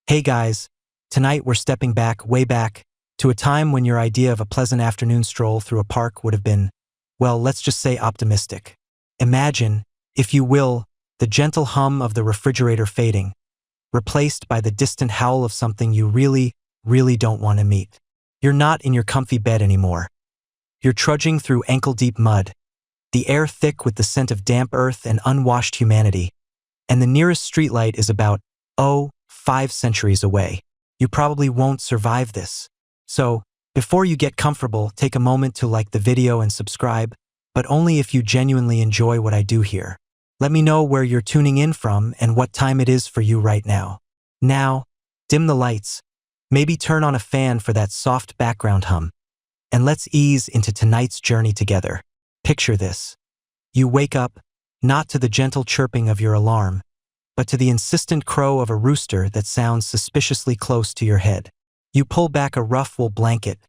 Hey guys, tonight we're stepping back, way back, to a time when your idea of a pleasant afternoon stroll through a park would have been, well, let's just say optimistic. Imagine, if you will, the gentle hum of the refrigerator fading, replaced by the distant howl of something you really, really don't want to meet. You're not in your comfy bed anymore. You're trudging through ankle-deep mud, the air thick with the scent of damp earth and unwashed humanity, and the nearest streetlight is about, 5 centuries away. You probably won't survive this. So, before you get comfortable, take a moment to like the video and subscribe, but only if you genuinely enjoy what I do here. Let me know where you're tuning in from and what time it is for you right now. Now, dim the lights, maybe turn on a fan for that soft background hum, and let's ease into tonight's journey together. Picture this. You wake up, not to the gentle chirping of your alarm, but to the insistent crow of a rooster that sounds suspiciously close to your head. You pull back a rough wool blanket,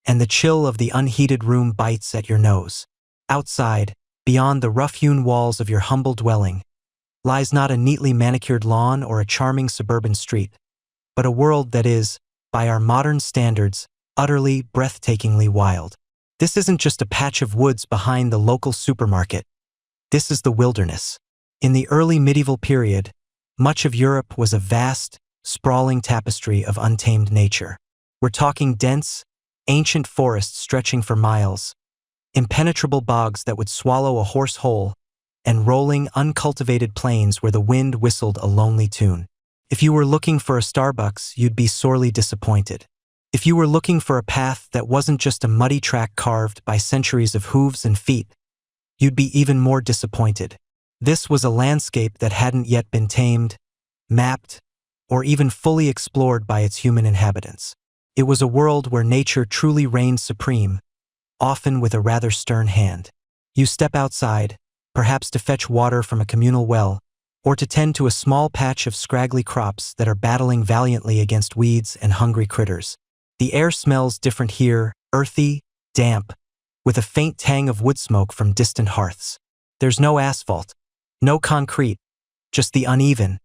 and the chill of the unheated room bites at your nose. Outside, beyond the rough-hewn walls of your humble dwelling, lies not a neatly manicured lawn or a charming suburban street, but a world that is, by our modern standards, utterly, breathtakingly wild. This isn't just a patch of woods behind the local supermarket. This is the wilderness. In the early medieval period, much of Europe was a vast, sprawling tapestry of untamed nature. We're talking dense, ancient forests stretching for miles, impenetrable bogs that would swallow a horse whole, and rolling, uncultivated plains where the wind whistled a lonely tune. If you were looking for a Starbucks, you'd be sorely disappointed. If you were looking for a path that wasn't just a muddy track carved by centuries of hooves and feet, you'd be even more disappointed. This was a landscape that hadn't yet been tamed, mapped, or even fully explored by its human inhabitants. It was a world where nature truly reigned supreme, often with a rather stern hand. You step outside, perhaps to fetch water from a communal well, or to tend to a small patch of scraggly crops that are battling valiantly against weeds and hungry critters. The air smells different here, earthy, damp, with a faint tang of wood smoke from distant hearths. There's no asphalt, no concrete, just the uneven,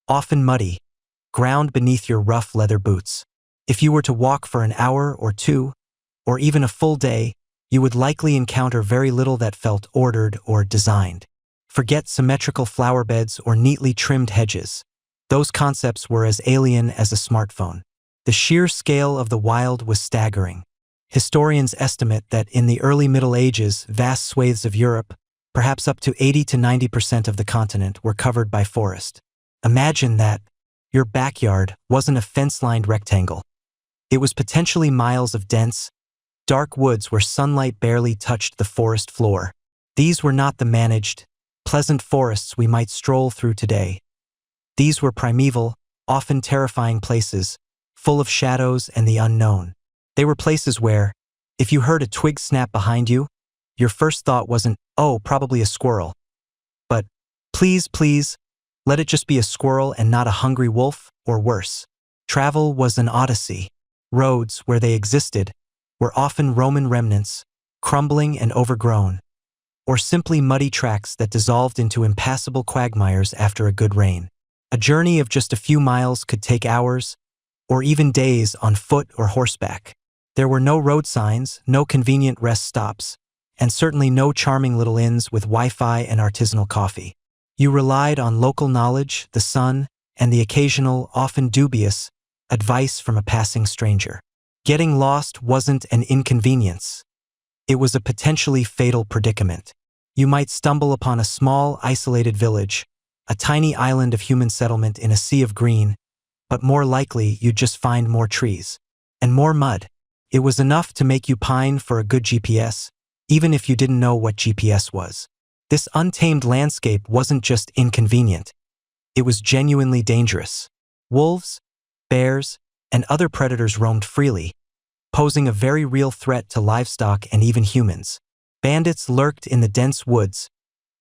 often muddy, ground beneath your rough leather boots. If you were to walk for an hour or two, or even a full day, you would likely encounter very little that felt ordered or designed. Forget symmetrical flower beds or neatly trimmed hedges. Those concepts were as alien as a smartphone. The sheer scale of the wild was staggering. Historians estimate that in the early Middle Ages, vast swathes of Europe, perhaps up to 80 to 90% of the continent, were covered by forest. Imagine that. Your backyard wasn't a fence-lined rectangle. It was potentially miles of dense, dark woods where sunlight barely touched the forest floor. These were not the managed, pleasant forests we might stroll through today. These were primeval, often terrifying places, full of shadows and the unknown. They were places where, if you heard a twig snap behind you, your first thought wasn't, oh, probably a squirrel. But, please, let it just be a squirrel and not a hungry wolf, or worse. Travel was an odyssey. Roads, where they existed, were often Roman remnants, crumbling and overgrown, or simply muddy tracks that dissolved into impassable quagmires after a good rain. A journey of just a few miles could take hours, or even days on foot or horseback. There were no road signs, no convenient rest stops, and certainly no charming little inns with Wi-Fi and artisanal coffee. You relied on local knowledge, the sun, and the occasional, often dubious, advice from a passing stranger. Getting lost wasn't an inconvenience. It was a potentially fatal predicament. You might stumble upon a small, isolated village, a tiny island of human settlement in a sea of green, but more likely you'd just find more trees and more mud. It was enough to make you pine for a good GPS, even if you didn't know what GPS was. This untamed landscape wasn't just inconvenient. It was genuinely dangerous. Wolves, bears, and other predators roamed freely, posing a very real threat to livestock and even humans. Bandits lurked in the dense woods,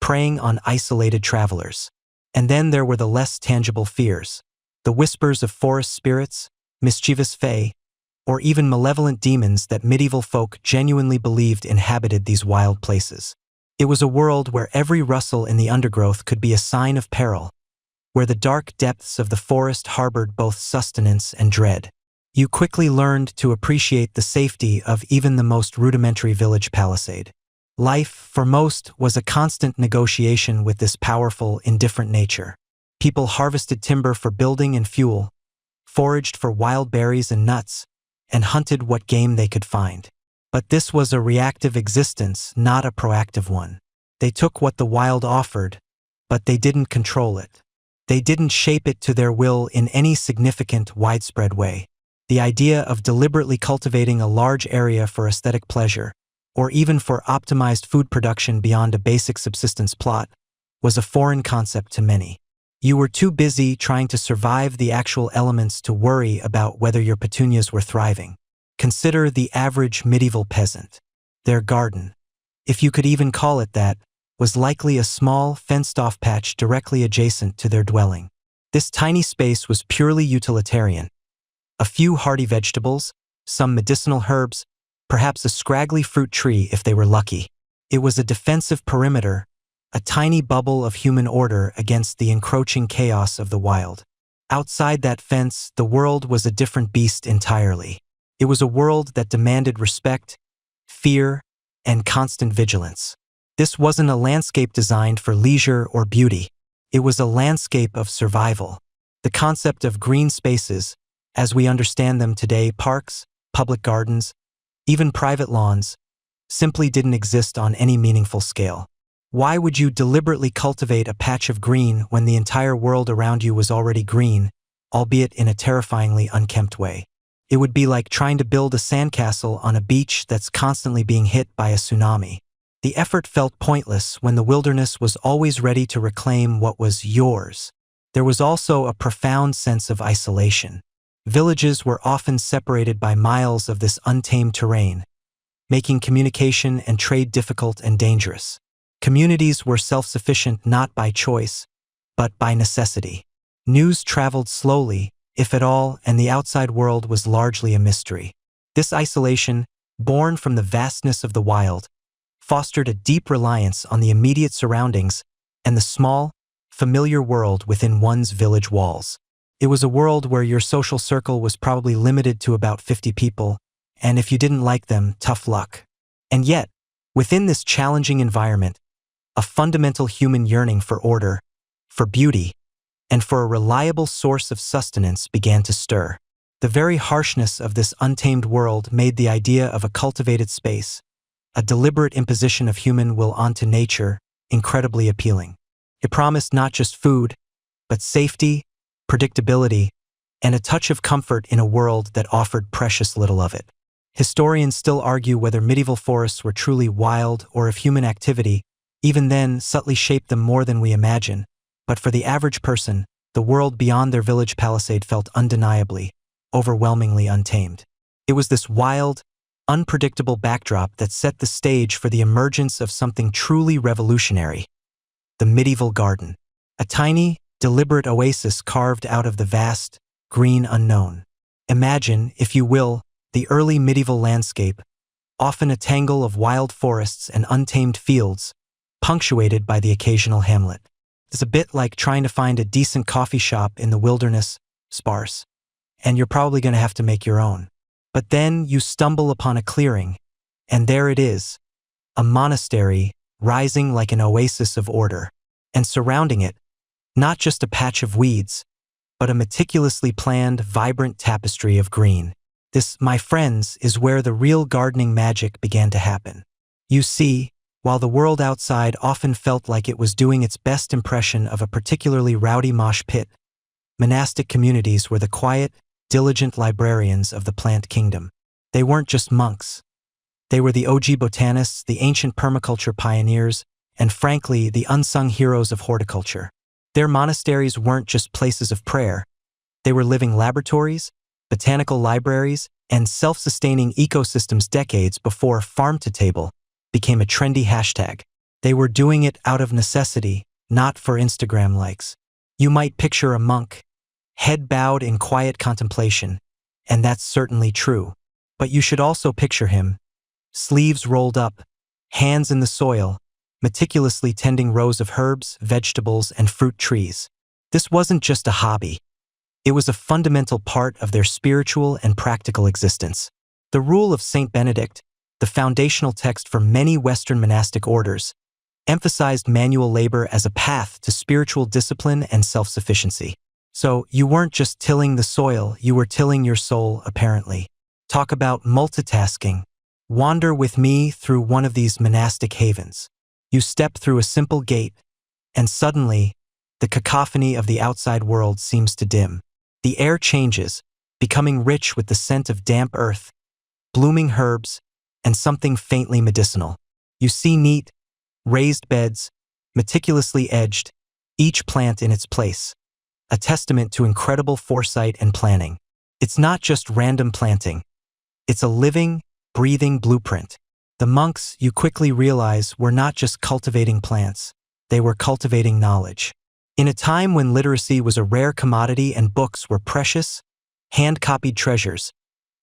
preying on isolated travelers. And then there were the less tangible fears, the whispers of forest spirits, mischievous fae, or even malevolent demons that medieval folk genuinely believed inhabited these wild places. It was a world where every rustle in the undergrowth could be a sign of peril, where the dark depths of the forest harbored both sustenance and dread. You quickly learned to appreciate the safety of even the most rudimentary village palisade. Life, for most, was a constant negotiation with this powerful, indifferent nature. People harvested timber for building and fuel, foraged for wild berries and nuts, and hunted what game they could find. But this was a reactive existence, not a proactive one. They took what the wild offered, but they didn't control it. They didn't shape it to their will in any significant, widespread way. The idea of deliberately cultivating a large area for aesthetic pleasure, or even for optimized food production beyond a basic subsistence plot, was a foreign concept to many. You were too busy trying to survive the actual elements to worry about whether your petunias were thriving. Consider the average medieval peasant. Their garden, if you could even call it that, was likely a small, fenced-off patch directly adjacent to their dwelling. This tiny space was purely utilitarian. A few hardy vegetables, some medicinal herbs, perhaps a scraggly fruit tree if they were lucky. It was a defensive perimeter, a tiny bubble of human order against the encroaching chaos of the wild. Outside that fence, the world was a different beast entirely. It was a world that demanded respect, fear, and constant vigilance. This wasn't a landscape designed for leisure or beauty. It was a landscape of survival. The concept of green spaces, as we understand them today, parks, public gardens, even private lawns, simply didn't exist on any meaningful scale. Why would you deliberately cultivate a patch of green when the entire world around you was already green, albeit in a terrifyingly unkempt way? It would be like trying to build a sandcastle on a beach that's constantly being hit by a tsunami. The effort felt pointless when the wilderness was always ready to reclaim what was yours. There was also a profound sense of isolation. Villages were often separated by miles of this untamed terrain, making communication and trade difficult and dangerous. Communities were self-sufficient not by choice, but by necessity. News traveled slowly, if at all, and the outside world was largely a mystery. This isolation, born from the vastness of the wild, fostered a deep reliance on the immediate surroundings and the small, familiar world within one's village walls. It was a world where your social circle was probably limited to about 50 people, and if you didn't like them, tough luck. And yet, within this challenging environment, a fundamental human yearning for order, for beauty, and for a reliable source of sustenance began to stir. The very harshness of this untamed world made the idea of a cultivated space, a deliberate imposition of human will onto nature, incredibly appealing. It promised not just food, but safety, predictability, and a touch of comfort in a world that offered precious little of it. Historians still argue whether medieval forests were truly wild or if human activity, even then, subtly shaped them more than we imagine. But for the average person, the world beyond their village palisade felt undeniably, overwhelmingly untamed. It was this wild, unpredictable backdrop that set the stage for the emergence of something truly revolutionary: the medieval garden. A tiny, deliberate oasis carved out of the vast, green unknown. Imagine, if you will, the early medieval landscape, often a tangle of wild forests and untamed fields, punctuated by the occasional hamlet. It's a bit like trying to find a decent coffee shop in the wilderness, sparse, and you're probably going to have to make your own. But then you stumble upon a clearing, and there it is, a monastery rising like an oasis of order, and surrounding it, not just a patch of weeds, but a meticulously planned, vibrant tapestry of green. This, my friends, is where the real gardening magic began to happen. You see, while the world outside often felt like it was doing its best impression of a particularly rowdy mosh pit, monastic communities were the quiet, diligent librarians of the plant kingdom. They weren't just monks. They were the OG botanists, the ancient permaculture pioneers, and frankly, the unsung heroes of horticulture. Their monasteries weren't just places of prayer. They were living laboratories, botanical libraries, and self-sustaining ecosystems decades before farm-to-table became a trendy hashtag. They were doing it out of necessity, not for Instagram likes. You might picture a monk, head bowed in quiet contemplation, and that's certainly true. But you should also picture him, sleeves rolled up, hands in the soil, meticulously tending rows of herbs, vegetables, and fruit trees. This wasn't just a hobby. It was a fundamental part of their spiritual and practical existence. The Rule of Saint Benedict, the foundational text for many Western monastic orders, emphasized manual labor as a path to spiritual discipline and self-sufficiency. So, you weren't just tilling the soil, you were tilling your soul, apparently. Talk about multitasking. Wander with me through one of these monastic havens. You step through a simple gate, and suddenly, the cacophony of the outside world seems to dim. The air changes, becoming rich with the scent of damp earth, blooming herbs, and something faintly medicinal. You see neat, raised beds, meticulously edged, each plant in its place, a testament to incredible foresight and planning. It's not just random planting. It's a living, breathing blueprint. The monks, you quickly realize, were not just cultivating plants. They were cultivating knowledge. In a time when literacy was a rare commodity and books were precious, hand-copied treasures,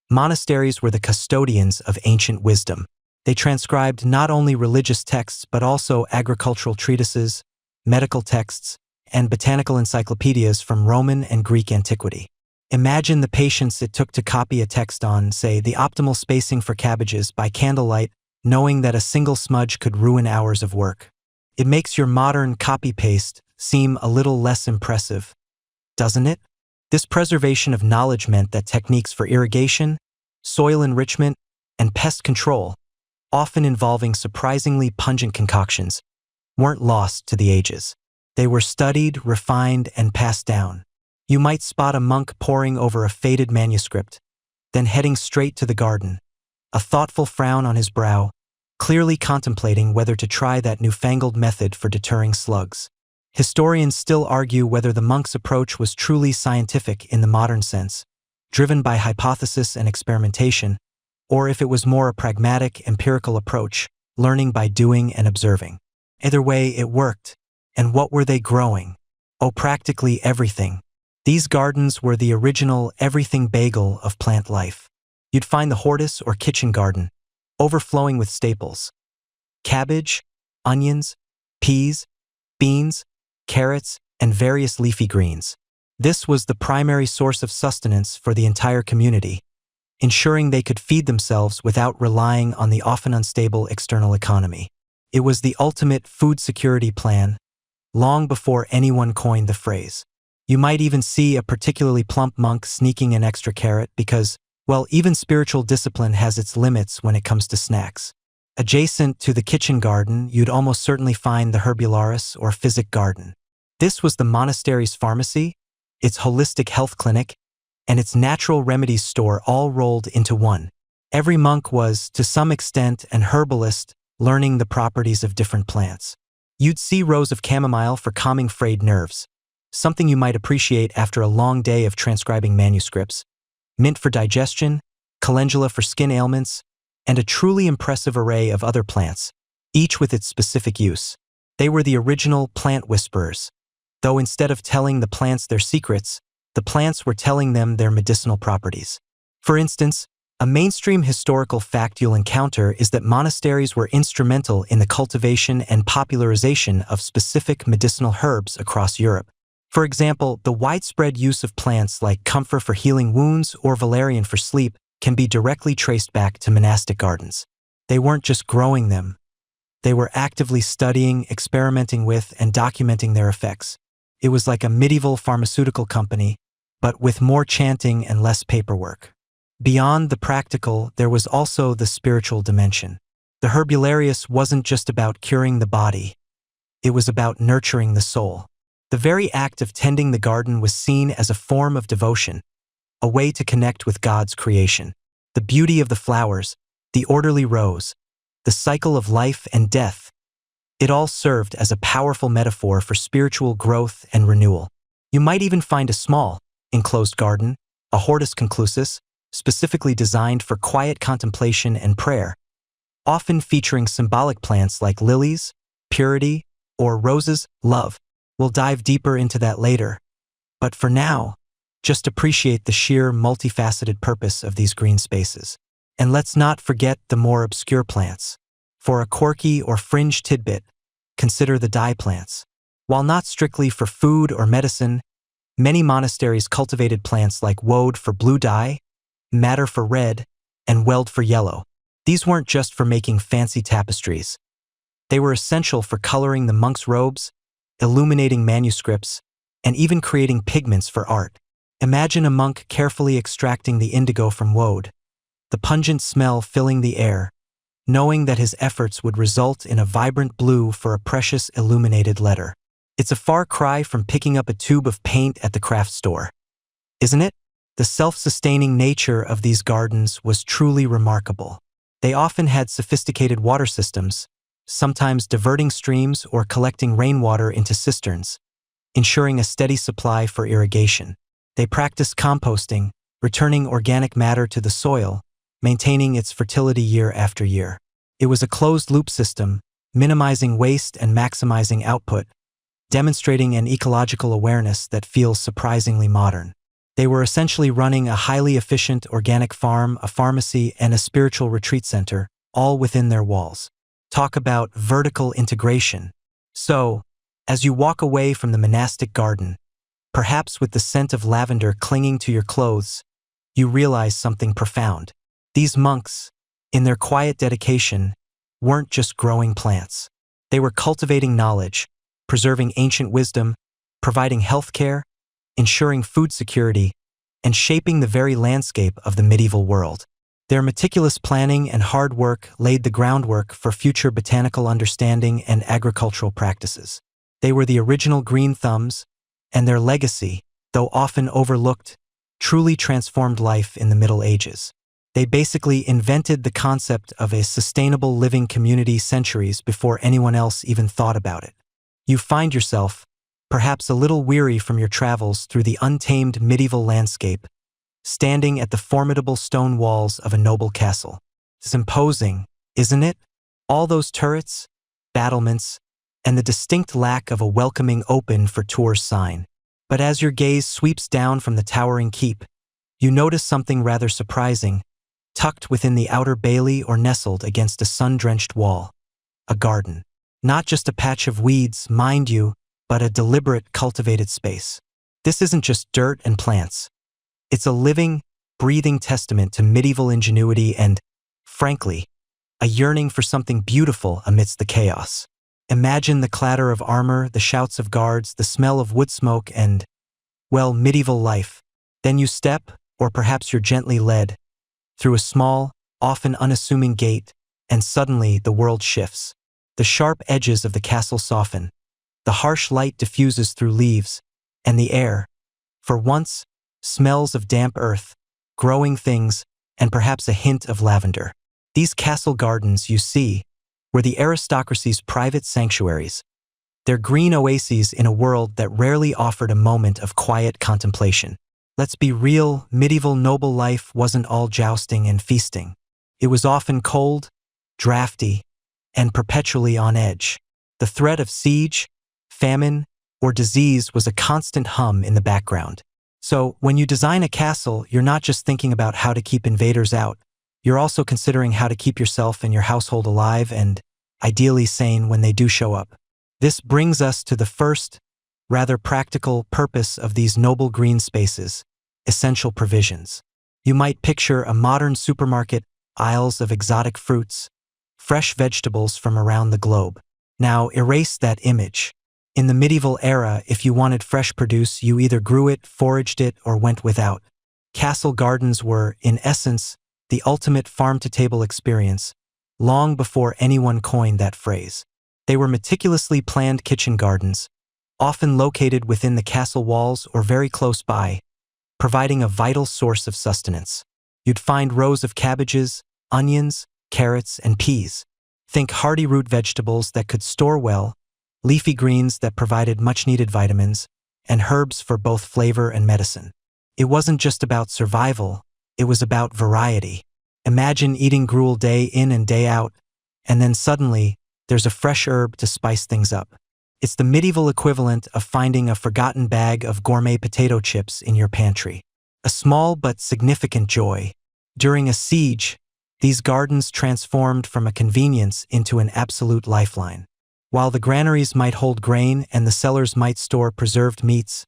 monasteries were the custodians of ancient wisdom. They transcribed not only religious texts but also agricultural treatises, medical texts, and botanical encyclopedias from Roman and Greek antiquity. Imagine the patience it took to copy a text on, say, the optimal spacing for cabbages by candlelight, knowing that a single smudge could ruin hours of work. It makes your modern copy-paste seem a little less impressive, doesn't it? This preservation of knowledge meant that techniques for irrigation, soil enrichment, and pest control, often involving surprisingly pungent concoctions, weren't lost to the ages. They were studied, refined, and passed down. You might spot a monk poring over a faded manuscript, then heading straight to the garden, a thoughtful frown on his brow, clearly contemplating whether to try that newfangled method for deterring slugs. Historians still argue whether the monk's approach was truly scientific in the modern sense, driven by hypothesis and experimentation, or if it was more a pragmatic, empirical approach, learning by doing and observing. Either way, it worked. And what were they growing? Oh, practically everything. These gardens were the original everything bagel of plant life. You'd find the hortus or kitchen garden, overflowing with staples: cabbage, onions, peas, beans, carrots, and various leafy greens. This was the primary source of sustenance for the entire community, ensuring they could feed themselves without relying on the often unstable external economy. It was the ultimate food security plan, long before anyone coined the phrase. You might even see a particularly plump monk sneaking an extra carrot because, well, even spiritual discipline has its limits when it comes to snacks. Adjacent to the kitchen garden, you'd almost certainly find the herbularis or physic garden. This was the monastery's pharmacy, its holistic health clinic, and its natural remedies store all rolled into one. Every monk was, to some extent, an herbalist, learning the properties of different plants. You'd see rows of chamomile for calming frayed nerves, something you might appreciate after a long day of transcribing manuscripts, mint for digestion, calendula for skin ailments, and a truly impressive array of other plants, each with its specific use. They were the original plant whisperers, though instead of telling the plants their secrets, the plants were telling them their medicinal properties. For instance, a mainstream historical fact you'll encounter is that monasteries were instrumental in the cultivation and popularization of specific medicinal herbs across Europe. For example, the widespread use of plants like camphor for healing wounds or valerian for sleep can be directly traced back to monastic gardens. They weren't just growing them. They were actively studying, experimenting with, and documenting their effects. It was like a medieval pharmaceutical company, but with more chanting and less paperwork. Beyond the practical, there was also the spiritual dimension. The herbularius wasn't just about curing the body. It was about nurturing the soul. The very act of tending the garden was seen as a form of devotion, a way to connect with God's creation. The beauty of the flowers, the orderly rows, the cycle of life and death, it all served as a powerful metaphor for spiritual growth and renewal. You might even find a small, enclosed garden, a hortus conclusus, specifically designed for quiet contemplation and prayer, often featuring symbolic plants like lilies, purity, or roses, love. We'll dive deeper into that later. But for now, just appreciate the sheer multifaceted purpose of these green spaces. And let's not forget the more obscure plants. For a quirky or fringe tidbit, consider the dye plants. While not strictly for food or medicine, many monasteries cultivated plants like woad for blue dye, madder for red, and weld for yellow. These weren't just for making fancy tapestries. They were essential for coloring the monks' robes, illuminating manuscripts, and even creating pigments for art. Imagine a monk carefully extracting the indigo from woad, the pungent smell filling the air, knowing that his efforts would result in a vibrant blue for a precious illuminated letter. It's a far cry from picking up a tube of paint at the craft store, isn't it? The self-sustaining nature of these gardens was truly remarkable. They often had sophisticated water systems, sometimes diverting streams or collecting rainwater into cisterns, ensuring a steady supply for irrigation. They practiced composting, returning organic matter to the soil, maintaining its fertility year after year. It was a closed-loop system, minimizing waste and maximizing output, demonstrating an ecological awareness that feels surprisingly modern. They were essentially running a highly efficient organic farm, a pharmacy, and a spiritual retreat center, all within their walls. Talk about vertical integration. So, as you walk away from the monastic garden, perhaps with the scent of lavender clinging to your clothes, you realize something profound. These monks, in their quiet dedication, weren't just growing plants. They were cultivating knowledge, preserving ancient wisdom, providing health care, ensuring food security, and shaping the very landscape of the medieval world. Their meticulous planning and hard work laid the groundwork for future botanical understanding and agricultural practices. They were the original green thumbs, and their legacy, though often overlooked, truly transformed life in the Middle Ages. They basically invented the concept of a sustainable living community centuries before anyone else even thought about it. You find yourself, perhaps a little weary from your travels through the untamed medieval landscape, standing at the formidable stone walls of a noble castle. It's imposing, isn't it? All those turrets, battlements, and the distinct lack of a welcoming open for tours sign. But as your gaze sweeps down from the towering keep, you notice something rather surprising, tucked within the outer bailey or nestled against a sun-drenched wall. A garden. Not just a patch of weeds, mind you, but a deliberate, cultivated space. This isn't just dirt and plants. It's a living, breathing testament to medieval ingenuity and, frankly, a yearning for something beautiful amidst the chaos. Imagine the clatter of armor, the shouts of guards, the smell of wood smoke, and, well, medieval life. Then you step, or perhaps you're gently led, through a small, often unassuming gate, and suddenly the world shifts. The sharp edges of the castle soften, the harsh light diffuses through leaves, and the air, for once, smells of damp earth, growing things, and perhaps a hint of lavender. These castle gardens, you see, were the aristocracy's private sanctuaries, their green oases in a world that rarely offered a moment of quiet contemplation. Let's be real, medieval noble life wasn't all jousting and feasting. It was often cold, drafty, and perpetually on edge. The threat of siege, famine, or disease was a constant hum in the background. So, when you design a castle, you're not just thinking about how to keep invaders out, you're also considering how to keep yourself and your household alive and, ideally sane when they do show up. This brings us to the first, rather practical purpose of these noble green spaces: essential provisions. You might picture a modern supermarket, aisles of exotic fruits, fresh vegetables from around the globe. Now erase that image. In the medieval era, if you wanted fresh produce, you either grew it, foraged it, or went without. Castle gardens were, in essence, the ultimate farm-to-table experience, long before anyone coined that phrase. They were meticulously planned kitchen gardens, often located within the castle walls or very close by, providing a vital source of sustenance. You'd find rows of cabbages, onions, carrots, and peas. Think hearty root vegetables that could store well, leafy greens that provided much-needed vitamins, and herbs for both flavor and medicine. It wasn't just about survival, it was about variety. Imagine eating gruel day in and day out, and then suddenly, there's a fresh herb to spice things up. It's the medieval equivalent of finding a forgotten bag of gourmet potato chips in your pantry. A small but significant joy. During a siege, these gardens transformed from a convenience into an absolute lifeline. While the granaries might hold grain and the cellars might store preserved meats,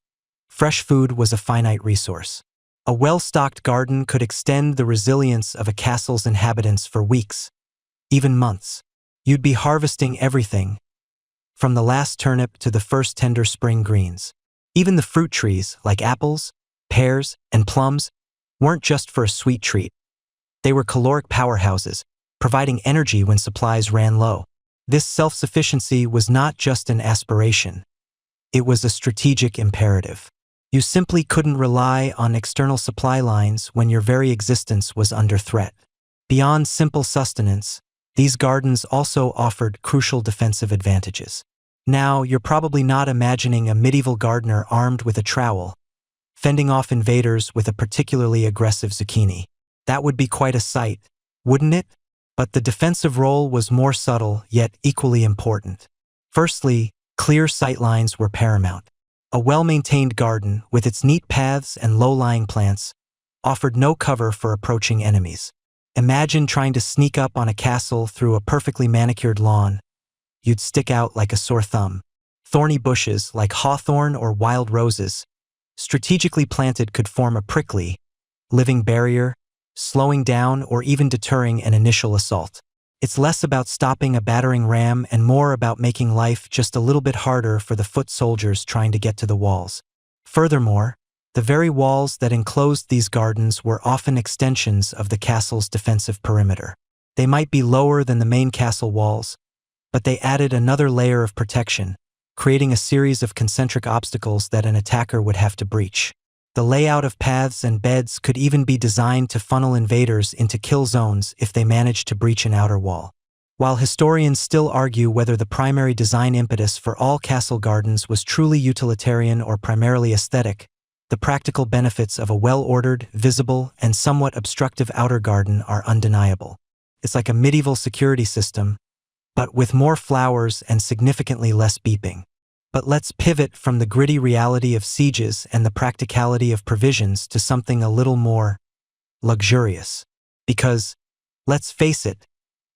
fresh food was a finite resource. A well-stocked garden could extend the resilience of a castle's inhabitants for weeks, even months. You'd be harvesting everything, from the last turnip to the first tender spring greens. Even the fruit trees, like apples, pears, and plums, weren't just for a sweet treat. They were caloric powerhouses, providing energy when supplies ran low. This self-sufficiency was not just an aspiration. It was a strategic imperative. You simply couldn't rely on external supply lines when your very existence was under threat. Beyond simple sustenance, these gardens also offered crucial defensive advantages. Now, you're probably not imagining a medieval gardener armed with a trowel, fending off invaders with a particularly aggressive zucchini. That would be quite a sight, wouldn't it? But the defensive role was more subtle, yet equally important. Firstly, clear sightlines were paramount. A well-maintained garden, with its neat paths and low-lying plants, offered no cover for approaching enemies. Imagine trying to sneak up on a castle through a perfectly manicured lawn. You'd stick out like a sore thumb. Thorny bushes, like hawthorn or wild roses, strategically planted, could form a prickly, living barrier, slowing down or even deterring an initial assault. It's less about stopping a battering ram and more about making life just a little bit harder for the foot soldiers trying to get to the walls. Furthermore, the very walls that enclosed these gardens were often extensions of the castle's defensive perimeter. They might be lower than the main castle walls, but they added another layer of protection, creating a series of concentric obstacles that an attacker would have to breach. The layout of paths and beds could even be designed to funnel invaders into kill zones if they managed to breach an outer wall. While historians still argue whether the primary design impetus for all castle gardens was truly utilitarian or primarily aesthetic, the practical benefits of a well-ordered, visible, and somewhat obstructive outer garden are undeniable. It's like a medieval security system, but with more flowers and significantly less beeping. But let's pivot from the gritty reality of sieges and the practicality of provisions to something a little more luxurious. Because, let's face it,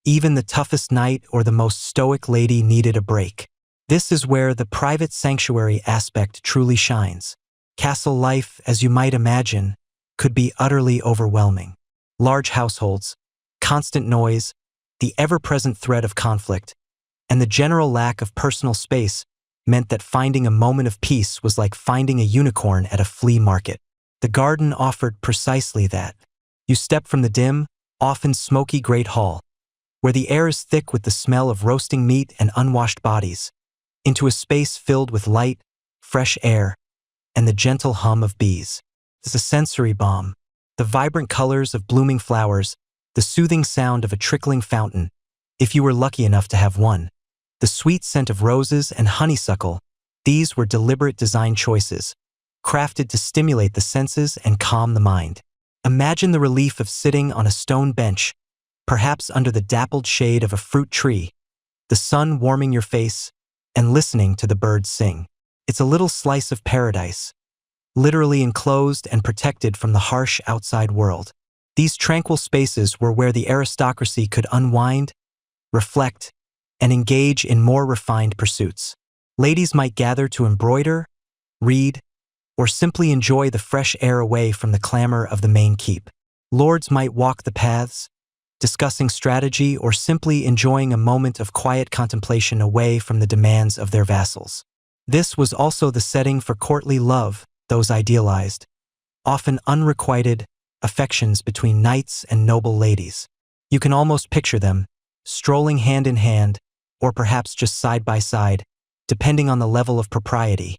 even the toughest knight or the most stoic lady needed a break. This is where the private sanctuary aspect truly shines. Castle life, as you might imagine, could be utterly overwhelming. Large households, constant noise, the ever-present threat of conflict, and the general lack of personal space meant that finding a moment of peace was like finding a unicorn at a flea market. The garden offered precisely that. You step from the dim, often smoky great hall, where the air is thick with the smell of roasting meat and unwashed bodies, into a space filled with light, fresh air, and the gentle hum of bees. It's a sensory bomb. The vibrant colors of blooming flowers, the soothing sound of a trickling fountain, if you were lucky enough to have one, the sweet scent of roses and honeysuckle, these were deliberate design choices, crafted to stimulate the senses and calm the mind. Imagine the relief of sitting on a stone bench, perhaps under the dappled shade of a fruit tree, the sun warming your face, and listening to the birds sing. It's a little slice of paradise, literally enclosed and protected from the harsh outside world. These tranquil spaces were where the aristocracy could unwind, reflect, and engage in more refined pursuits. Ladies might gather to embroider, read, or simply enjoy the fresh air away from the clamor of the main keep. Lords might walk the paths, discussing strategy or simply enjoying a moment of quiet contemplation away from the demands of their vassals. This was also the setting for courtly love, those idealized, often unrequited, affections between knights and noble ladies. You can almost picture them, strolling hand in hand, or perhaps just side by side, depending on the level of propriety,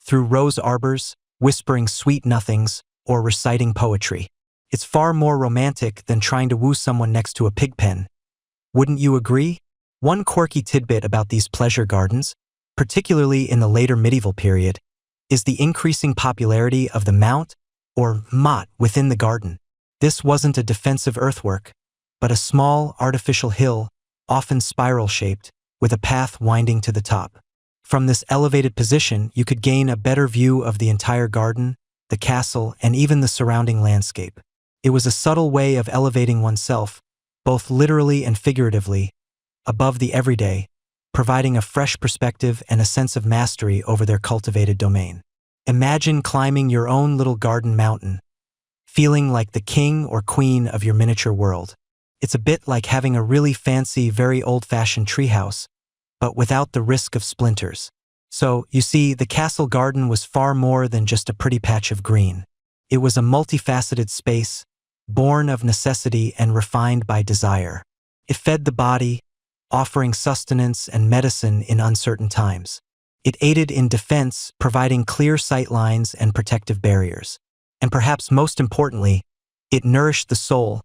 through rose arbors, whispering sweet nothings, or reciting poetry. It's far more romantic than trying to woo someone next to a pig pen. Wouldn't you agree? One quirky tidbit about these pleasure gardens, particularly in the later medieval period, is the increasing popularity of the mount, or motte, within the garden. This wasn't a defensive earthwork, but a small, artificial hill, often spiral-shaped, with a path winding to the top. From this elevated position, you could gain a better view of the entire garden, the castle, and even the surrounding landscape. It was a subtle way of elevating oneself, both literally and figuratively, above the everyday, providing a fresh perspective and a sense of mastery over their cultivated domain. Imagine climbing your own little garden mountain, feeling like the king or queen of your miniature world. It's a bit like having a really fancy, very old-fashioned treehouse, but without the risk of splinters. So, you see, the castle garden was far more than just a pretty patch of green. It was a multifaceted space, born of necessity and refined by desire. It fed the body, offering sustenance and medicine in uncertain times. It aided in defense, providing clear sight lines and protective barriers. And perhaps most importantly, it nourished the soul,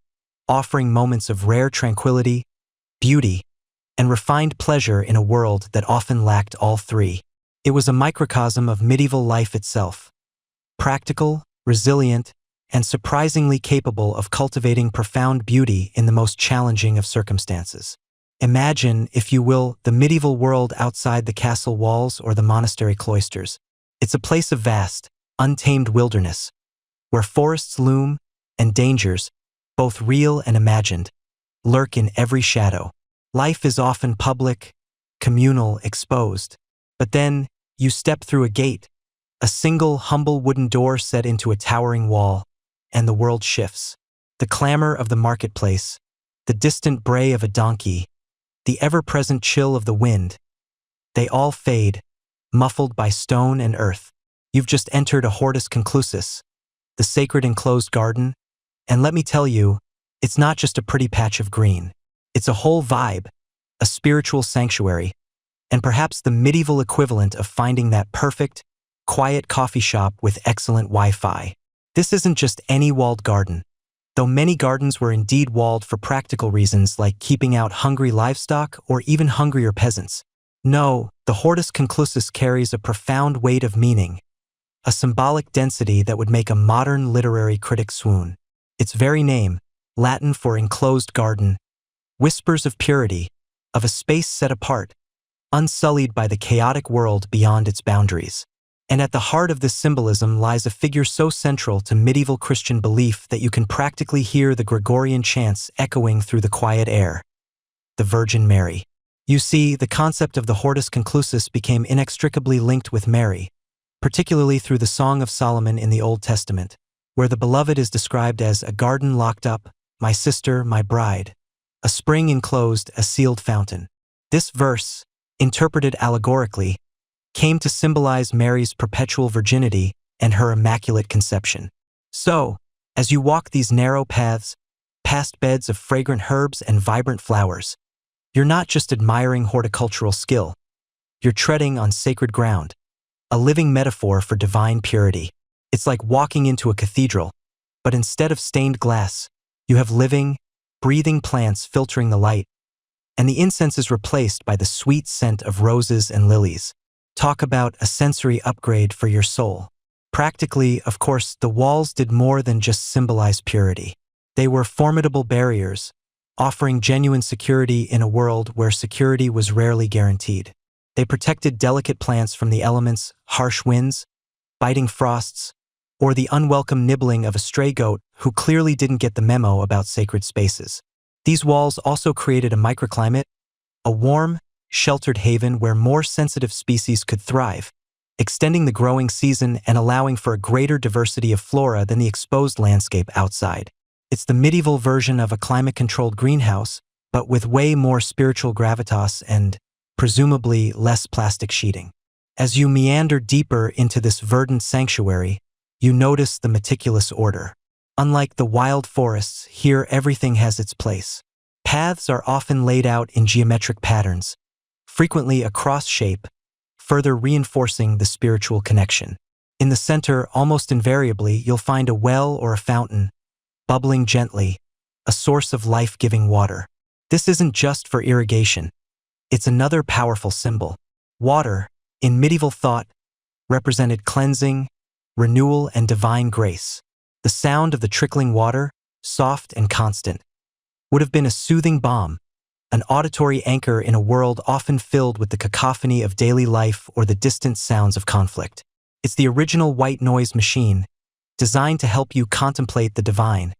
offering moments of rare tranquility, beauty, and refined pleasure in a world that often lacked all three. It was a microcosm of medieval life itself, practical, resilient, and surprisingly capable of cultivating profound beauty in the most challenging of circumstances. Imagine, if you will, the medieval world outside the castle walls or the monastery cloisters. It's a place of vast, untamed wilderness, where forests loom and dangers, both real and imagined, lurk in every shadow. Life is often public, communal, exposed. But then, you step through a gate, a single humble wooden door set into a towering wall, and the world shifts. The clamor of the marketplace, the distant bray of a donkey, the ever-present chill of the wind, they all fade, muffled by stone and earth. You've just entered a hortus conclusus, the sacred enclosed garden, and let me tell you, it's not just a pretty patch of green. It's a whole vibe, a spiritual sanctuary, and perhaps the medieval equivalent of finding that perfect, quiet coffee shop with excellent Wi-Fi. This isn't just any walled garden, though many gardens were indeed walled for practical reasons like keeping out hungry livestock or even hungrier peasants. No, the hortus conclusus carries a profound weight of meaning, a symbolic density that would make a modern literary critic swoon. Its very name, Latin for enclosed garden, whispers of purity, of a space set apart, unsullied by the chaotic world beyond its boundaries. And at the heart of this symbolism lies a figure so central to medieval Christian belief that you can practically hear the Gregorian chants echoing through the quiet air: the Virgin Mary. You see, the concept of the hortus conclusus became inextricably linked with Mary, particularly through the Song of Solomon in the Old Testament, where the beloved is described as a garden locked up, my sister, my bride, a spring enclosed, a sealed fountain. This verse, interpreted allegorically, came to symbolize Mary's perpetual virginity and her immaculate conception. So, as you walk these narrow paths, past beds of fragrant herbs and vibrant flowers, you're not just admiring horticultural skill, you're treading on sacred ground, a living metaphor for divine purity. It's like walking into a cathedral, but instead of stained glass, you have living, breathing plants filtering the light, and the incense is replaced by the sweet scent of roses and lilies. Talk about a sensory upgrade for your soul. Practically, of course, the walls did more than just symbolize purity. They were formidable barriers, offering genuine security in a world where security was rarely guaranteed. They protected delicate plants from the elements, harsh winds, biting frosts, or the unwelcome nibbling of a stray goat who clearly didn't get the memo about sacred spaces. These walls also created a microclimate, a warm, sheltered haven where more sensitive species could thrive, extending the growing season and allowing for a greater diversity of flora than the exposed landscape outside. It's the medieval version of a climate-controlled greenhouse, but with way more spiritual gravitas and, presumably, less plastic sheeting. As you meander deeper into this verdant sanctuary, you notice the meticulous order. Unlike the wild forests, here everything has its place. Paths are often laid out in geometric patterns, frequently a cross shape, further reinforcing the spiritual connection. In the center, almost invariably, you'll find a well or a fountain, bubbling gently, a source of life-giving water. This isn't just for irrigation. It's another powerful symbol. Water, in medieval thought, represented cleansing, renewal, and divine grace. The sound of the trickling water, soft and constant, would have been a soothing balm, an auditory anchor in a world often filled with the cacophony of daily life or the distant sounds of conflict. It's the original white noise machine, designed to help you contemplate the divine,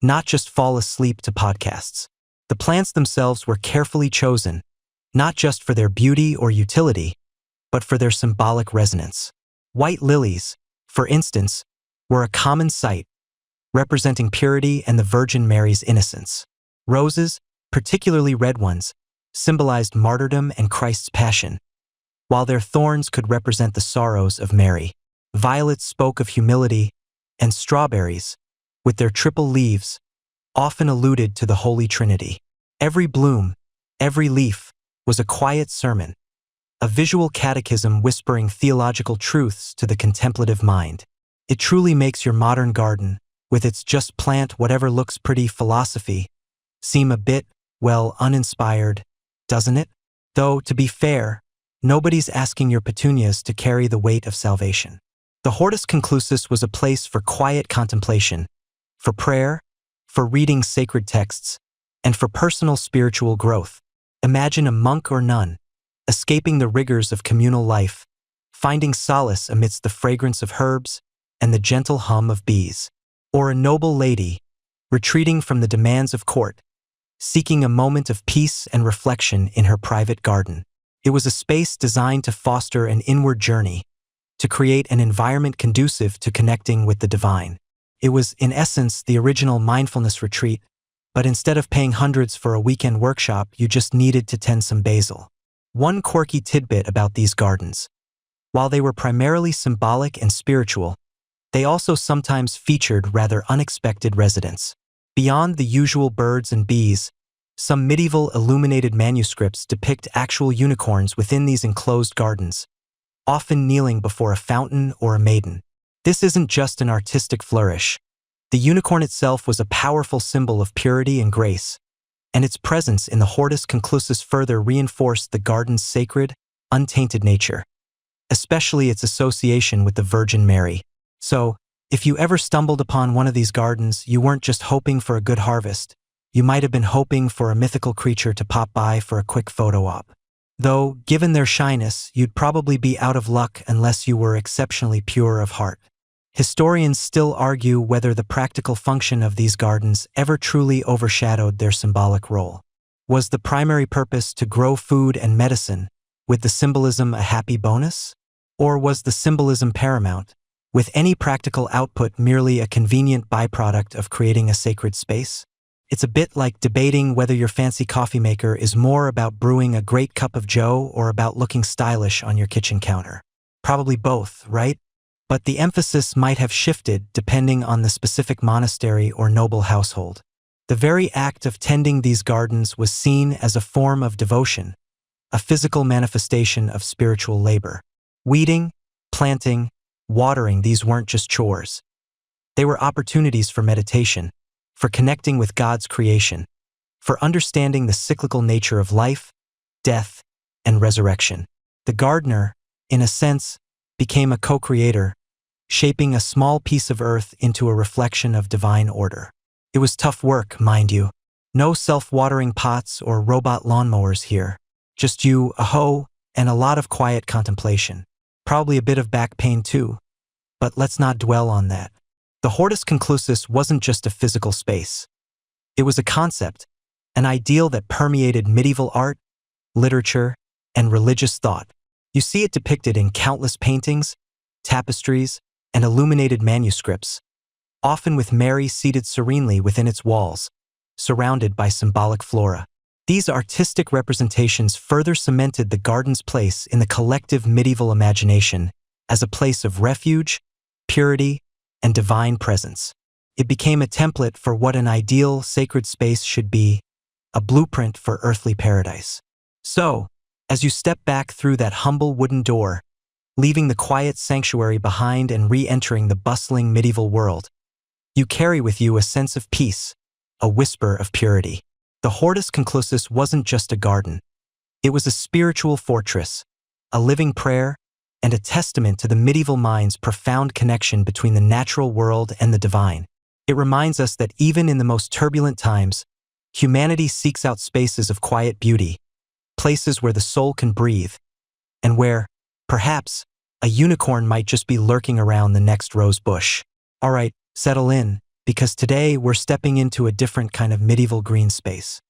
not just fall asleep to podcasts. The plants themselves were carefully chosen, not just for their beauty or utility, but for their symbolic resonance. White lilies, for instance, were a common sight, representing purity and the Virgin Mary's innocence. Roses, particularly red ones, symbolized martyrdom and Christ's passion, while their thorns could represent the sorrows of Mary. Violets spoke of humility, and strawberries, with their triple leaves, often alluded to the Holy Trinity. Every bloom, every leaf, was a quiet sermon, a visual catechism whispering theological truths to the contemplative mind. It truly makes your modern garden, with its just plant whatever looks pretty philosophy, seem a bit, well, uninspired, doesn't it? Though, to be fair, nobody's asking your petunias to carry the weight of salvation. The Hortus Conclusus was a place for quiet contemplation, for prayer, for reading sacred texts, and for personal spiritual growth. Imagine a monk or nun, escaping the rigors of communal life, finding solace amidst the fragrance of herbs and the gentle hum of bees. Or a noble lady, retreating from the demands of court, seeking a moment of peace and reflection in her private garden. It was a space designed to foster an inward journey, to create an environment conducive to connecting with the divine. It was, in essence, the original mindfulness retreat, but instead of paying hundreds for a weekend workshop, you just needed to tend some basil. One quirky tidbit about these gardens: while they were primarily symbolic and spiritual, they also sometimes featured rather unexpected residents. Beyond the usual birds and bees, some medieval illuminated manuscripts depict actual unicorns within these enclosed gardens, often kneeling before a fountain or a maiden. This isn't just an artistic flourish. The unicorn itself was a powerful symbol of purity and grace, and its presence in the Hortus Conclusus further reinforced the garden's sacred, untainted nature, especially its association with the Virgin Mary. So, if you ever stumbled upon one of these gardens, you weren't just hoping for a good harvest. You might have been hoping for a mythical creature to pop by for a quick photo op. Though, given their shyness, you'd probably be out of luck unless you were exceptionally pure of heart. Historians still argue whether the practical function of these gardens ever truly overshadowed their symbolic role. Was the primary purpose to grow food and medicine, with the symbolism a happy bonus? Or was the symbolism paramount, with any practical output merely a convenient byproduct of creating a sacred space? It's a bit like debating whether your fancy coffee maker is more about brewing a great cup of joe or about looking stylish on your kitchen counter. Probably both, right? But the emphasis might have shifted depending on the specific monastery or noble household. The very act of tending these gardens was seen as a form of devotion, a physical manifestation of spiritual labor. Weeding, planting, watering, these weren't just chores. They were opportunities for meditation, for connecting with God's creation, for understanding the cyclical nature of life, death, and resurrection. The gardener, in a sense, became a co-creator, shaping a small piece of earth into a reflection of divine order. It was tough work, mind you. No self-watering pots or robot lawnmowers here. Just you, a hoe, and a lot of quiet contemplation. Probably a bit of back pain too. But let's not dwell on that. The Hortus Conclusus wasn't just a physical space. It was a concept, an ideal that permeated medieval art, literature, and religious thought. You see it depicted in countless paintings, tapestries, and illuminated manuscripts, often with Mary seated serenely within its walls, surrounded by symbolic flora. These artistic representations further cemented the garden's place in the collective medieval imagination as a place of refuge, purity, and divine presence. It became a template for what an ideal sacred space should be, a blueprint for earthly paradise. So, as you step back through that humble wooden door, leaving the quiet sanctuary behind and re-entering the bustling medieval world, you carry with you a sense of peace, a whisper of purity. The Hortus Conclusus wasn't just a garden. It was a spiritual fortress, a living prayer, and a testament to the medieval mind's profound connection between the natural world and the divine. It reminds us that even in the most turbulent times, humanity seeks out spaces of quiet beauty, places where the soul can breathe, and where, perhaps, a unicorn might just be lurking around the next rose bush. All right, settle in, because today we're stepping into a different kind of medieval green space.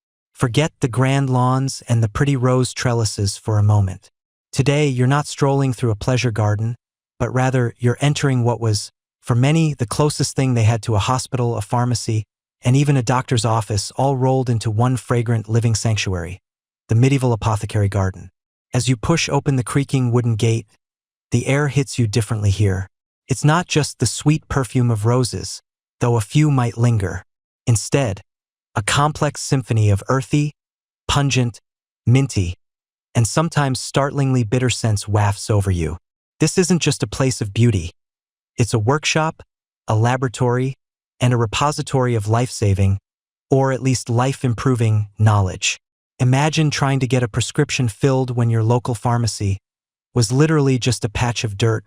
Forget the grand lawns and the pretty rose trellises for a moment. Today, you're not strolling through a pleasure garden, but rather you're entering what was, for many, the closest thing they had to a hospital, a pharmacy, and even a doctor's office, all rolled into one fragrant living sanctuary, the medieval apothecary garden. As you push open the creaking wooden gate, the air hits you differently here. It's not just the sweet perfume of roses, though a few might linger. Instead, a complex symphony of earthy, pungent, minty, and sometimes startlingly bitter scents wafts over you. This isn't just a place of beauty. It's a workshop, a laboratory, and a repository of life-saving, or at least life-improving, knowledge. Imagine trying to get a prescription filled when your local pharmacy was literally just a patch of dirt,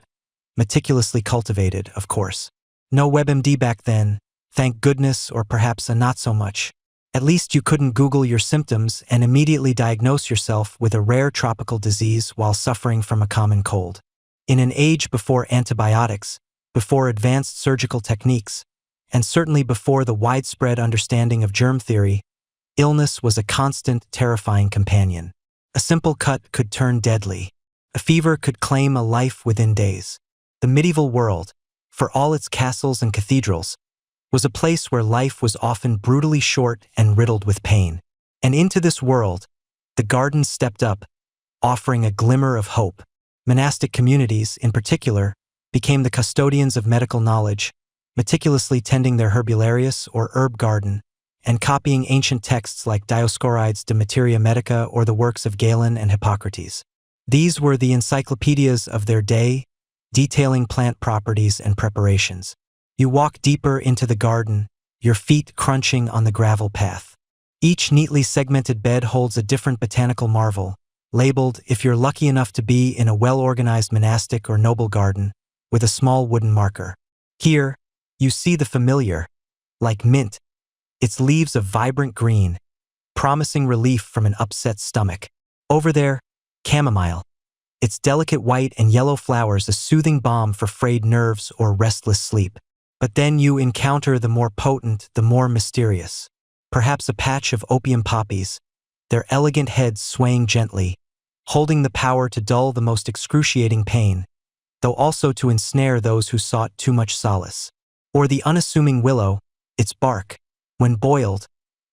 meticulously cultivated, of course. No WebMD back then, thank goodness, or perhaps a not-so-much. At least you couldn't Google your symptoms and immediately diagnose yourself with a rare tropical disease while suffering from a common cold. In an age before antibiotics, before advanced surgical techniques, and certainly before the widespread understanding of germ theory, illness was a constant, terrifying companion. A simple cut could turn deadly. A fever could claim a life within days. The medieval world, for all its castles and cathedrals, was a place where life was often brutally short and riddled with pain. And into this world, the gardens stepped up, offering a glimmer of hope. Monastic communities, in particular, became the custodians of medical knowledge, meticulously tending their herbularius or herb garden, and copying ancient texts like Dioscorides de Materia Medica or the works of Galen and Hippocrates. These were the encyclopedias of their day, detailing plant properties and preparations. You walk deeper into the garden, your feet crunching on the gravel path. Each neatly segmented bed holds a different botanical marvel, labeled, if you're lucky enough to be in a well-organized monastic or noble garden, with a small wooden marker. Here, you see the familiar, like mint, its leaves of vibrant green, promising relief from an upset stomach. Over there, chamomile, its delicate white and yellow flowers a soothing balm for frayed nerves or restless sleep. But then you encounter the more potent, the more mysterious. Perhaps a patch of opium poppies, their elegant heads swaying gently, holding the power to dull the most excruciating pain, though also to ensnare those who sought too much solace. Or the unassuming willow, its bark, when boiled,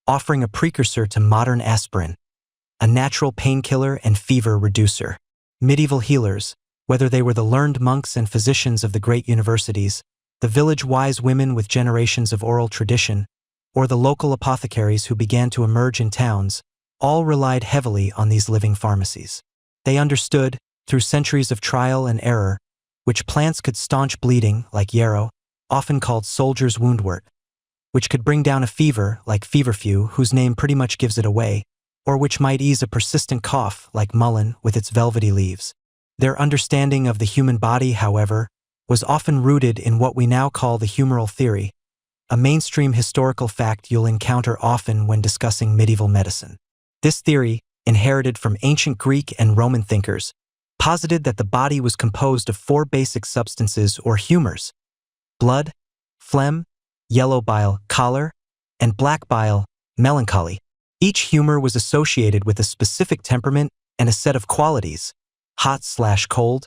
offering a precursor to modern aspirin, a natural painkiller and fever reducer. Medieval healers, whether they were the learned monks and physicians of the great universities, the village wise women with generations of oral tradition, or the local apothecaries who began to emerge in towns, all relied heavily on these living pharmacies. They understood, through centuries of trial and error, which plants could staunch bleeding, like yarrow, often called soldier's woundwort, which could bring down a fever, like feverfew, whose name pretty much gives it away, or which might ease a persistent cough, like mullein with its velvety leaves. Their understanding of the human body, however, was often rooted in what we now call the humoral theory, a mainstream historical fact you'll encounter often when discussing medieval medicine. This theory, inherited from ancient Greek and Roman thinkers, posited that the body was composed of 4 basic substances or humors: blood, phlegm, yellow bile, choler, and black bile, melancholy. Each humor was associated with a specific temperament and a set of qualities: hot/cold,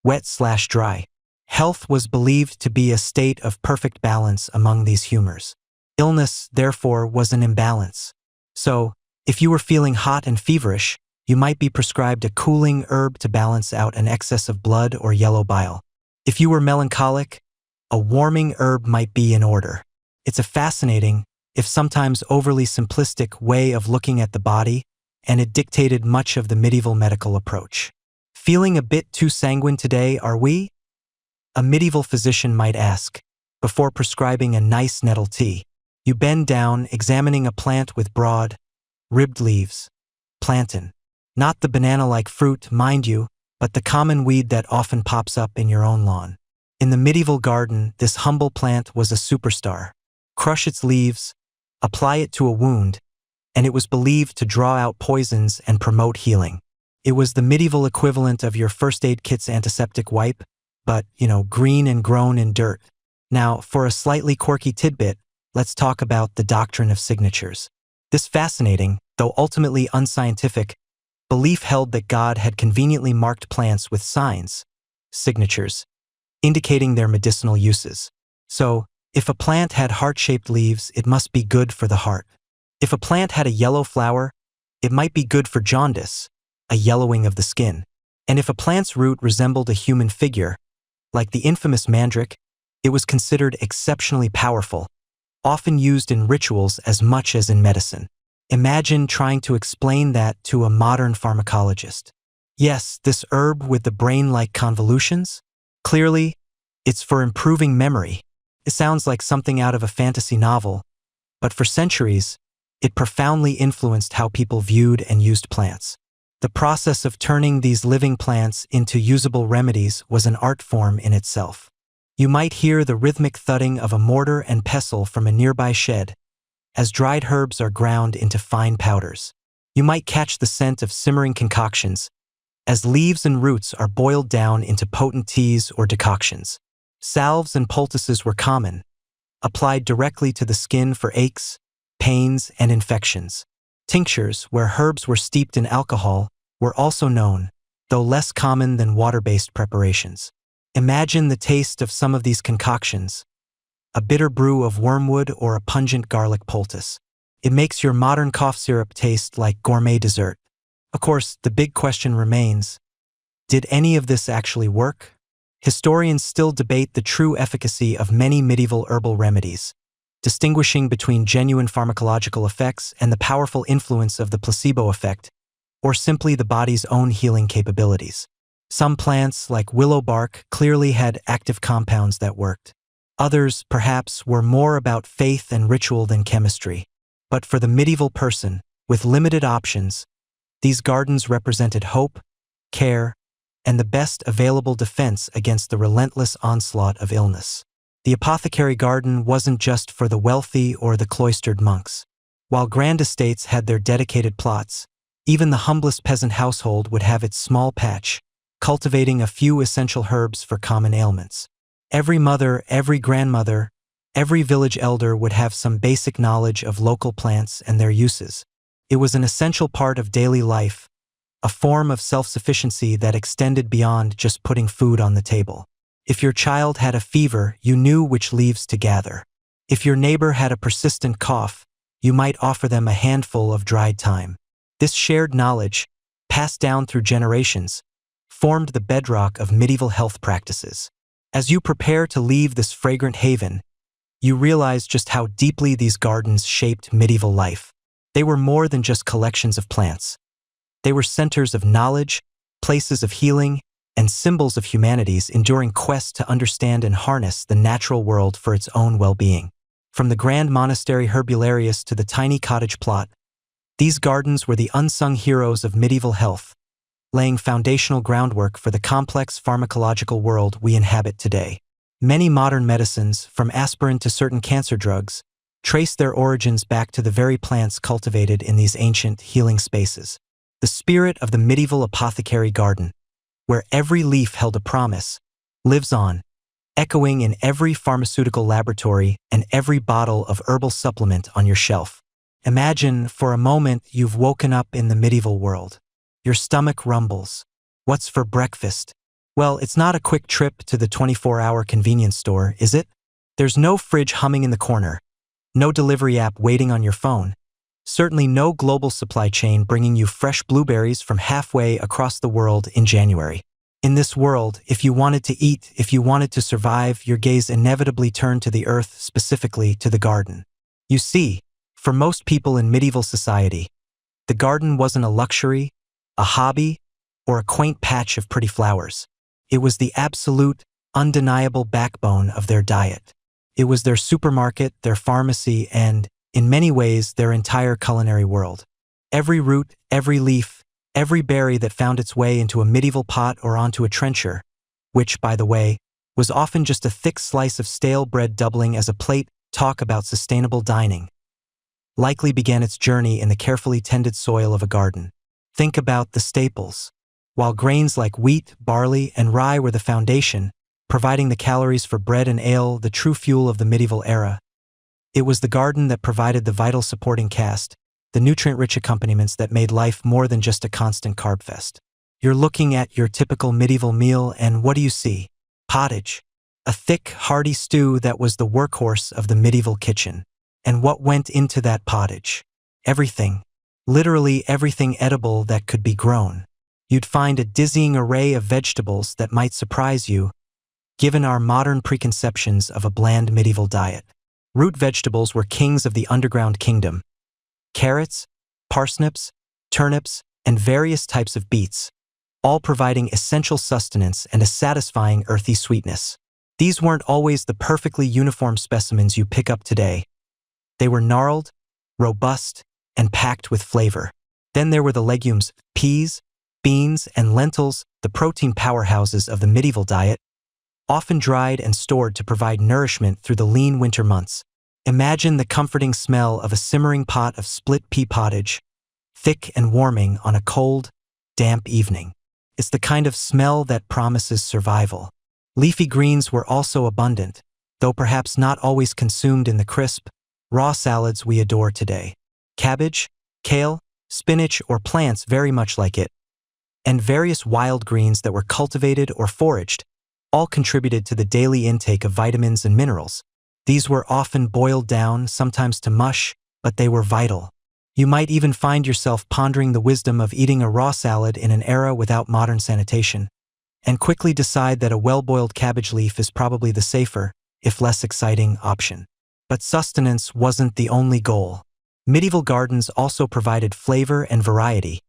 wet/dry. Health was believed to be a state of perfect balance among these humors. Illness, therefore, was an imbalance. So, if you were feeling hot and feverish, you might be prescribed a cooling herb to balance out an excess of blood or yellow bile. If you were melancholic, a warming herb might be in order. It's a fascinating, if sometimes overly simplistic, way of looking at the body, and it dictated much of the medieval medical approach. Feeling a bit too sanguine today, are we? A medieval physician might ask, before prescribing a nice nettle tea. You bend down, examining a plant with broad, ribbed leaves. Plantain. Not the banana-like fruit, mind you, but the common weed that often pops up in your own lawn. In the medieval garden, this humble plant was a superstar. Crush its leaves, apply it to a wound, and it was believed to draw out poisons and promote healing. It was the medieval equivalent of your first aid kit's antiseptic wipe, but, green and grown in dirt. Now, for a slightly quirky tidbit, let's talk about the doctrine of signatures. This fascinating, though ultimately unscientific, belief held that God had conveniently marked plants with signs, signatures, indicating their medicinal uses. So, if a plant had heart-shaped leaves, it must be good for the heart. If a plant had a yellow flower, it might be good for jaundice, a yellowing of the skin. And if a plant's root resembled a human figure, like the infamous mandrake, it was considered exceptionally powerful, often used in rituals as much as in medicine. Imagine trying to explain that to a modern pharmacologist. Yes, this herb with the brain-like convolutions? Clearly, it's for improving memory. It sounds like something out of a fantasy novel, but for centuries, it profoundly influenced how people viewed and used plants. The process of turning these living plants into usable remedies was an art form in itself. You might hear the rhythmic thudding of a mortar and pestle from a nearby shed, as dried herbs are ground into fine powders. You might catch the scent of simmering concoctions, as leaves and roots are boiled down into potent teas or decoctions. Salves and poultices were common, applied directly to the skin for aches, pains, and infections. Tinctures, where herbs were steeped in alcohol, were also known, though less common than water-based preparations. Imagine the taste of some of these concoctions, a bitter brew of wormwood or a pungent garlic poultice. It makes your modern cough syrup taste like gourmet dessert. Of course, the big question remains, did any of this actually work? Historians still debate the true efficacy of many medieval herbal remedies, distinguishing between genuine pharmacological effects and the powerful influence of the placebo effect, or simply the body's own healing capabilities. Some plants, like willow bark, clearly had active compounds that worked. Others, perhaps, were more about faith and ritual than chemistry. But for the medieval person, with limited options, these gardens represented hope, care, and the best available defense against the relentless onslaught of illness. The apothecary garden wasn't just for the wealthy or the cloistered monks. While grand estates had their dedicated plots, even the humblest peasant household would have its small patch, cultivating a few essential herbs for common ailments. Every mother, every grandmother, every village elder would have some basic knowledge of local plants and their uses. It was an essential part of daily life, a form of self-sufficiency that extended beyond just putting food on the table. If your child had a fever, you knew which leaves to gather. If your neighbor had a persistent cough, you might offer them a handful of dried thyme. This shared knowledge, passed down through generations, formed the bedrock of medieval health practices. As you prepare to leave this fragrant haven, you realize just how deeply these gardens shaped medieval life. They were more than just collections of plants. They were centers of knowledge, places of healing, and symbols of humanity's enduring quest to understand and harness the natural world for its own well-being. From the grand monastery herbularius to the tiny cottage plot, these gardens were the unsung heroes of medieval health, laying foundational groundwork for the complex pharmacological world we inhabit today. Many modern medicines, from aspirin to certain cancer drugs, trace their origins back to the very plants cultivated in these ancient healing spaces. The spirit of the medieval apothecary garden, where every leaf held a promise, lives on, echoing in every pharmaceutical laboratory and every bottle of herbal supplement on your shelf. Imagine, for a moment, you've woken up in the medieval world. Your stomach rumbles. What's for breakfast? Well, it's not a quick trip to the 24-hour convenience store, is it? There's no fridge humming in the corner, no delivery app waiting on your phone, certainly no global supply chain bringing you fresh blueberries from halfway across the world in January. In this world, if you wanted to eat, if you wanted to survive, your gaze inevitably turned to the earth, specifically to the garden. You see, for most people in medieval society, the garden wasn't a luxury, a hobby, or a quaint patch of pretty flowers. It was the absolute, undeniable backbone of their diet. It was their supermarket, their pharmacy, and, in many ways, their entire culinary world. Every root, every leaf, every berry that found its way into a medieval pot or onto a trencher, which, by the way, was often just a thick slice of stale bread doubling as a plate, talk about sustainable dining, likely began its journey in the carefully tended soil of a garden. Think about the staples. While grains like wheat, barley, and rye were the foundation, providing the calories for bread and ale, the true fuel of the medieval era, it was the garden that provided the vital supporting cast, the nutrient-rich accompaniments that made life more than just a constant carb fest. You're looking at your typical medieval meal, and what do you see? Pottage. A thick, hearty stew that was the workhorse of the medieval kitchen. And what went into that pottage? Everything. Literally everything edible that could be grown. You'd find a dizzying array of vegetables that might surprise you, given our modern preconceptions of a bland medieval diet. Root vegetables were kings of the underground kingdom. Carrots, parsnips, turnips, and various types of beets, all providing essential sustenance and a satisfying earthy sweetness. These weren't always the perfectly uniform specimens you pick up today. They were gnarled, robust, and packed with flavor. Then there were the legumes, peas, beans, and lentils, the protein powerhouses of the medieval diet, often dried and stored to provide nourishment through the lean winter months. Imagine the comforting smell of a simmering pot of split pea pottage, thick and warming on a cold, damp evening. It's the kind of smell that promises survival. Leafy greens were also abundant, though perhaps not always consumed in the crisp, raw salads we adore today. Cabbage, kale, spinach, or plants very much like it, and various wild greens that were cultivated or foraged, all contributed to the daily intake of vitamins and minerals. These were often boiled down, sometimes to mush, but they were vital. You might even find yourself pondering the wisdom of eating a raw salad in an era without modern sanitation, and quickly decide that a well-boiled cabbage leaf is probably the safer, if less exciting, option. But sustenance wasn't the only goal. Medieval gardens also provided flavor and variety,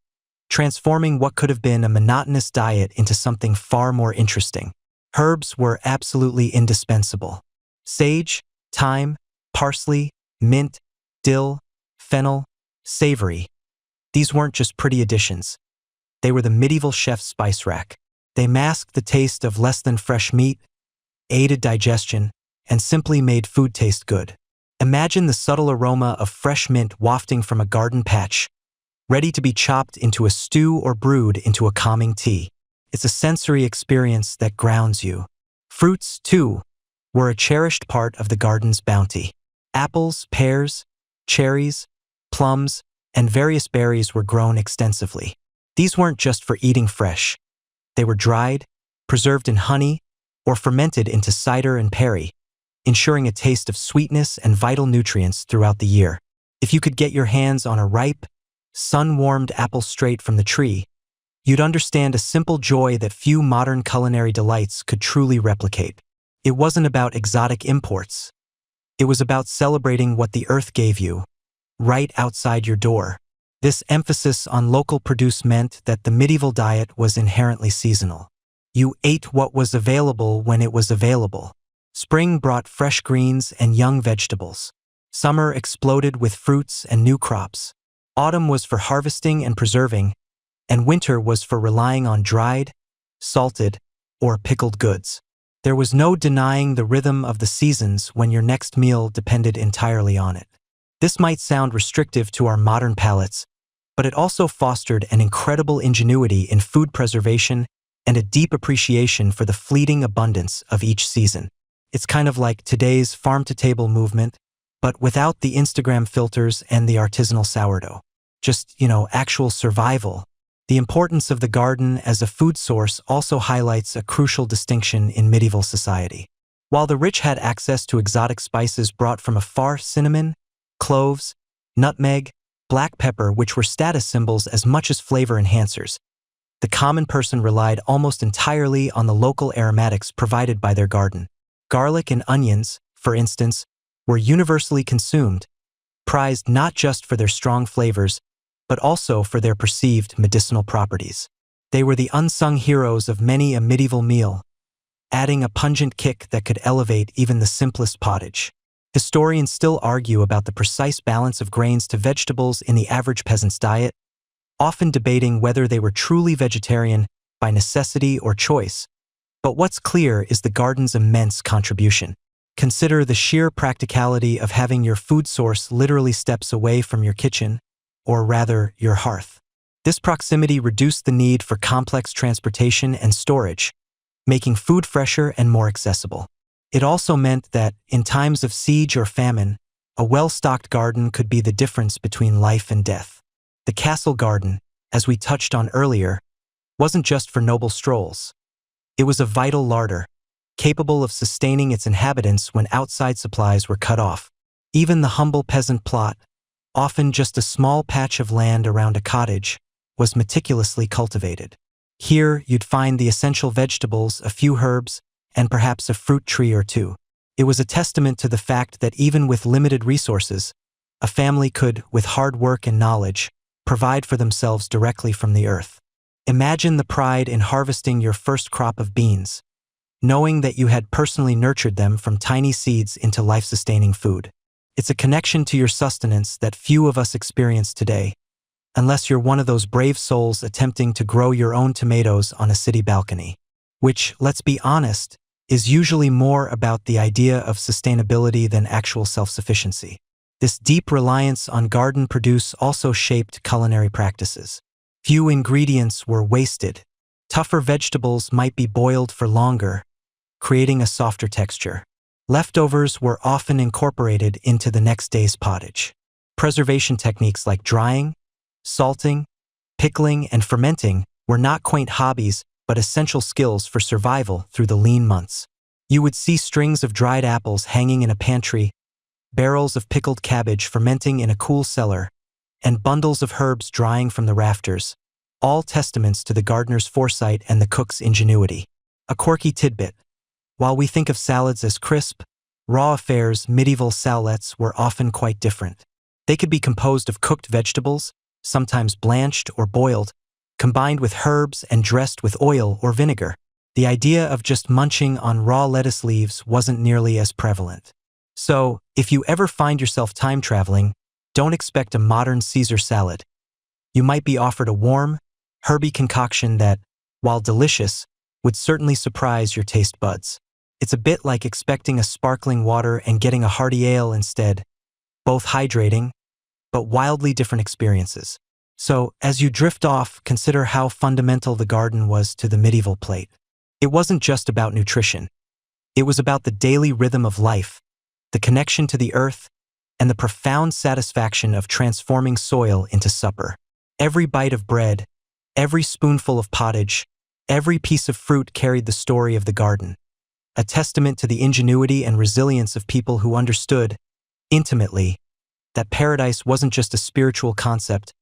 transforming what could have been a monotonous diet into something far more interesting. Herbs were absolutely indispensable. Sage, thyme, parsley, mint, dill, fennel, savory. These weren't just pretty additions. They were the medieval chef's spice rack. They masked the taste of less than fresh meat, aided digestion, and simply made food taste good. Imagine the subtle aroma of fresh mint wafting from a garden patch, ready to be chopped into a stew or brewed into a calming tea. It's a sensory experience that grounds you. Fruits, too, were a cherished part of the garden's bounty. Apples, pears, cherries, plums, and various berries were grown extensively. These weren't just for eating fresh. They were dried, preserved in honey, or fermented into cider and perry, ensuring a taste of sweetness and vital nutrients throughout the year. If you could get your hands on a ripe, sun-warmed apple straight from the tree, you'd understand a simple joy that few modern culinary delights could truly replicate. It wasn't about exotic imports. It was about celebrating what the earth gave you, right outside your door. This emphasis on local produce meant that the medieval diet was inherently seasonal. You ate what was available when it was available. Spring brought fresh greens and young vegetables. Summer exploded with fruits and new crops. Autumn was for harvesting and preserving, and winter was for relying on dried, salted, or pickled goods. There was no denying the rhythm of the seasons when your next meal depended entirely on it. This might sound restrictive to our modern palates, but it also fostered an incredible ingenuity in food preservation and a deep appreciation for the fleeting abundance of each season. It's kind of like today's farm-to-table movement, but without the Instagram filters and the artisanal sourdough. Just, actual survival. The importance of the garden as a food source also highlights a crucial distinction in medieval society. While the rich had access to exotic spices brought from afar, cinnamon, cloves, nutmeg, black pepper, which were status symbols as much as flavor enhancers, the common person relied almost entirely on the local aromatics provided by their garden. Garlic and onions, for instance, were universally consumed, prized not just for their strong flavors, but also for their perceived medicinal properties. They were the unsung heroes of many a medieval meal, adding a pungent kick that could elevate even the simplest pottage. Historians still argue about the precise balance of grains to vegetables in the average peasant's diet, often debating whether they were truly vegetarian by necessity or choice. But what's clear is the garden's immense contribution. Consider the sheer practicality of having your food source literally steps away from your kitchen, or rather, your hearth. This proximity reduced the need for complex transportation and storage, making food fresher and more accessible. It also meant that, in times of siege or famine, A well-stocked garden could be the difference between life and death. The castle garden, as we touched on earlier, wasn't just for noble strolls. It was a vital larder, capable of sustaining its inhabitants when outside supplies were cut off. Even the humble peasant plot, often just a small patch of land around a cottage, was meticulously cultivated. Here you'd find the essential vegetables, a few herbs, and perhaps a fruit tree or two. It was a testament to the fact that even with limited resources, a family could, with hard work and knowledge, provide for themselves directly from the earth. Imagine the pride in harvesting your first crop of beans, knowing that you had personally nurtured them from tiny seeds into life-sustaining food. It's a connection to your sustenance that few of us experience today, unless you're one of those brave souls attempting to grow your own tomatoes on a city balcony. Which, let's be honest, is usually more about the idea of sustainability than actual self-sufficiency. This deep reliance on garden produce also shaped culinary practices. Few ingredients were wasted. Tougher vegetables might be boiled for longer, creating a softer texture. Leftovers were often incorporated into the next day's pottage. Preservation techniques like drying, salting, pickling, and fermenting were not quaint hobbies but essential skills for survival through the lean months. You would see strings of dried apples hanging in a pantry, barrels of pickled cabbage fermenting in a cool cellar, and bundles of herbs drying from the rafters, all testaments to the gardener's foresight and the cook's ingenuity. A quirky tidbit: while we think of salads as crisp, raw affairs, medieval salettes were often quite different. They could be composed of cooked vegetables, sometimes blanched or boiled, combined with herbs and dressed with oil or vinegar. The idea of just munching on raw lettuce leaves wasn't nearly as prevalent. So, if you ever find yourself time traveling, don't expect a modern Caesar salad. You might be offered a warm, herby concoction that, while delicious, would certainly surprise your taste buds. It's a bit like expecting a sparkling water and getting a hearty ale instead, both hydrating, but wildly different experiences. So, as you drift off, consider how fundamental the garden was to the medieval plate. It wasn't just about nutrition. It was about the daily rhythm of life, the connection to the earth, and the profound satisfaction of transforming soil into supper. Every bite of bread, every spoonful of pottage, every piece of fruit carried the story of the garden, a testament to the ingenuity and resilience of people who understood, intimately, that paradise wasn't just a spiritual concept,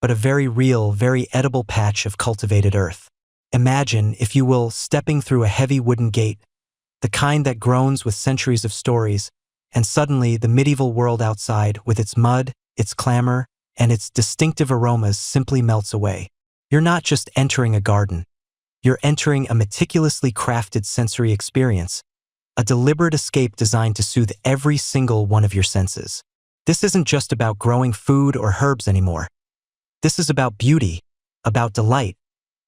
but a very real, very edible patch of cultivated earth. Imagine, if you will, stepping through a heavy wooden gate, the kind that groans with centuries of stories, and suddenly the medieval world outside, with its mud, its clamor, and its distinctive aromas simply melts away. You're not just entering a garden. You're entering a meticulously crafted sensory experience, a deliberate escape designed to soothe every single one of your senses. This isn't just about growing food or herbs anymore. This is about beauty, about delight,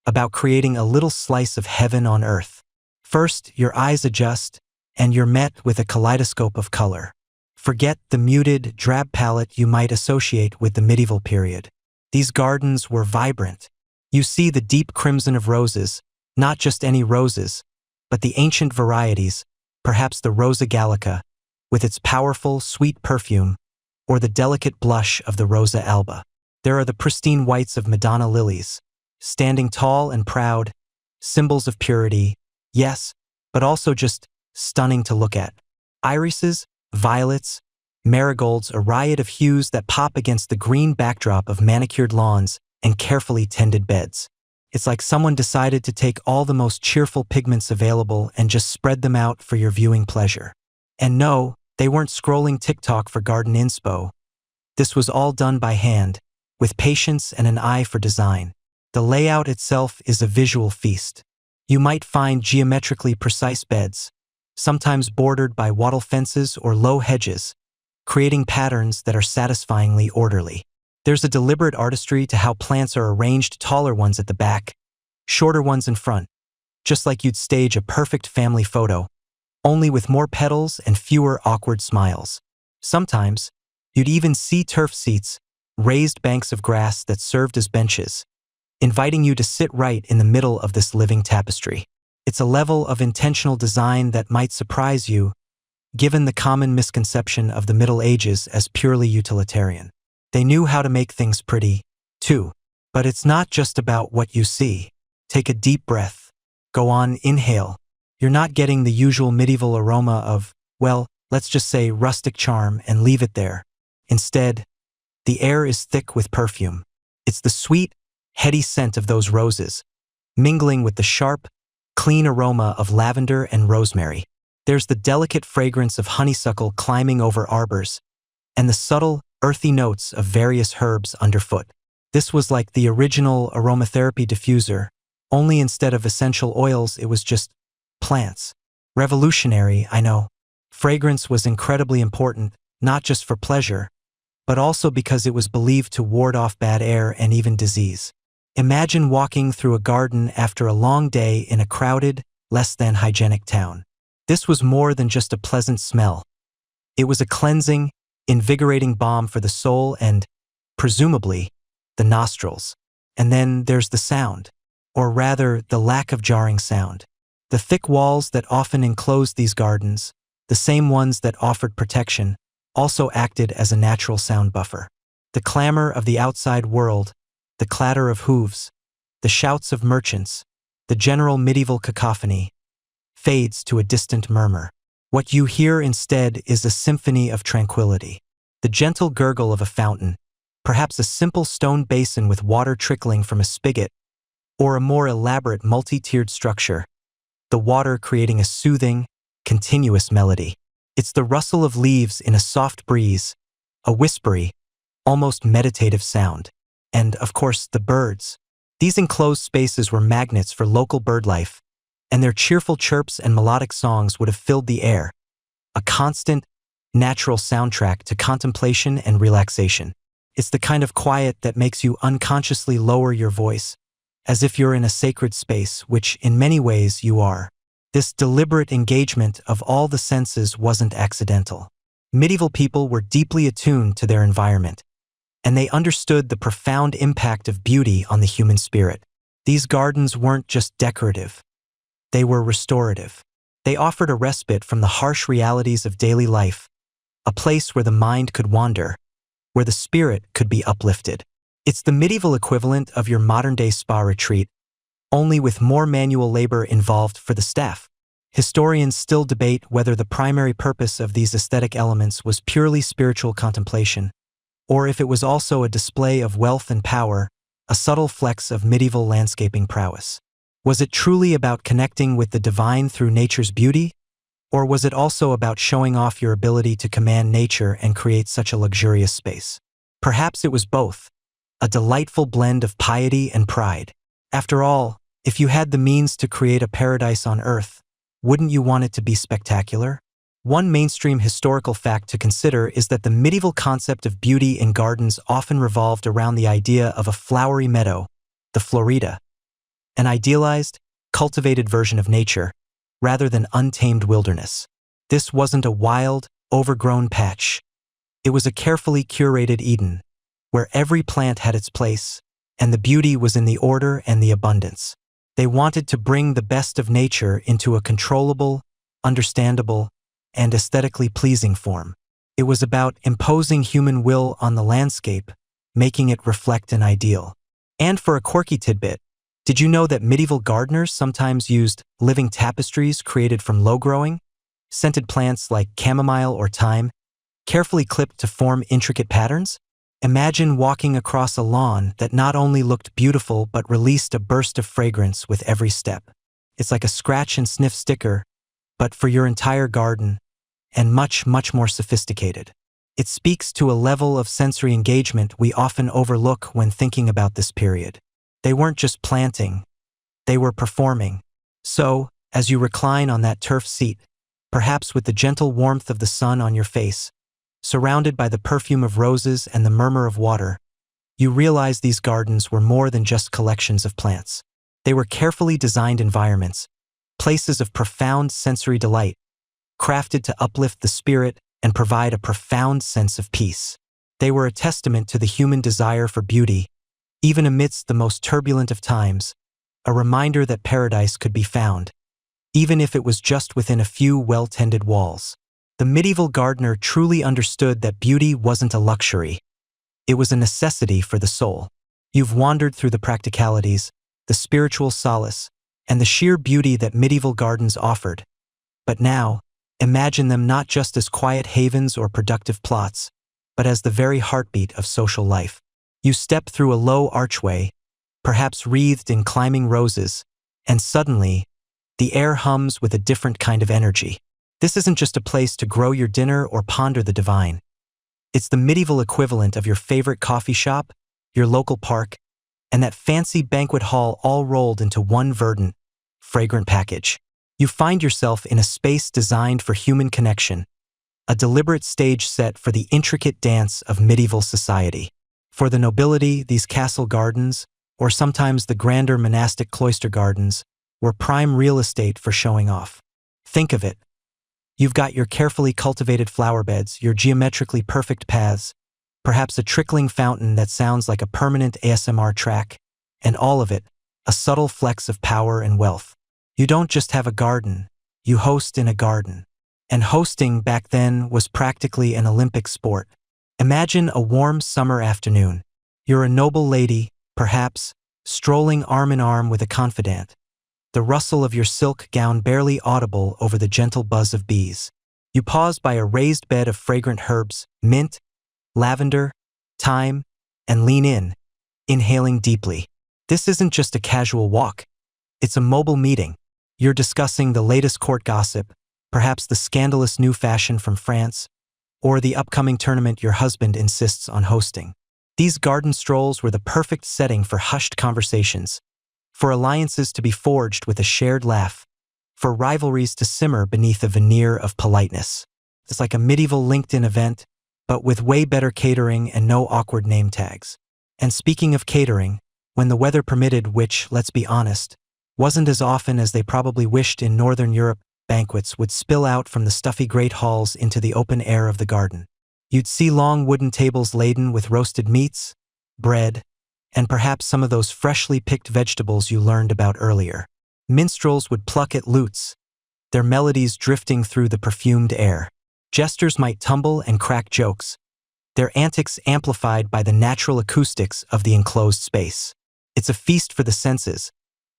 about creating a little slice of heaven on earth. First, your eyes adjust, and you're met with a kaleidoscope of color. Forget the muted, drab palette you might associate with the medieval period. These gardens were vibrant. You see the deep crimson of roses, not just any roses, but the ancient varieties, perhaps the Rosa Gallica, with its powerful, sweet perfume, or the delicate blush of the Rosa alba. There are the pristine whites of Madonna lilies, standing tall and proud, symbols of purity, yes, but also just stunning to look at. Irises, violets, marigolds, a riot of hues that pop against the green backdrop of manicured lawns and carefully tended beds. It's like someone decided to take all the most cheerful pigments available and just spread them out for your viewing pleasure. And no, they weren't scrolling TikTok for garden inspo. This was all done by hand, with patience and an eye for design. The layout itself is a visual feast. You might find geometrically precise beds, sometimes bordered by wattle fences or low hedges, creating patterns that are satisfyingly orderly. There's a deliberate artistry to how plants are arranged, taller ones at the back, shorter ones in front, just like you'd stage a perfect family photo, only with more petals and fewer awkward smiles. Sometimes, you'd even see turf seats, raised banks of grass that served as benches, inviting you to sit right in the middle of this living tapestry. It's a level of intentional design that might surprise you, given the common misconception of the Middle Ages as purely utilitarian. They knew how to make things pretty, too. But it's not just about what you see. Take a deep breath. Go on, inhale. You're not getting the usual medieval aroma of, well, let's just say rustic charm and leave it there. Instead, the air is thick with perfume. It's the sweet, heady scent of those roses, mingling with the sharp, clean aroma of lavender and rosemary. There's the delicate fragrance of honeysuckle climbing over arbors, and the subtle, earthy notes of various herbs underfoot. This was like the original aromatherapy diffuser, only instead of essential oils it was just plants. Revolutionary, I know. Fragrance was incredibly important, not just for pleasure, but also because it was believed to ward off bad air and even disease. Imagine walking through a garden after a long day in a crowded, less than hygienic town. This was more than just a pleasant smell. It was a cleansing, invigorating balm for the soul and, presumably, the nostrils. And then there's the sound, or rather, the lack of jarring sound. The thick walls that often enclosed these gardens, the same ones that offered protection, also acted as a natural sound buffer. The clamor of the outside world, the clatter of hooves, the shouts of merchants, the general medieval cacophony, fades to a distant murmur. What you hear instead is a symphony of tranquility. The gentle gurgle of a fountain, perhaps a simple stone basin with water trickling from a spigot, or a more elaborate multi-tiered structure, the water creating a soothing, continuous melody. It's the rustle of leaves in a soft breeze, a whispery, almost meditative sound. And, of course, the birds. These enclosed spaces were magnets for local bird life, and their cheerful chirps and melodic songs would have filled the air, a constant, natural soundtrack to contemplation and relaxation. It's the kind of quiet that makes you unconsciously lower your voice, as if you're in a sacred space, which in many ways you are. This deliberate engagement of all the senses wasn't accidental. Medieval people were deeply attuned to their environment, and they understood the profound impact of beauty on the human spirit. These gardens weren't just decorative. They were restorative. They offered a respite from the harsh realities of daily life, a place where the mind could wander, where the spirit could be uplifted. It's the medieval equivalent of your modern-day spa retreat, only with more manual labor involved for the staff. Historians still debate whether the primary purpose of these aesthetic elements was purely spiritual contemplation, or if it was also a display of wealth and power, a subtle flex of medieval landscaping prowess. Was it truly about connecting with the divine through nature's beauty? Or was it also about showing off your ability to command nature and create such a luxurious space? Perhaps it was both, a delightful blend of piety and pride. After all, if you had the means to create a paradise on earth, wouldn't you want it to be spectacular? One mainstream historical fact to consider is that the medieval concept of beauty in gardens often revolved around the idea of a flowery meadow, the Florida, an idealized, cultivated version of nature, rather than untamed wilderness. This wasn't a wild, overgrown patch. It was a carefully curated Eden, where every plant had its place, and the beauty was in the order and the abundance. They wanted to bring the best of nature into a controllable, understandable, and aesthetically pleasing form. It was about imposing human will on the landscape, making it reflect an ideal. And for a quirky tidbit, did you know that medieval gardeners sometimes used living tapestries created from low-growing, scented plants like chamomile or thyme, carefully clipped to form intricate patterns? Imagine walking across a lawn that not only looked beautiful but released a burst of fragrance with every step. It's like a scratch and sniff sticker, but for your entire garden, and much, much more sophisticated. It speaks to a level of sensory engagement we often overlook when thinking about this period. They weren't just planting, they were performing. So, as you recline on that turf seat, perhaps with the gentle warmth of the sun on your face, surrounded by the perfume of roses and the murmur of water, you realize these gardens were more than just collections of plants. They were carefully designed environments, places of profound sensory delight, crafted to uplift the spirit and provide a profound sense of peace. They were a testament to the human desire for beauty, even amidst the most turbulent of times, a reminder that paradise could be found, even if it was just within a few well-tended walls. The medieval gardener truly understood that beauty wasn't a luxury. It was a necessity for the soul. You've wandered through the practicalities, the spiritual solace, and the sheer beauty that medieval gardens offered. But now, imagine them not just as quiet havens or productive plots, but as the very heartbeat of social life. You step through a low archway, perhaps wreathed in climbing roses, and suddenly, the air hums with a different kind of energy. This isn't just a place to grow your dinner or ponder the divine. It's the medieval equivalent of your favorite coffee shop, your local park, and that fancy banquet hall all rolled into one verdant, fragrant package. You find yourself in a space designed for human connection, a deliberate stage set for the intricate dance of medieval society. For the nobility, these castle gardens, or sometimes the grander monastic cloister gardens, were prime real estate for showing off. Think of it. You've got your carefully cultivated flower beds, your geometrically perfect paths, perhaps a trickling fountain that sounds like a permanent ASMR track, and all of it, a subtle flex of power and wealth. You don't just have a garden, you host in a garden. And hosting back then was practically an Olympic sport. Imagine a warm summer afternoon. You're a noble lady, perhaps, strolling arm in arm with a confidant. The rustle of your silk gown barely audible over the gentle buzz of bees. You pause by a raised bed of fragrant herbs, mint, lavender, thyme, and lean in, inhaling deeply. This isn't just a casual walk. It's a mobile meeting. You're discussing the latest court gossip, perhaps the scandalous new fashion from France, or the upcoming tournament your husband insists on hosting. These garden strolls were the perfect setting for hushed conversations, for alliances to be forged with a shared laugh, for rivalries to simmer beneath a veneer of politeness. It's like a medieval LinkedIn event, but with way better catering and no awkward name tags. And speaking of catering, when the weather permitted, which, let's be honest, wasn't as often as they probably wished in Northern Europe, banquets would spill out from the stuffy great halls into the open air of the garden. You'd see long wooden tables laden with roasted meats, bread, and perhaps some of those freshly picked vegetables you learned about earlier. Minstrels would pluck at lutes, their melodies drifting through the perfumed air. Jesters might tumble and crack jokes, their antics amplified by the natural acoustics of the enclosed space. It's a feast for the senses,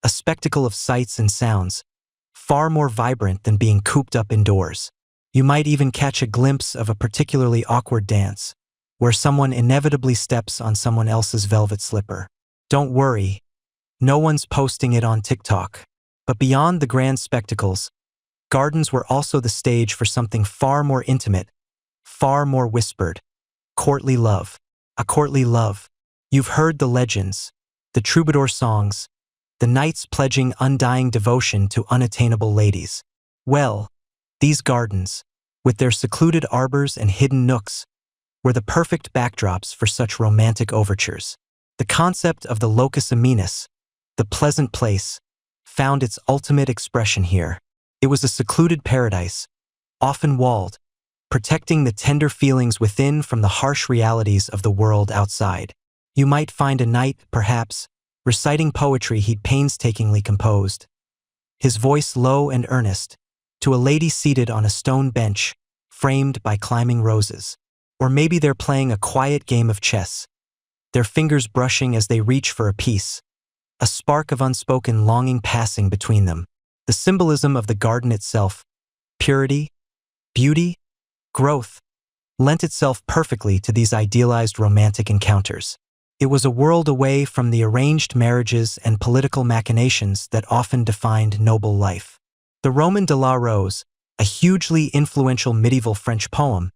a spectacle of sights and sounds, far more vibrant than being cooped up indoors. You might even catch a glimpse of a particularly awkward dance, where someone inevitably steps on someone else's velvet slipper. Don't worry, no one's posting it on TikTok. But beyond the grand spectacles, gardens were also the stage for something far more intimate, far more whispered. Courtly love. A courtly love. You've heard the legends, the troubadour songs, the knights pledging undying devotion to unattainable ladies. Well, these gardens, with their secluded arbors and hidden nooks, were the perfect backdrops for such romantic overtures. The concept of the locus amenus, the pleasant place, found its ultimate expression here. It was a secluded paradise, often walled, protecting the tender feelings within from the harsh realities of the world outside. You might find a knight, perhaps, reciting poetry he'd painstakingly composed, his voice low and earnest, to a lady seated on a stone bench, framed by climbing roses. Or maybe they're playing a quiet game of chess, their fingers brushing as they reach for a piece, a spark of unspoken longing passing between them. The symbolism of the garden itself, purity, beauty, growth, lent itself perfectly to these idealized romantic encounters. It was a world away from the arranged marriages and political machinations that often defined noble life. The Roman de la Rose, a hugely influential medieval French poem,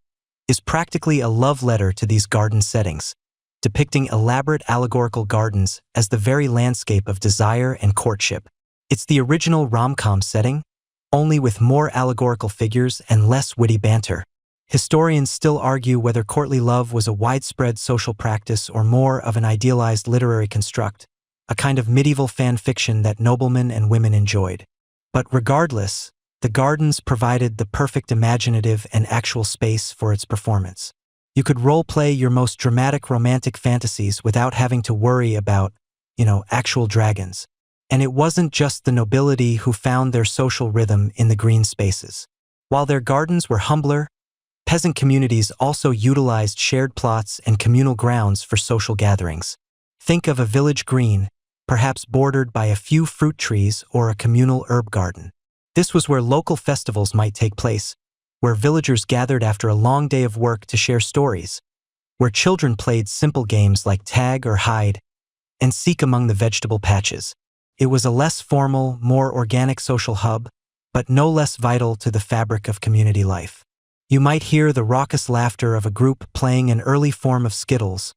is practically a love letter to these garden settings, depicting elaborate allegorical gardens as the very landscape of desire and courtship. It's the original rom-com setting, only with more allegorical figures and less witty banter. Historians still argue whether courtly love was a widespread social practice or more of an idealized literary construct, a kind of medieval fan fiction that noblemen and women enjoyed. But regardless, the gardens provided the perfect imaginative and actual space for its performance. You could role-play your most dramatic romantic fantasies without having to worry about, actual dragons. And it wasn't just the nobility who found their social rhythm in the green spaces. While their gardens were humbler, peasant communities also utilized shared plots and communal grounds for social gatherings. Think of a village green, perhaps bordered by a few fruit trees or a communal herb garden. This was where local festivals might take place, where villagers gathered after a long day of work to share stories, where children played simple games like tag or hide and seek among the vegetable patches. It was a less formal, more organic social hub, but no less vital to the fabric of community life. You might hear the raucous laughter of a group playing an early form of skittles,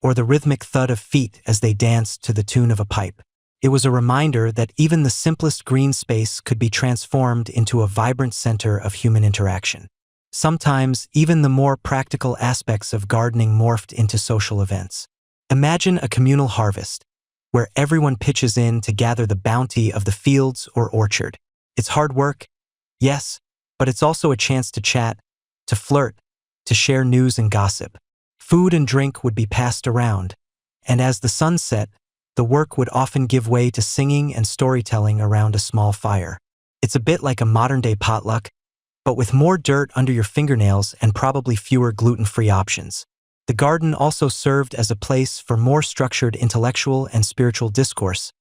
or the rhythmic thud of feet as they danced to the tune of a pipe. It was a reminder that even the simplest green space could be transformed into a vibrant center of human interaction. Sometimes, even the more practical aspects of gardening morphed into social events. Imagine a communal harvest, where everyone pitches in to gather the bounty of the fields or orchard. It's hard work, yes, but it's also a chance to chat, to flirt, to share news and gossip. Food and drink would be passed around, and as the sun set, the work would often give way to singing and storytelling around a small fire. It's a bit like a modern-day potluck, but with more dirt under your fingernails and probably fewer gluten-free options. The garden also served as a place for more structured intellectual and spiritual discourse,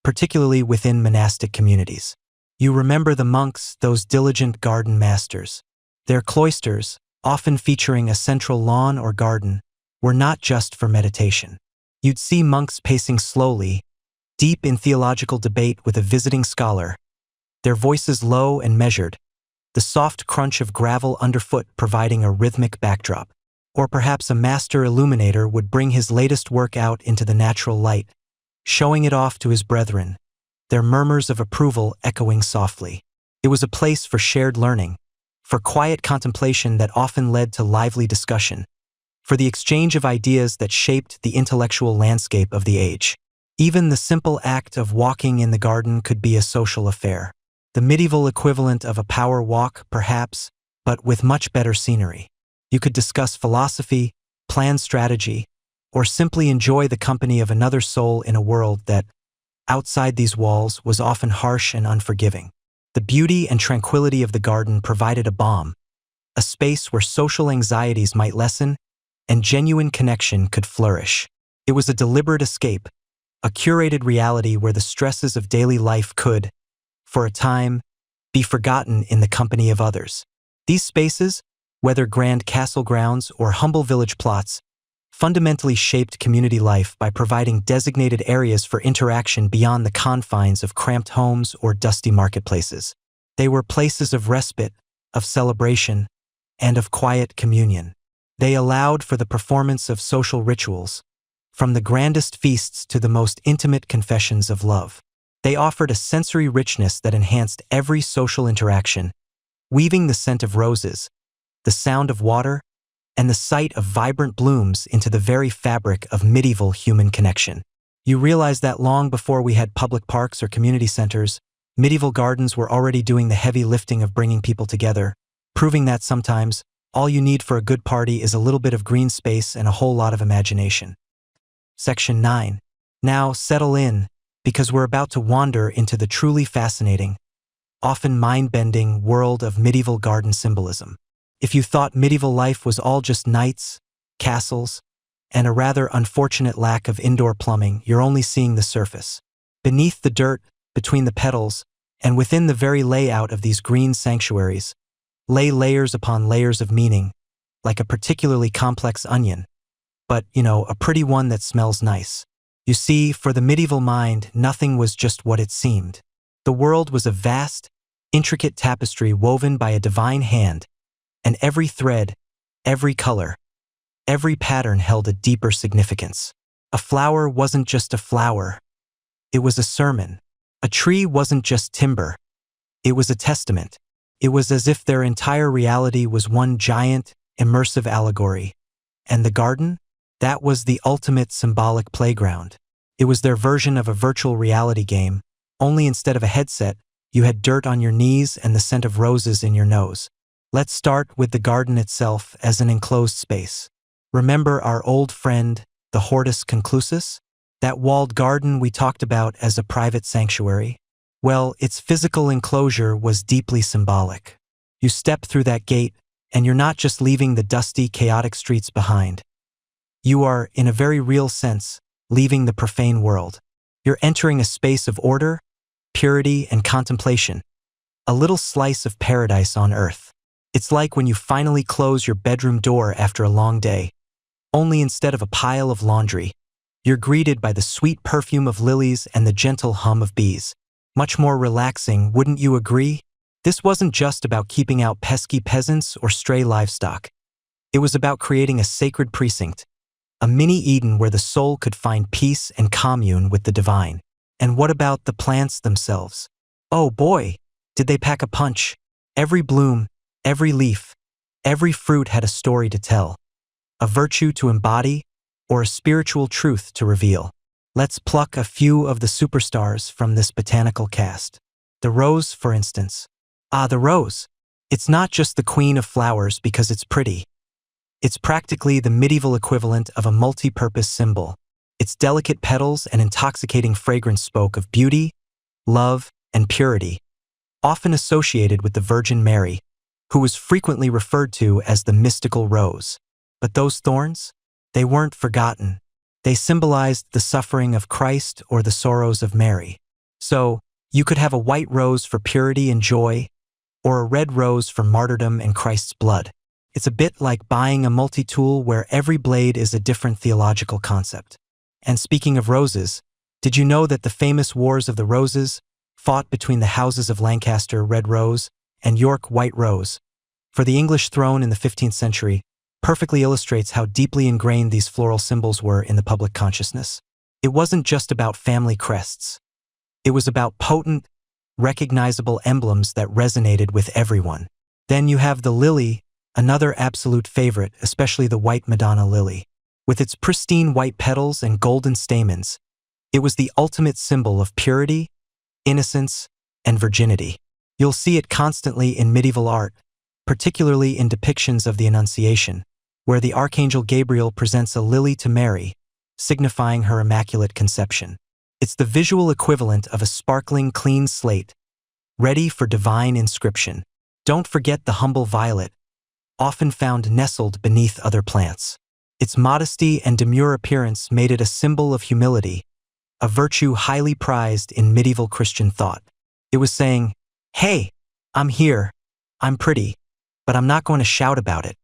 particularly within monastic communities. You remember the monks, those diligent garden masters. Their cloisters, often featuring a central lawn or garden, were not just for meditation. You'd see monks pacing slowly, deep in theological debate with a visiting scholar, their voices low and measured, the soft crunch of gravel underfoot providing a rhythmic backdrop. Or perhaps a master illuminator would bring his latest work out into the natural light, showing it off to his brethren, their murmurs of approval echoing softly. It was a place for shared learning, for quiet contemplation that often led to lively discussion, for the exchange of ideas that shaped the intellectual landscape of the age. Even the simple act of walking in the garden could be a social affair. The medieval equivalent of a power walk, perhaps, but with much better scenery. You could discuss philosophy, plan strategy, or simply enjoy the company of another soul in a world that, outside these walls, was often harsh and unforgiving. The beauty and tranquility of the garden provided a balm, a space where social anxieties might lessen and genuine connection could flourish. It was a deliberate escape, a curated reality where the stresses of daily life could, for a time, be forgotten in the company of others. These spaces, whether grand castle grounds or humble village plots, fundamentally shaped community life by providing designated areas for interaction beyond the confines of cramped homes or dusty marketplaces. They were places of respite, of celebration, and of quiet communion. They allowed for the performance of social rituals, from the grandest feasts to the most intimate confessions of love. They offered a sensory richness that enhanced every social interaction, weaving the scent of roses, the sound of water, and the sight of vibrant blooms into the very fabric of medieval human connection. You realize that long before we had public parks or community centers, medieval gardens were already doing the heavy lifting of bringing people together, proving that sometimes all you need for a good party is a little bit of green space and a whole lot of imagination. Section 9. Now settle in, because we're about to wander into the truly fascinating, often mind-bending world of medieval garden symbolism. If you thought medieval life was all just knights, castles, and a rather unfortunate lack of indoor plumbing, you're only seeing the surface. Beneath the dirt, between the petals, and within the very layout of these green sanctuaries, lay layers upon layers of meaning, like a particularly complex onion, but, a pretty one that smells nice. You see, for the medieval mind, nothing was just what it seemed. The world was a vast, intricate tapestry woven by a divine hand, and every thread, every color, every pattern held a deeper significance. A flower wasn't just a flower, it was a sermon. A tree wasn't just timber, it was a testament. It was as if their entire reality was one giant, immersive allegory. And the garden? That was the ultimate symbolic playground. It was their version of a virtual reality game, only instead of a headset, you had dirt on your knees and the scent of roses in your nose. Let's start with the garden itself as an enclosed space. Remember our old friend, the Hortus Conclusus? That walled garden we talked about as a private sanctuary? Well, its physical enclosure was deeply symbolic. You step through that gate, and you're not just leaving the dusty, chaotic streets behind. You are, in a very real sense, leaving the profane world. You're entering a space of order, purity, and contemplation, a little slice of paradise on earth. It's like when you finally close your bedroom door after a long day, only instead of a pile of laundry, you're greeted by the sweet perfume of lilies and the gentle hum of bees. Much more relaxing, wouldn't you agree? This wasn't just about keeping out pesky peasants or stray livestock. It was about creating a sacred precinct, a mini Eden where the soul could find peace and commune with the divine. And what about the plants themselves? Oh boy, did they pack a punch. Every bloom, every leaf, every fruit had a story to tell, a virtue to embody, or a spiritual truth to reveal. Let's pluck a few of the superstars from this botanical cast. The rose, for instance. The rose. It's not just the queen of flowers because it's pretty. It's practically the medieval equivalent of a multi-purpose symbol. Its delicate petals and intoxicating fragrance spoke of beauty, love, and purity, often associated with the Virgin Mary, who was frequently referred to as the mystical rose. But those thorns? They weren't forgotten. They symbolized the suffering of Christ or the sorrows of Mary. So, you could have a white rose for purity and joy, or a red rose for martyrdom and Christ's blood. It's a bit like buying a multi-tool where every blade is a different theological concept. And speaking of roses, did you know that the famous Wars of the Roses, fought between the houses of Lancaster, Red Rose, and York, White Rose, for the English throne in the 15th century, perfectly illustrates how deeply ingrained these floral symbols were in the public consciousness? It wasn't just about family crests. It was about potent, recognizable emblems that resonated with everyone. Then you have the lily, another absolute favorite, especially the white Madonna lily. With its pristine white petals and golden stamens, it was the ultimate symbol of purity, innocence, and virginity. You'll see it constantly in medieval art, particularly in depictions of the Annunciation, where the Archangel Gabriel presents a lily to Mary, signifying her immaculate conception. It's the visual equivalent of a sparkling, clean slate, ready for divine inscription. Don't forget the humble violet, often found nestled beneath other plants. Its modesty and demure appearance made it a symbol of humility, a virtue highly prized in medieval Christian thought. It was saying, "Hey, I'm here, I'm pretty, but I'm not going to shout about it."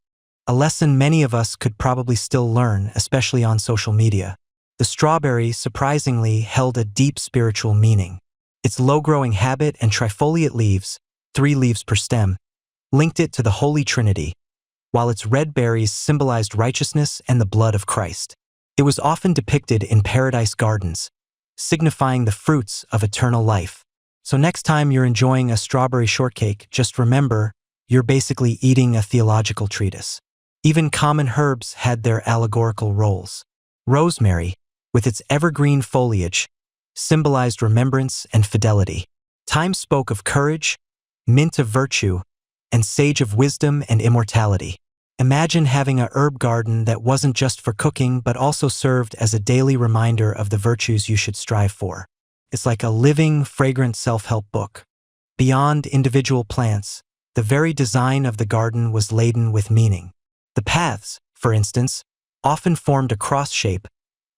A lesson many of us could probably still learn, especially on social media. The strawberry, surprisingly, held a deep spiritual meaning. Its low-growing habit and trifoliate leaves, 3 leaves per stem, linked it to the Holy Trinity, while its red berries symbolized righteousness and the blood of Christ. It was often depicted in paradise gardens, signifying the fruits of eternal life. So next time you're enjoying a strawberry shortcake, just remember, you're basically eating a theological treatise. Even common herbs had their allegorical roles. Rosemary, with its evergreen foliage, symbolized remembrance and fidelity. Thyme spoke of courage, mint of virtue, and sage of wisdom and immortality. Imagine having a herb garden that wasn't just for cooking but also served as a daily reminder of the virtues you should strive for. It's like a living, fragrant self-help book. Beyond individual plants, the very design of the garden was laden with meaning. The paths, for instance, often formed a cross shape,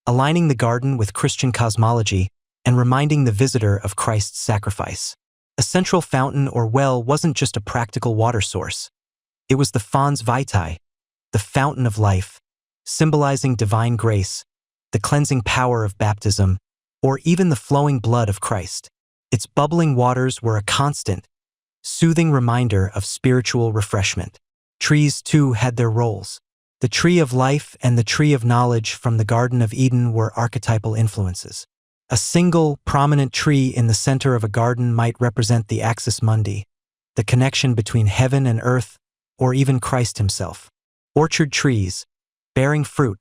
aligning the garden with Christian cosmology and reminding the visitor of Christ's sacrifice. A central fountain or well wasn't just a practical water source. It was the fons vitae, the fountain of life, symbolizing divine grace, the cleansing power of baptism, or even the flowing blood of Christ. Its bubbling waters were a constant, soothing reminder of spiritual refreshment. Trees, too, had their roles. The tree of life and the tree of knowledge from the Garden of Eden were archetypal influences. A single, prominent tree in the center of a garden might represent the axis mundi, the connection between heaven and earth, or even Christ himself. Orchard trees, bearing fruit,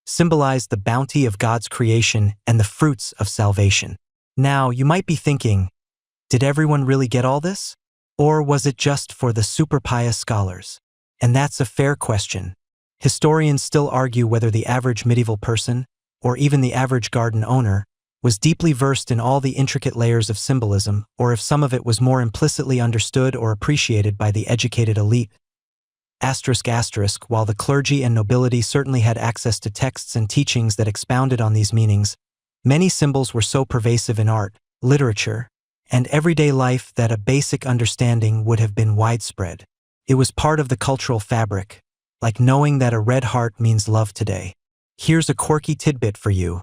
symbolized the bounty of God's creation and the fruits of salvation. Now, you might be thinking, did everyone really get all this? Or was it just for the super pious scholars? And that's a fair question. Historians still argue whether the average medieval person, or even the average garden owner, was deeply versed in all the intricate layers of symbolism, or if some of it was more implicitly understood or appreciated by the educated elite. While the clergy and nobility certainly had access to texts and teachings that expounded on these meanings, many symbols were so pervasive in art, literature, and everyday life that a basic understanding would have been widespread. It was part of the cultural fabric, like knowing that a red heart means love today. Here's a quirky tidbit for you.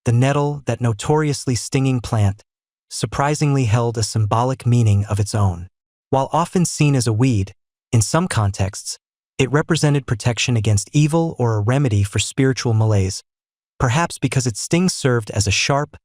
The nettle, that notoriously stinging plant, surprisingly held a symbolic meaning of its own. While often seen as a weed, in some contexts, it represented protection against evil or a remedy for spiritual malaise, perhaps because its sting served as a sharp,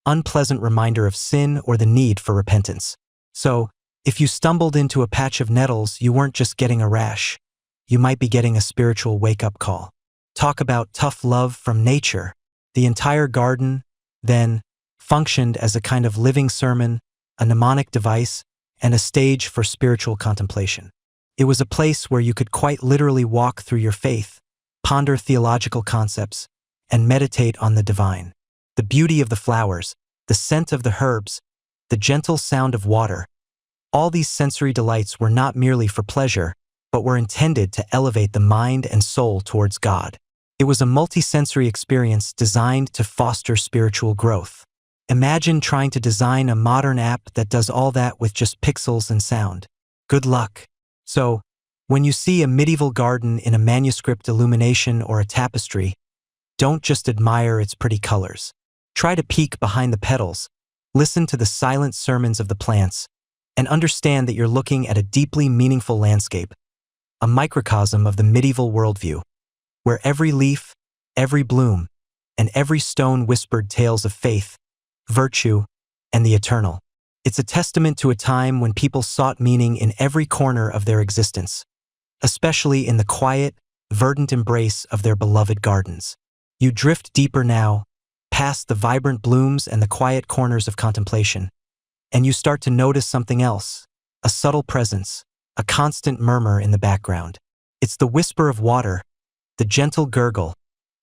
unpleasant reminder of sin or the need for repentance. So, if you stumbled into a patch of nettles, you weren't just getting a rash. You might be getting a spiritual wake-up call. Talk about tough love from nature. The entire garden, then, functioned as a kind of living sermon, a mnemonic device, and a stage for spiritual contemplation. It was a place where you could quite literally walk through your faith, ponder theological concepts, and meditate on the divine. The beauty of the flowers, the scent of the herbs, the gentle sound of water, all these sensory delights were not merely for pleasure, but were intended to elevate the mind and soul towards God. It was a multisensory experience designed to foster spiritual growth. Imagine trying to design a modern app that does all that with just pixels and sound. Good luck. So, when you see a medieval garden in a manuscript illumination or a tapestry, don't just admire its pretty colors. Try to peek behind the petals, listen to the silent sermons of the plants, and understand that you're looking at a deeply meaningful landscape, a microcosm of the medieval worldview, where every leaf, every bloom, and every stone whispered tales of faith, virtue, and the eternal. It's a testament to a time when people sought meaning in every corner of their existence, especially in the quiet, verdant embrace of their beloved gardens. You drift deeper now, past the vibrant blooms and the quiet corners of contemplation, and you start to notice something else, a subtle presence, a constant murmur in the background. It's the whisper of water, the gentle gurgle,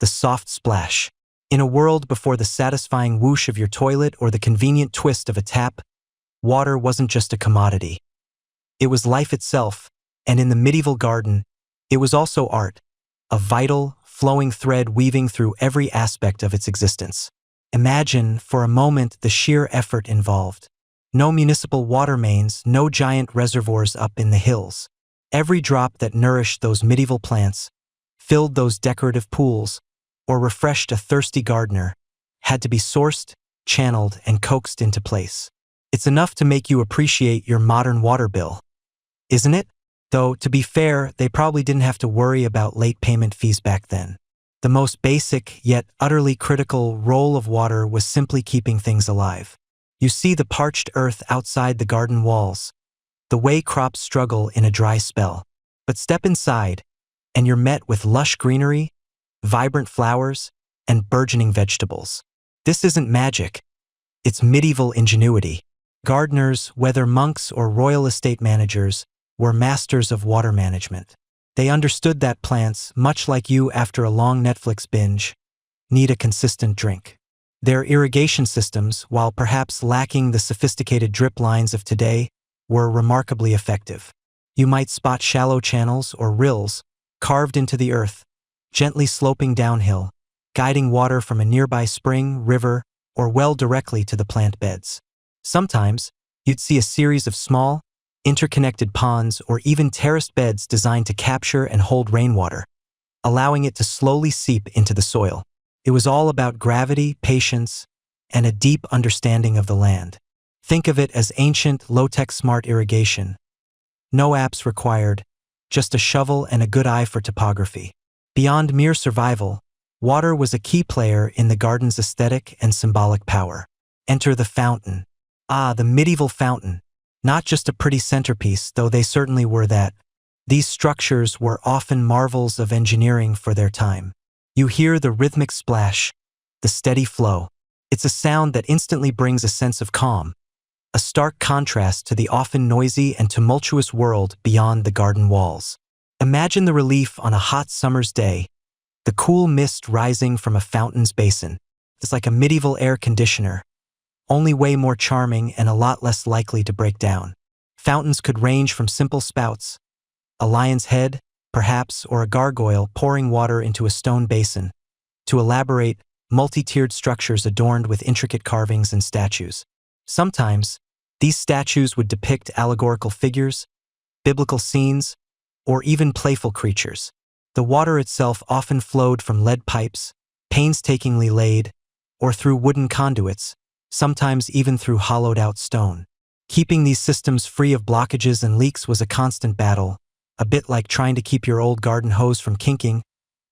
the soft splash. In a world before the satisfying whoosh of your toilet or the convenient twist of a tap, water wasn't just a commodity. It was life itself, and in the medieval garden, it was also art, a vital, flowing thread weaving through every aspect of its existence. Imagine, for a moment, the sheer effort involved. No municipal water mains, no giant reservoirs up in the hills. Every drop that nourished those medieval plants, filled those decorative pools, or refreshed a thirsty gardener, had to be sourced, channeled, and coaxed into place. It's enough to make you appreciate your modern water bill, isn't it? Though, to be fair, they probably didn't have to worry about late payment fees back then. The most basic, yet utterly critical, role of water was simply keeping things alive. You see the parched earth outside the garden walls, the way crops struggle in a dry spell. But step inside, and you're met with lush greenery, vibrant flowers, and burgeoning vegetables. This isn't magic. It's medieval ingenuity. Gardeners, whether monks or royal estate managers, were masters of water management. They understood that plants, much like you after a long Netflix binge, need a consistent drink. Their irrigation systems, while perhaps lacking the sophisticated drip lines of today, were remarkably effective. You might spot shallow channels or rills carved into the earth, gently sloping downhill, guiding water from a nearby spring, river, or well directly to the plant beds. Sometimes, you'd see a series of small, interconnected ponds or even terraced beds designed to capture and hold rainwater, allowing it to slowly seep into the soil. It was all about gravity, patience, and a deep understanding of the land. Think of it as ancient, low-tech smart irrigation. No apps required, just a shovel and a good eye for topography. Beyond mere survival, water was a key player in the garden's aesthetic and symbolic power. Enter the fountain. Ah, the medieval fountain. Not just a pretty centerpiece, though they certainly were that. These structures were often marvels of engineering for their time. You hear the rhythmic splash, the steady flow. It's a sound that instantly brings a sense of calm, a stark contrast to the often noisy and tumultuous world beyond the garden walls. Imagine the relief on a hot summer's day, the cool mist rising from a fountain's basin, It's like a medieval air conditioner, only way more charming and a lot less likely to break down. Fountains could range from simple spouts, a lion's head, perhaps, or a gargoyle pouring water into a stone basin, to elaborate, multi-tiered structures adorned with intricate carvings and statues. Sometimes, these statues would depict allegorical figures, biblical scenes, or even playful creatures. The water itself often flowed from lead pipes, painstakingly laid, or through wooden conduits, sometimes even through hollowed-out stone. Keeping these systems free of blockages and leaks was a constant battle, a bit like trying to keep your old garden hose from kinking,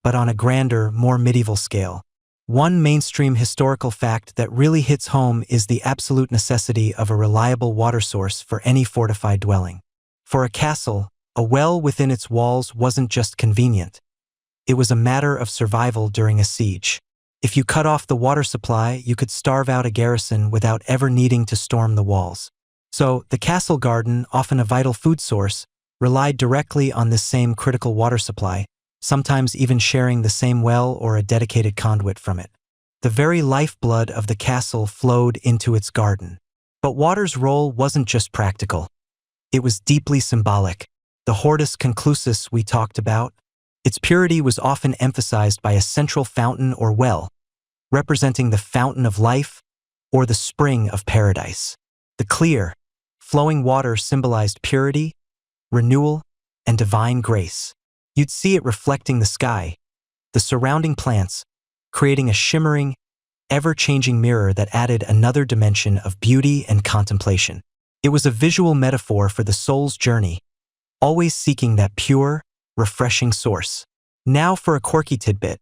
but on a grander, more medieval scale. One mainstream historical fact that really hits home is the absolute necessity of a reliable water source for any fortified dwelling. For a castle, a well within its walls wasn't just convenient. It was a matter of survival during a siege. If you cut off the water supply, you could starve out a garrison without ever needing to storm the walls. So, the castle garden, often a vital food source, relied directly on this same critical water supply, sometimes even sharing the same well or a dedicated conduit from it. The very lifeblood of the castle flowed into its garden. But water's role wasn't just practical. It was deeply symbolic. The hortus conclusus we talked about, its purity was often emphasized by a central fountain or well, representing the fountain of life or the spring of paradise. The clear, flowing water symbolized purity, renewal, and divine grace. You'd see it reflecting the sky, the surrounding plants, creating a shimmering, ever-changing mirror that added another dimension of beauty and contemplation. It was a visual metaphor for the soul's journey, always seeking that pure, refreshing source. Now for a quirky tidbit.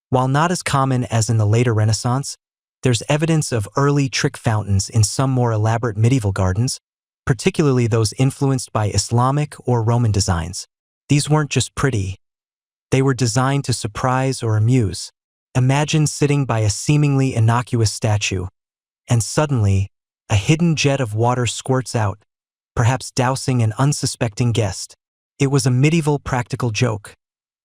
While not as common as in the later Renaissance, there's evidence of early trick fountains in some more elaborate medieval gardens, particularly those influenced by Islamic or Roman designs. These weren't just pretty. They were designed to surprise or amuse. Imagine sitting by a seemingly innocuous statue, and suddenly, a hidden jet of water squirts out, perhaps dousing an unsuspecting guest. It was a medieval practical joke,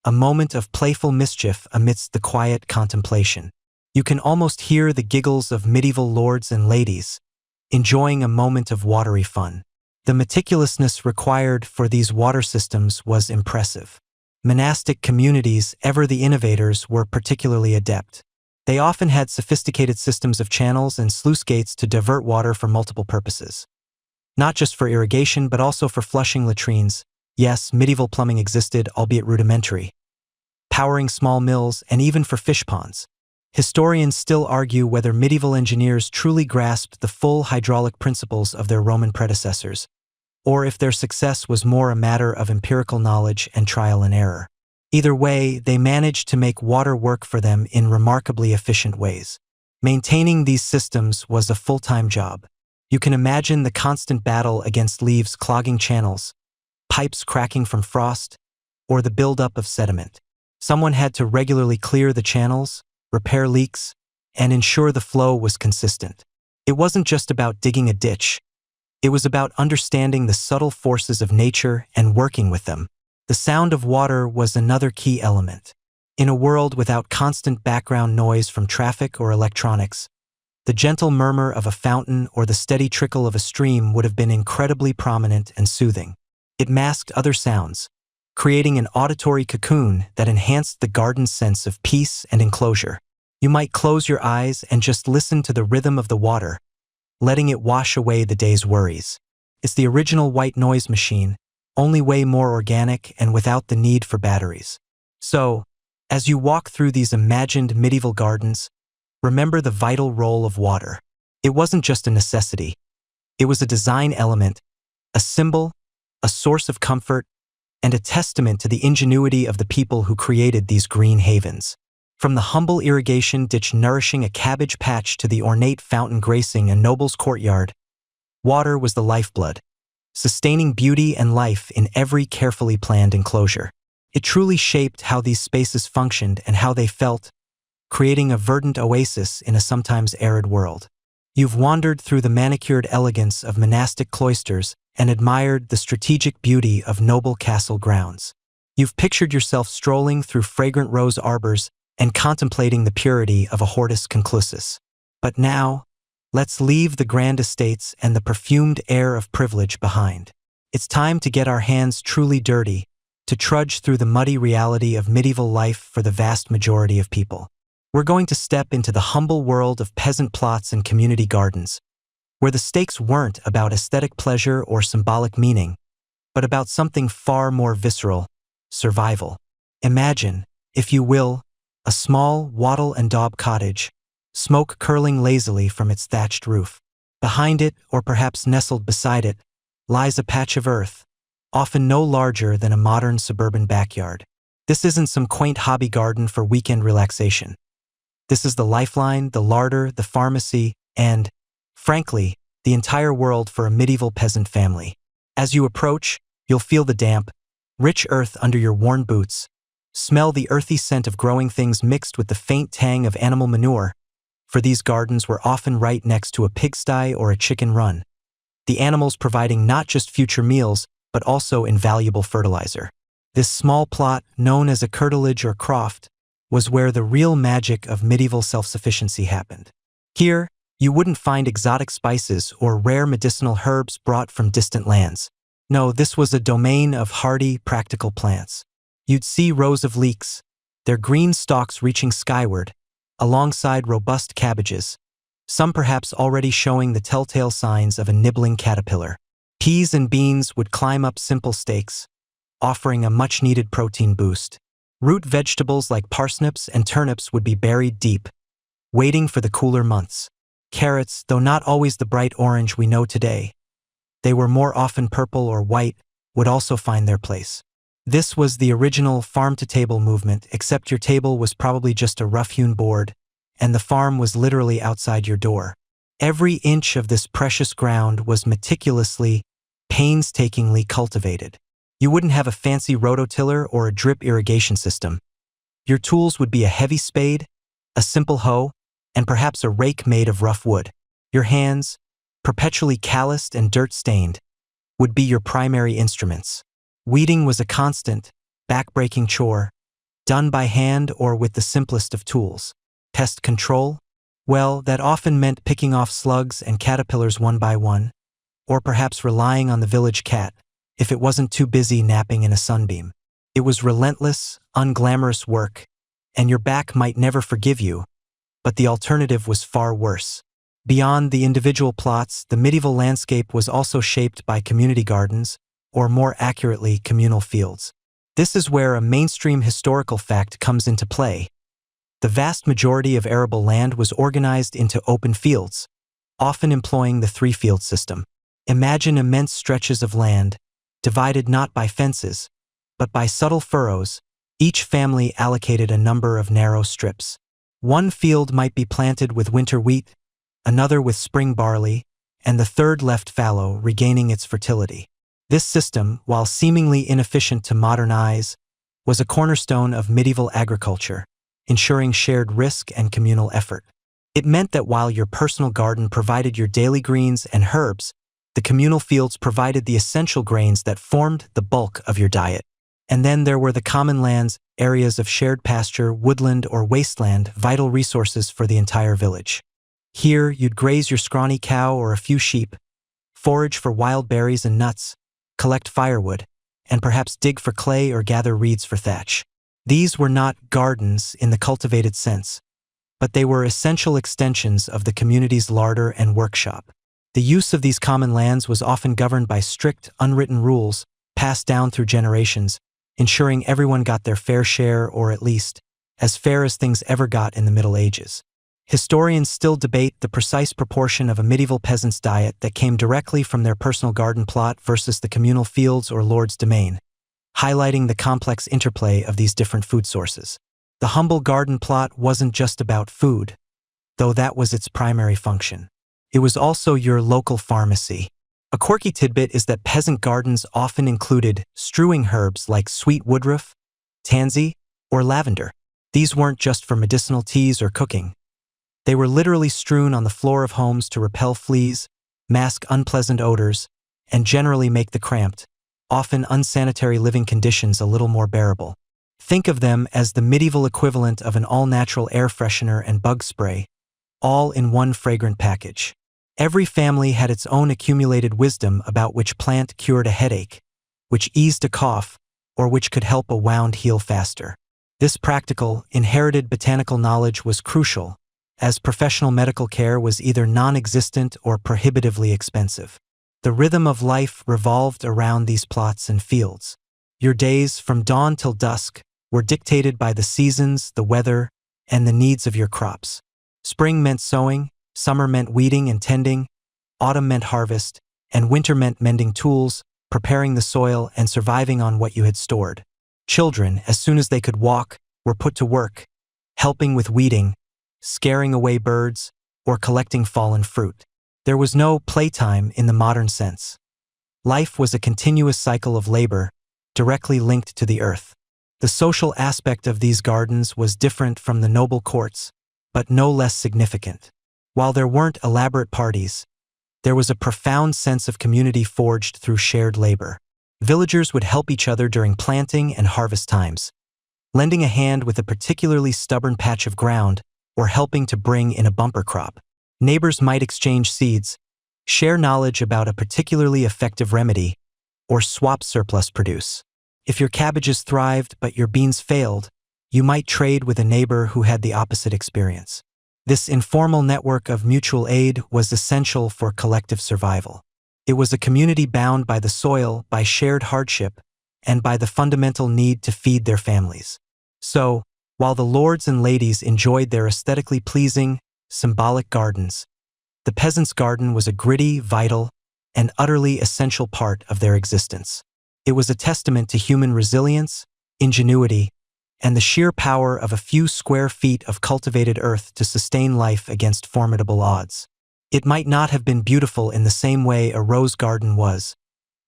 a moment of playful mischief amidst the quiet contemplation. You can almost hear the giggles of medieval lords and ladies, enjoying a moment of watery fun. The meticulousness required for these water systems was impressive. Monastic communities, ever the innovators, were particularly adept. They often had sophisticated systems of channels and sluice gates to divert water for multiple purposes. Not just for irrigation, but also for flushing latrines. Yes, medieval plumbing existed, albeit rudimentary. Powering small mills, and even for fish ponds. Historians still argue whether medieval engineers truly grasped the full hydraulic principles of their Roman predecessors, or if their success was more a matter of empirical knowledge and trial and error. Either way, they managed to make water work for them in remarkably efficient ways. Maintaining these systems was a full-time job. You can imagine the constant battle against leaves clogging channels, pipes cracking from frost, or the buildup of sediment. Someone had to regularly clear the channels, repair leaks, and ensure the flow was consistent. It wasn't just about digging a ditch. It was about understanding the subtle forces of nature and working with them. The sound of water was another key element. In a world without constant background noise from traffic or electronics, the gentle murmur of a fountain or the steady trickle of a stream would have been incredibly prominent and soothing. It masked other sounds, creating an auditory cocoon that enhanced the garden's sense of peace and enclosure. You might close your eyes and just listen to the rhythm of the water, letting it wash away the day's worries. It's the original white noise machine, only way more organic and without the need for batteries. So, as you walk through these imagined medieval gardens, remember the vital role of water. It wasn't just a necessity. It was a design element, a symbol, a source of comfort, and a testament to the ingenuity of the people who created these green havens. From the humble irrigation ditch nourishing a cabbage patch to the ornate fountain gracing a noble's courtyard, water was the lifeblood, sustaining beauty and life in every carefully planned enclosure. It truly shaped how these spaces functioned and how they felt, creating a verdant oasis in a sometimes arid world. You've wandered through the manicured elegance of monastic cloisters and admired the strategic beauty of noble castle grounds. You've pictured yourself strolling through fragrant rose arbors and contemplating the purity of a hortus conclusus. But now, let's leave the grand estates and the perfumed air of privilege behind. It's time to get our hands truly dirty, to trudge through the muddy reality of medieval life for the vast majority of people. We're going to step into the humble world of peasant plots and community gardens, where the stakes weren't about aesthetic pleasure or symbolic meaning, but about something far more visceral: survival. Imagine, if you will, a small wattle and daub cottage, smoke curling lazily from its thatched roof. Behind it, or perhaps nestled beside it, lies a patch of earth, often no larger than a modern suburban backyard. This isn't some quaint hobby garden for weekend relaxation. This is the lifeline, the larder, the pharmacy, and, frankly, the entire world for a medieval peasant family. As you approach, you'll feel the damp, rich earth under your worn boots, smell the earthy scent of growing things mixed with the faint tang of animal manure, for these gardens were often right next to a pigsty or a chicken run, the animals providing not just future meals, but also invaluable fertilizer. This small plot, known as a curtilage or croft, was where the real magic of medieval self-sufficiency happened. Here, you wouldn't find exotic spices or rare medicinal herbs brought from distant lands. No, this was a domain of hardy, practical plants. You'd see rows of leeks, their green stalks reaching skyward, alongside robust cabbages, some perhaps already showing the telltale signs of a nibbling caterpillar. Peas and beans would climb up simple stakes, offering a much-needed protein boost. Root vegetables like parsnips and turnips would be buried deep, waiting for the cooler months. Carrots, though not always the bright orange we know today, they were more often purple or white, would also find their place. This was the original farm-to-table movement, except your table was probably just a rough-hewn board, and the farm was literally outside your door. Every inch of this precious ground was meticulously, painstakingly cultivated. You wouldn't have a fancy rototiller or a drip irrigation system. Your tools would be a heavy spade, a simple hoe, and perhaps a rake made of rough wood. Your hands, perpetually calloused and dirt-stained, would be your primary instruments. Weeding was a constant, back-breaking chore, done by hand or with the simplest of tools. Pest control? Well, that often meant picking off slugs and caterpillars one by one, or perhaps relying on the village cat, if it wasn't too busy napping in a sunbeam. It was relentless, unglamorous work, and your back might never forgive you, but the alternative was far worse. Beyond the individual plots, the medieval landscape was also shaped by community gardens, or more accurately, communal fields. This is where a mainstream historical fact comes into play. The vast majority of arable land was organized into open fields, often employing the three-field system. Imagine immense stretches of land, divided not by fences, but by subtle furrows. Each family allocated a number of narrow strips. One field might be planted with winter wheat, another with spring barley, and the third left fallow, regaining its fertility. This system, while seemingly inefficient to modern eyes, was a cornerstone of medieval agriculture, ensuring shared risk and communal effort. It meant that while your personal garden provided your daily greens and herbs, the communal fields provided the essential grains that formed the bulk of your diet. And then there were the common lands, areas of shared pasture, woodland, or wasteland, vital resources for the entire village. Here, you'd graze your scrawny cow or a few sheep, forage for wild berries and nuts, collect firewood, and perhaps dig for clay or gather reeds for thatch. These were not gardens in the cultivated sense, but they were essential extensions of the community's larder and workshop. The use of these common lands was often governed by strict, unwritten rules passed down through generations, ensuring everyone got their fair share, or at least, as fair as things ever got in the Middle Ages. Historians still debate the precise proportion of a medieval peasant's diet that came directly from their personal garden plot versus the communal fields or lord's domain, highlighting the complex interplay of these different food sources. The humble garden plot wasn't just about food, though that was its primary function. It was also your local pharmacy. A quirky tidbit is that peasant gardens often included strewing herbs like sweet woodruff, tansy, or lavender. These weren't just for medicinal teas or cooking. They were literally strewn on the floor of homes to repel fleas, mask unpleasant odors, and generally make the cramped, often unsanitary living conditions a little more bearable. Think of them as the medieval equivalent of an all-natural air freshener and bug spray, all in one fragrant package. Every family had its own accumulated wisdom about which plant cured a headache, which eased a cough, or which could help a wound heal faster. This practical, inherited botanical knowledge was crucial, as professional medical care was either non-existent or prohibitively expensive. The rhythm of life revolved around these plots and fields. Your days, from dawn till dusk, were dictated by the seasons, the weather, and the needs of your crops. Spring meant sowing, summer meant weeding and tending, autumn meant harvest, and winter meant mending tools, preparing the soil, and surviving on what you had stored. Children, as soon as they could walk, were put to work, helping with weeding, scaring away birds, or collecting fallen fruit. There was no playtime in the modern sense. Life was a continuous cycle of labor, directly linked to the earth. The social aspect of these gardens was different from the noble courts, but no less significant. While there weren't elaborate parties, there was a profound sense of community forged through shared labor. Villagers would help each other during planting and harvest times, lending a hand with a particularly stubborn patch of ground or helping to bring in a bumper crop. Neighbors might exchange seeds, share knowledge about a particularly effective remedy, or swap surplus produce. If your cabbages thrived but your beans failed, you might trade with a neighbor who had the opposite experience. This informal network of mutual aid was essential for collective survival. It was a community bound by the soil, by shared hardship, and by the fundamental need to feed their families. So, while the lords and ladies enjoyed their aesthetically pleasing, symbolic gardens, the peasant's garden was a gritty, vital, and utterly essential part of their existence. It was a testament to human resilience, ingenuity, and the sheer power of a few square feet of cultivated earth to sustain life against formidable odds. It might not have been beautiful in the same way a rose garden was,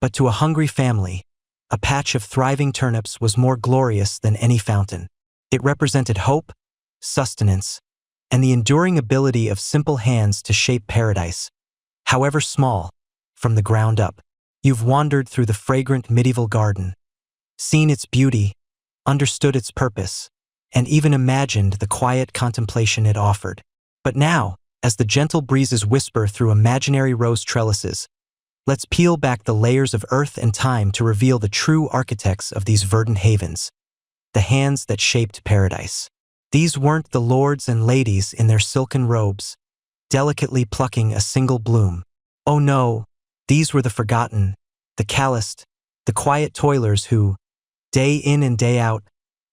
but to a hungry family, a patch of thriving turnips was more glorious than any fountain. It represented hope, sustenance, and the enduring ability of simple hands to shape paradise, however small, from the ground up. You've wandered through the fragrant medieval garden, seen its beauty, understood its purpose, and even imagined the quiet contemplation it offered. But now, as the gentle breezes whisper through imaginary rose trellises, let's peel back the layers of earth and time to reveal the true architects of these verdant havens, the hands that shaped paradise. These weren't the lords and ladies in their silken robes, delicately plucking a single bloom. Oh no, these were the forgotten, the calloused, the quiet toilers who, day in and day out,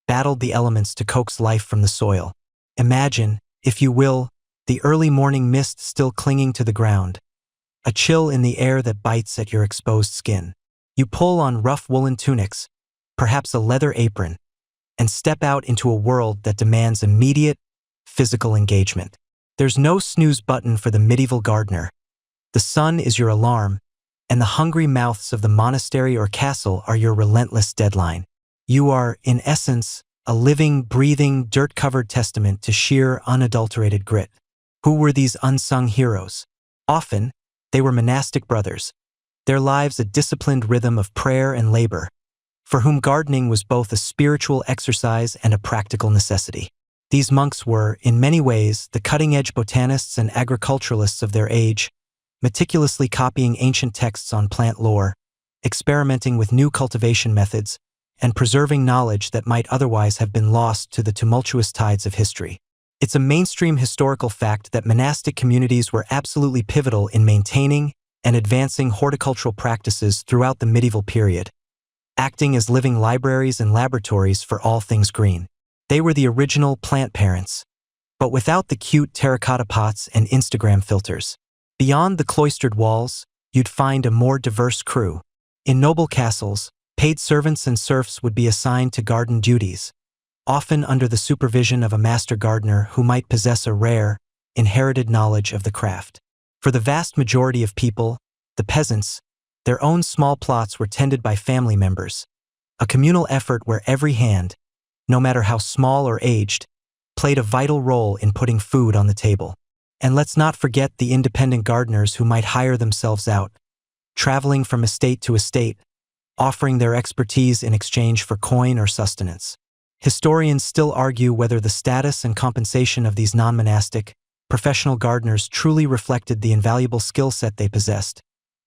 battled the elements to coax life from the soil. Imagine, if you will, the early morning mist still clinging to the ground, a chill in the air that bites at your exposed skin. You pull on rough woolen tunics, perhaps a leather apron, and step out into a world that demands immediate, physical engagement. There's no snooze button for the medieval gardener. The sun is your alarm, and the hungry mouths of the monastery or castle are your relentless deadline. You are, in essence, a living, breathing, dirt-covered testament to sheer, unadulterated grit. Who were these unsung heroes? Often, they were monastic brothers, their lives a disciplined rhythm of prayer and labor, for whom gardening was both a spiritual exercise and a practical necessity. These monks were, in many ways, the cutting-edge botanists and agriculturalists of their age, meticulously copying ancient texts on plant lore, experimenting with new cultivation methods, and preserving knowledge that might otherwise have been lost to the tumultuous tides of history. It's a mainstream historical fact that monastic communities were absolutely pivotal in maintaining and advancing horticultural practices throughout the medieval period, acting as living libraries and laboratories for all things green. They were the original plant parents, but without the cute terracotta pots and Instagram filters. Beyond the cloistered walls, you'd find a more diverse crew. In noble castles, paid servants and serfs would be assigned to garden duties, often under the supervision of a master gardener who might possess a rare, inherited knowledge of the craft. For the vast majority of people, the peasants, their own small plots were tended by family members, a communal effort where every hand, no matter how small or aged, played a vital role in putting food on the table. And let's not forget the independent gardeners who might hire themselves out, traveling from estate to estate, offering their expertise in exchange for coin or sustenance. Historians still argue whether the status and compensation of these non-monastic, professional gardeners truly reflected the invaluable skill set they possessed,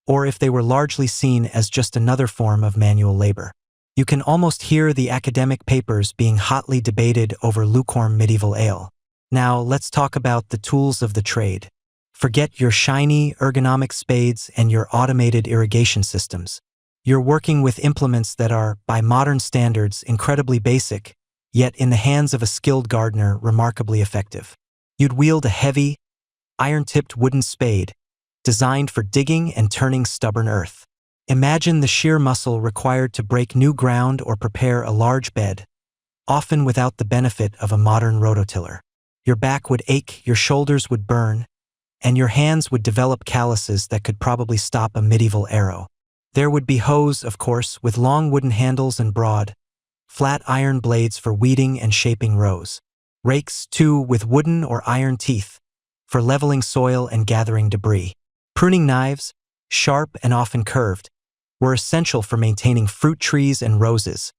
or if they were largely seen as just another form of manual labor. You can almost hear the academic papers being hotly debated over lukewarm medieval ale. Now, let's talk about the tools of the trade. Forget your shiny, ergonomic spades and your automated irrigation systems. You're working with implements that are, by modern standards, incredibly basic, yet in the hands of a skilled gardener, remarkably effective. You'd wield a heavy, iron-tipped wooden spade, designed for digging and turning stubborn earth. Imagine the sheer muscle required to break new ground or prepare a large bed, often without the benefit of a modern rototiller. Your back would ache, your shoulders would burn, and your hands would develop calluses that could probably stop a medieval arrow. There would be hoes, of course, with long wooden handles and broad, flat iron blades for weeding and shaping rows. Rakes, too, with wooden or iron teeth, for leveling soil and gathering debris. Pruning knives, sharp and often curved, were essential for maintaining fruit trees and roses,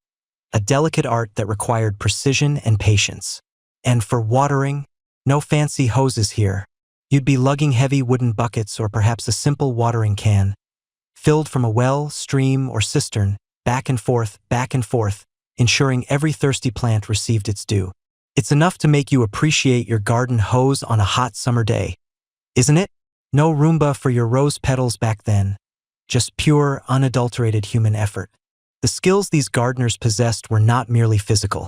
a delicate art that required precision and patience. And for watering, no fancy hoses here. You'd be lugging heavy wooden buckets or perhaps a simple watering can, filled from a well, stream, or cistern, back and forth, ensuring every thirsty plant received its due. It's enough to make you appreciate your garden hose on a hot summer day, isn't it? No Roomba for your rose petals back then, just pure, unadulterated human effort. The skills these gardeners possessed were not merely physical.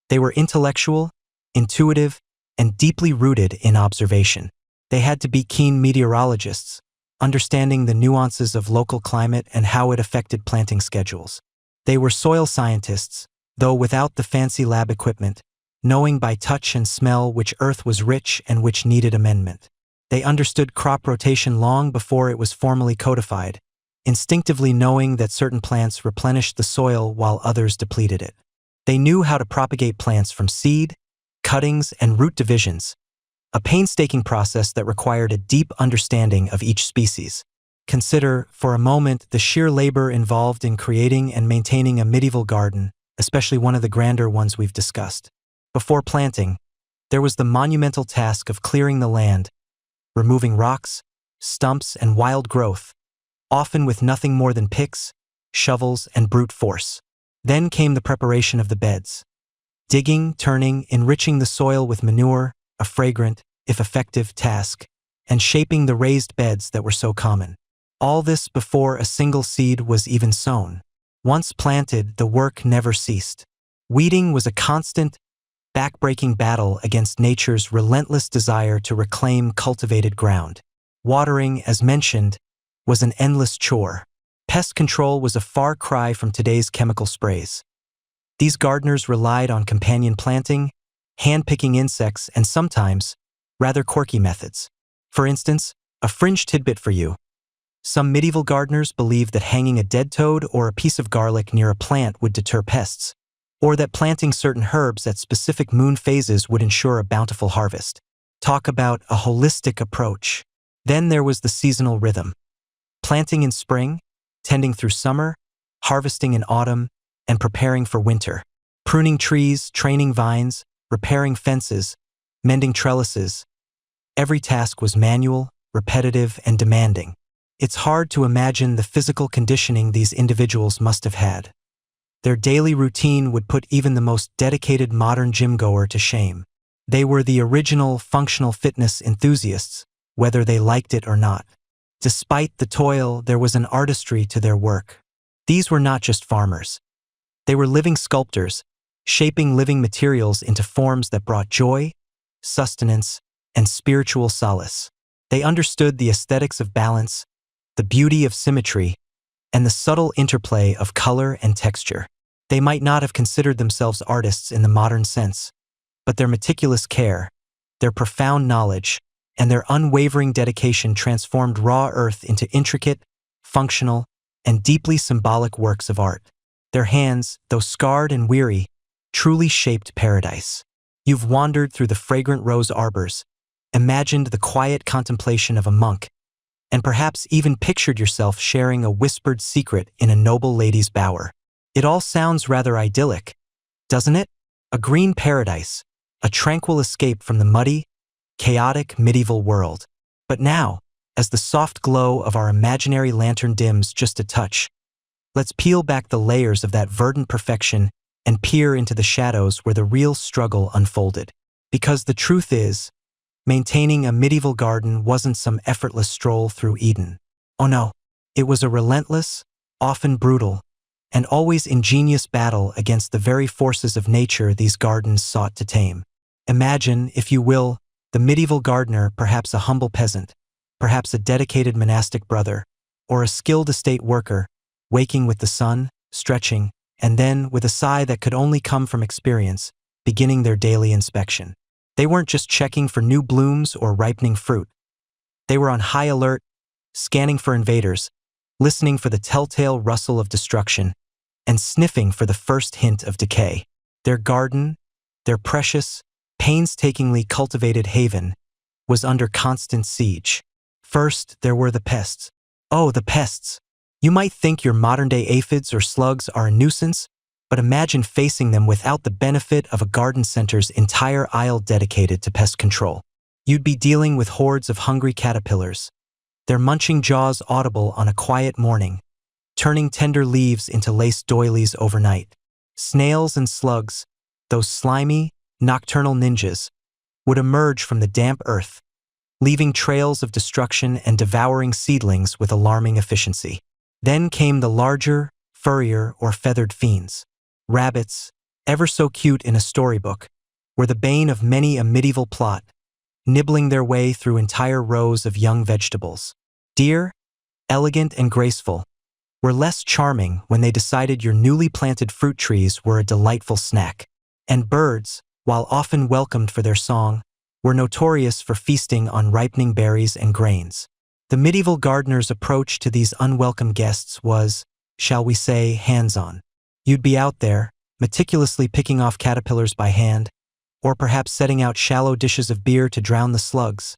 They were intellectual, intuitive, and deeply rooted in observation. They had to be keen meteorologists, understanding the nuances of local climate and how it affected planting schedules. They were soil scientists, though without the fancy lab equipment, knowing by touch and smell which earth was rich and which needed amendment. They understood crop rotation long before it was formally codified, instinctively knowing that certain plants replenished the soil while others depleted it. They knew how to propagate plants from seed, cuttings, and root divisions, a painstaking process that required a deep understanding of each species. Consider, for a moment, the sheer labor involved in creating and maintaining a medieval garden, especially one of the grander ones we've discussed. Before planting, there was the monumental task of clearing the land, removing rocks, stumps, and wild growth, often with nothing more than picks, shovels, and brute force. Then came the preparation of the beds. Digging, turning, enriching the soil with manure, a fragrant, if effective, task, and shaping the raised beds that were so common. All this before a single seed was even sown. Once planted, the work never ceased. Weeding was a constant, back-breaking battle against nature's relentless desire to reclaim cultivated ground. Watering, as mentioned, was an endless chore. Pest control was a far cry from today's chemical sprays. These gardeners relied on companion planting, hand-picking insects, and sometimes, rather quirky methods. For instance, a fringe tidbit for you. Some medieval gardeners believed that hanging a dead toad or a piece of garlic near a plant would deter pests, or that planting certain herbs at specific moon phases would ensure a bountiful harvest. Talk about a holistic approach. Then there was the seasonal rhythm. Planting in spring, tending through summer, harvesting in autumn, and preparing for winter. Pruning trees, training vines, repairing fences, mending trellises. Every task was manual, repetitive, and demanding. It's hard to imagine the physical conditioning these individuals must have had. Their daily routine would put even the most dedicated modern gym-goer to shame. They were the original functional fitness enthusiasts, whether they liked it or not. Despite the toil, there was an artistry to their work. These were not just farmers. They were living sculptors, shaping living materials into forms that brought joy, sustenance, and spiritual solace. They understood the aesthetics of balance, the beauty of symmetry, and the subtle interplay of color and texture. They might not have considered themselves artists in the modern sense, but their meticulous care, their profound knowledge, and their unwavering dedication transformed raw earth into intricate, functional, and deeply symbolic works of art. Their hands, though scarred and weary, truly shaped paradise. You've wandered through the fragrant rose arbors, imagined the quiet contemplation of a monk, and perhaps even pictured yourself sharing a whispered secret in a noble lady's bower. It all sounds rather idyllic, doesn't it? A green paradise, a tranquil escape from the muddy, chaotic medieval world. But now, as the soft glow of our imaginary lantern dims just a touch, let's peel back the layers of that verdant perfection and peer into the shadows where the real struggle unfolded. Because the truth is, maintaining a medieval garden wasn't some effortless stroll through Eden. Oh no, it was a relentless, often brutal, and always ingenious battle against the very forces of nature these gardens sought to tame. Imagine, if you will, the medieval gardener, perhaps a humble peasant, perhaps a dedicated monastic brother, or a skilled estate worker, waking with the sun, stretching, and then, with a sigh that could only come from experience, beginning their daily inspection. They weren't just checking for new blooms or ripening fruit. They were on high alert, scanning for invaders, listening for the telltale rustle of destruction, and sniffing for the first hint of decay. Their garden, their precious, painstakingly cultivated haven, was under constant siege. First, there were the pests. Oh, the pests! You might think your modern-day aphids or slugs are a nuisance, but imagine facing them without the benefit of a garden center's entire aisle dedicated to pest control. You'd be dealing with hordes of hungry caterpillars, their munching jaws audible on a quiet morning, turning tender leaves into lace doilies overnight. Snails and slugs, those slimy, nocturnal ninjas, would emerge from the damp earth, leaving trails of destruction and devouring seedlings with alarming efficiency. Then came the larger, furrier, or feathered fiends. Rabbits, ever so cute in a storybook, were the bane of many a medieval plot, nibbling their way through entire rows of young vegetables. Deer, elegant and graceful, were less charming when they decided your newly planted fruit trees were a delightful snack. And birds, while often welcomed for their song, were notorious for feasting on ripening berries and grains. The medieval gardener's approach to these unwelcome guests was, shall we say, hands-on. You'd be out there, meticulously picking off caterpillars by hand, or perhaps setting out shallow dishes of beer to drown the slugs.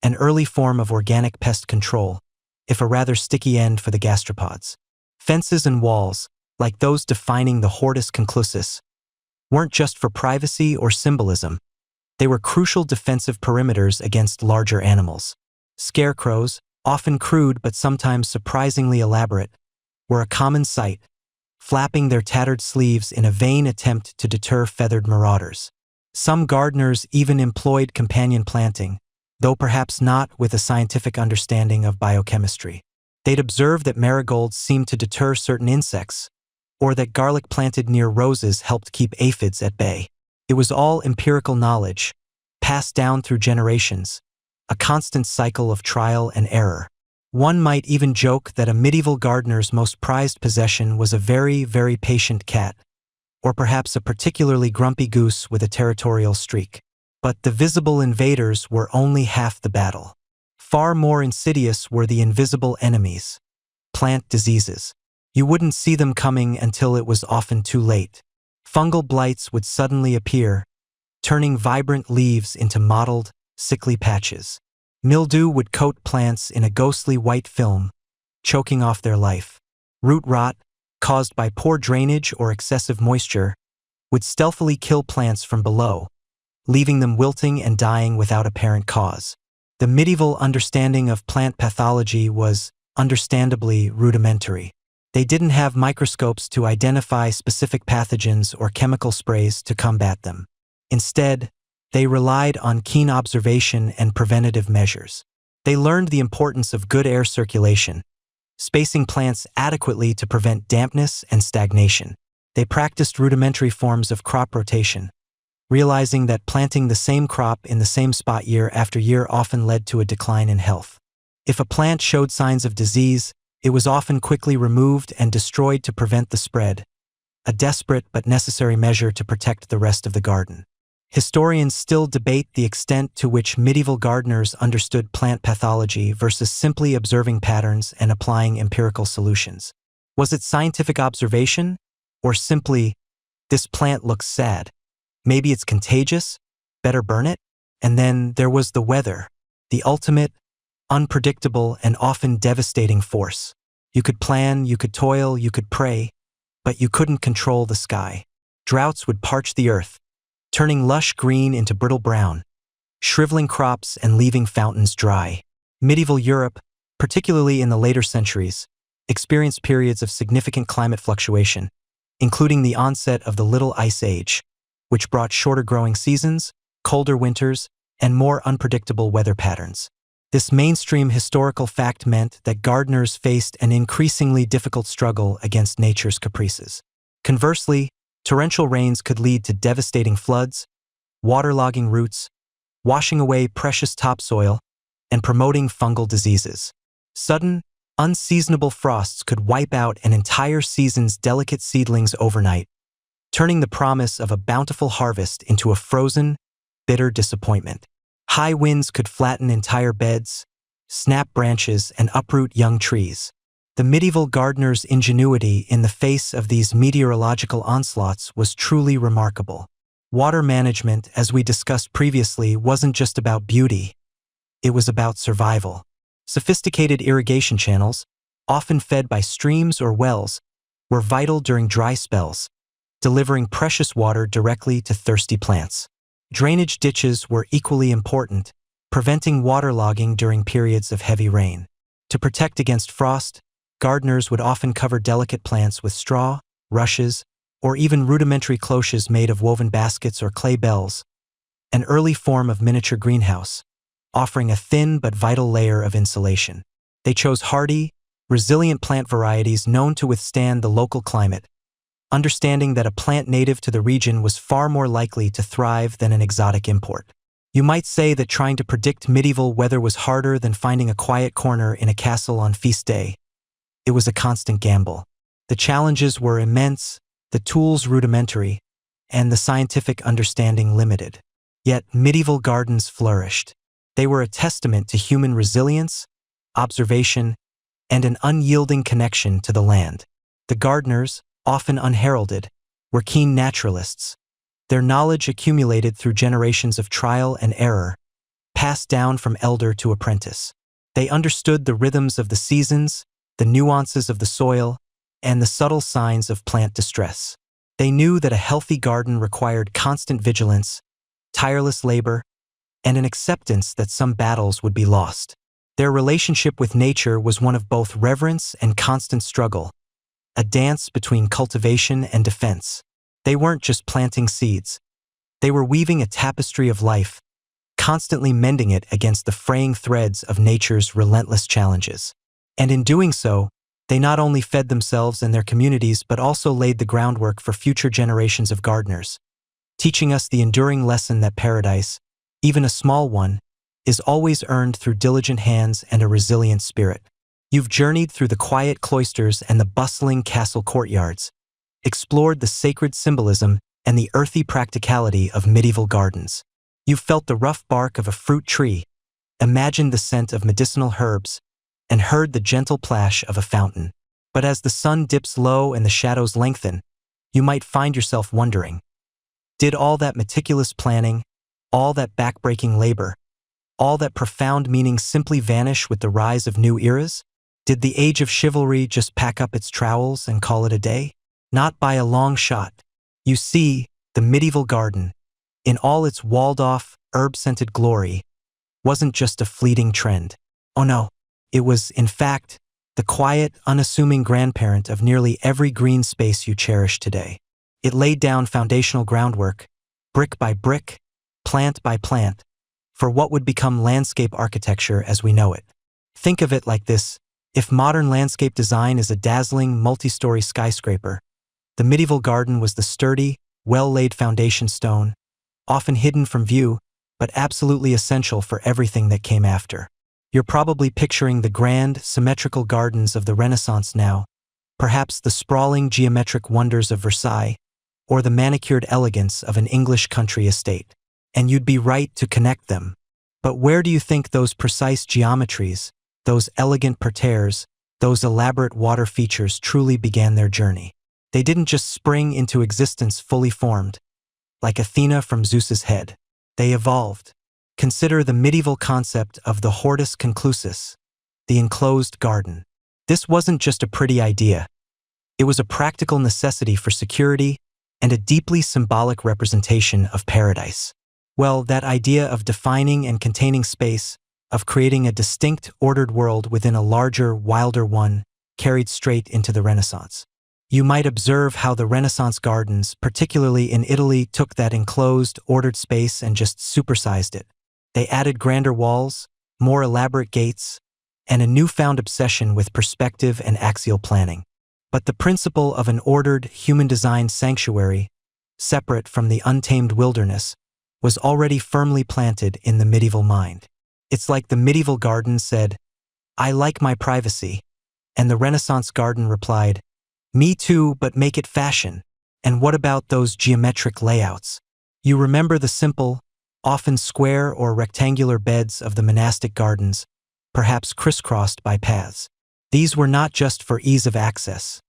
An early form of organic pest control, if a rather sticky end for the gastropods. Fences and walls, like those defining the Hortus Conclusus, weren't just for privacy or symbolism. They were crucial defensive perimeters against larger animals. Scarecrows, often crude but sometimes surprisingly elaborate, were a common sight, flapping their tattered sleeves in a vain attempt to deter feathered marauders. Some gardeners even employed companion planting, though perhaps not with a scientific understanding of biochemistry. They'd observed that marigolds seemed to deter certain insects, or that garlic planted near roses helped keep aphids at bay. It was all empirical knowledge, passed down through generations, a constant cycle of trial and error. One might even joke that a medieval gardener's most prized possession was a very, very patient cat, or perhaps a particularly grumpy goose with a territorial streak. But the visible invaders were only half the battle. Far more insidious were the invisible enemies, plant diseases. You wouldn't see them coming until it was often too late. Fungal blights would suddenly appear, turning vibrant leaves into mottled, sickly patches. Mildew would coat plants in a ghostly white film, choking off their life. Root rot, caused by poor drainage or excessive moisture, would stealthily kill plants from below, leaving them wilting and dying without apparent cause. The medieval understanding of plant pathology was, understandably, rudimentary. They didn't have microscopes to identify specific pathogens or chemical sprays to combat them. Instead, they relied on keen observation and preventative measures. They learned the importance of good air circulation, spacing plants adequately to prevent dampness and stagnation. They practiced rudimentary forms of crop rotation, realizing that planting the same crop in the same spot year after year often led to a decline in health. If a plant showed signs of disease, it was often quickly removed and destroyed to prevent the spread, a desperate but necessary measure to protect the rest of the garden. Historians still debate the extent to which medieval gardeners understood plant pathology versus simply observing patterns and applying empirical solutions. Was it scientific observation, or simply, this plant looks sad, maybe it's contagious, better burn it? And then there was the weather, the ultimate, unpredictable, and often devastating force. You could plan, you could toil, you could pray, but you couldn't control the sky. Droughts would parch the earth, turning lush green into brittle brown, shriveling crops and leaving fountains dry. Medieval Europe, particularly in the later centuries, experienced periods of significant climate fluctuation, including the onset of the Little Ice Age, which brought shorter growing seasons, colder winters, and more unpredictable weather patterns. This mainstream historical fact meant that gardeners faced an increasingly difficult struggle against nature's caprices. Conversely, torrential rains could lead to devastating floods, waterlogging roots, washing away precious topsoil, and promoting fungal diseases. Sudden, unseasonable frosts could wipe out an entire season's delicate seedlings overnight, turning the promise of a bountiful harvest into a frozen, bitter disappointment. High winds could flatten entire beds, snap branches, and uproot young trees. The medieval gardener's ingenuity in the face of these meteorological onslaughts was truly remarkable. Water management, as we discussed previously, wasn't just about beauty. It was about survival. Sophisticated irrigation channels, often fed by streams or wells, were vital during dry spells, delivering precious water directly to thirsty plants. Drainage ditches were equally important, preventing waterlogging during periods of heavy rain. To protect against frost, gardeners would often cover delicate plants with straw, rushes, or even rudimentary cloches made of woven baskets or clay bells, an early form of miniature greenhouse, offering a thin but vital layer of insulation. They chose hardy, resilient plant varieties known to withstand the local climate, understanding that a plant native to the region was far more likely to thrive than an exotic import. You might say that trying to predict medieval weather was harder than finding a quiet corner in a castle on feast day. It was a constant gamble. The challenges were immense, the tools rudimentary, and the scientific understanding limited. Yet medieval gardens flourished. They were a testament to human resilience, observation, and an unyielding connection to the land. The gardeners, often unheralded, were keen naturalists. Their knowledge accumulated through generations of trial and error, passed down from elder to apprentice. They understood the rhythms of the seasons, the nuances of the soil, and the subtle signs of plant distress. They knew that a healthy garden required constant vigilance, tireless labor, and an acceptance that some battles would be lost. Their relationship with nature was one of both reverence and constant struggle, a dance between cultivation and defense. They weren't just planting seeds. They were weaving a tapestry of life, constantly mending it against the fraying threads of nature's relentless challenges. And in doing so, they not only fed themselves and their communities but also laid the groundwork for future generations of gardeners, teaching us the enduring lesson that paradise, even a small one, is always earned through diligent hands and a resilient spirit. You've journeyed through the quiet cloisters and the bustling castle courtyards, explored the sacred symbolism and the earthy practicality of medieval gardens. You've felt the rough bark of a fruit tree, imagined the scent of medicinal herbs, and heard the gentle plash of a fountain. But as the sun dips low and the shadows lengthen, you might find yourself wondering, did all that meticulous planning, all that backbreaking labor, all that profound meaning simply vanish with the rise of new eras? Did the age of chivalry just pack up its trowels and call it a day? Not by a long shot. You see, the medieval garden, in all its walled-off, herb-scented glory, wasn't just a fleeting trend. Oh no, it was, in fact, the quiet, unassuming grandparent of nearly every green space you cherish today. It laid down foundational groundwork, brick by brick, plant by plant, for what would become landscape architecture as we know it. Think of it like this: if modern landscape design is a dazzling, multi-story skyscraper, the medieval garden was the sturdy, well-laid foundation stone, often hidden from view, but absolutely essential for everything that came after. You're probably picturing the grand, symmetrical gardens of the Renaissance now, perhaps the sprawling geometric wonders of Versailles, or the manicured elegance of an English country estate. And you'd be right to connect them. But where do you think those precise geometries, those elegant parterres, those elaborate water features truly began their journey? They didn't just spring into existence fully formed, like Athena from Zeus's head. They evolved. Consider the medieval concept of the hortus conclusus, the enclosed garden. This wasn't just a pretty idea. It was a practical necessity for security, and a deeply symbolic representation of paradise. Well, that idea of defining and containing space, of creating a distinct, ordered world within a larger, wilder one, carried straight into the Renaissance. You might observe how the Renaissance gardens, particularly in Italy, took that enclosed, ordered space and just supersized it. They added grander walls, more elaborate gates, and a newfound obsession with perspective and axial planning. But the principle of an ordered, human-designed sanctuary, separate from the untamed wilderness, was already firmly planted in the medieval mind. It's like the medieval garden said, "I like my privacy," and the Renaissance garden replied, "Me too, but make it fashion." And what about those geometric layouts? You remember the simple, often square or rectangular beds of the monastic gardens, perhaps crisscrossed by paths. These were not just for ease of access.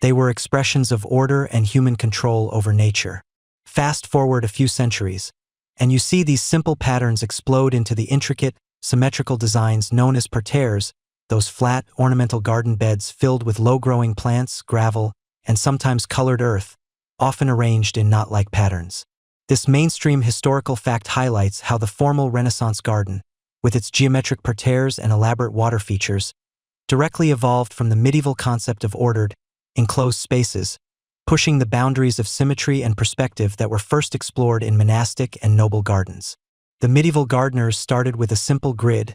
They were expressions of order and human control over nature. Fast forward a few centuries, and you see these simple patterns explode into the intricate, symmetrical designs known as parterres, those flat, ornamental garden beds filled with low-growing plants, gravel, and sometimes colored earth, often arranged in knot-like patterns. This mainstream historical fact highlights how the formal Renaissance garden, with its geometric parterres and elaborate water features, directly evolved from the medieval concept of ordered, enclosed spaces, pushing the boundaries of symmetry and perspective that were first explored in monastic and noble gardens. The medieval gardeners started with a simple grid,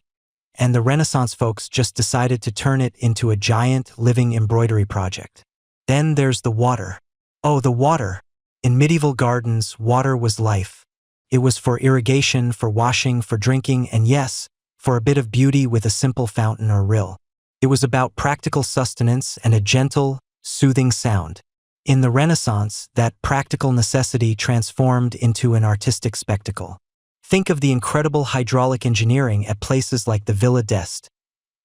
and the Renaissance folks just decided to turn it into a giant, living embroidery project. Then there's the water. Oh, the water! In medieval gardens, water was life. It was for irrigation, for washing, for drinking, and yes, for a bit of beauty with a simple fountain or rill. It was about practical sustenance and a gentle, soothing sound. In the Renaissance, that practical necessity transformed into an artistic spectacle. Think of the incredible hydraulic engineering at places like the Villa d'Este,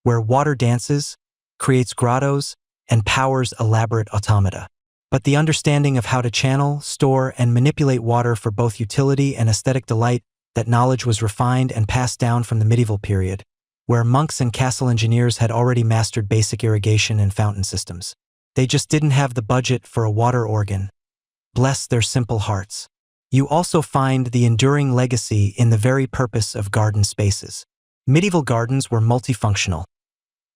where water dances, creates grottos, and powers elaborate automata. But the understanding of how to channel, store, and manipulate water for both utility and aesthetic delight, that knowledge was refined and passed down from the medieval period, where monks and castle engineers had already mastered basic irrigation and fountain systems. They just didn't have the budget for a water organ. Bless their simple hearts. You also find the enduring legacy in the very purpose of garden spaces. Medieval gardens were multifunctional.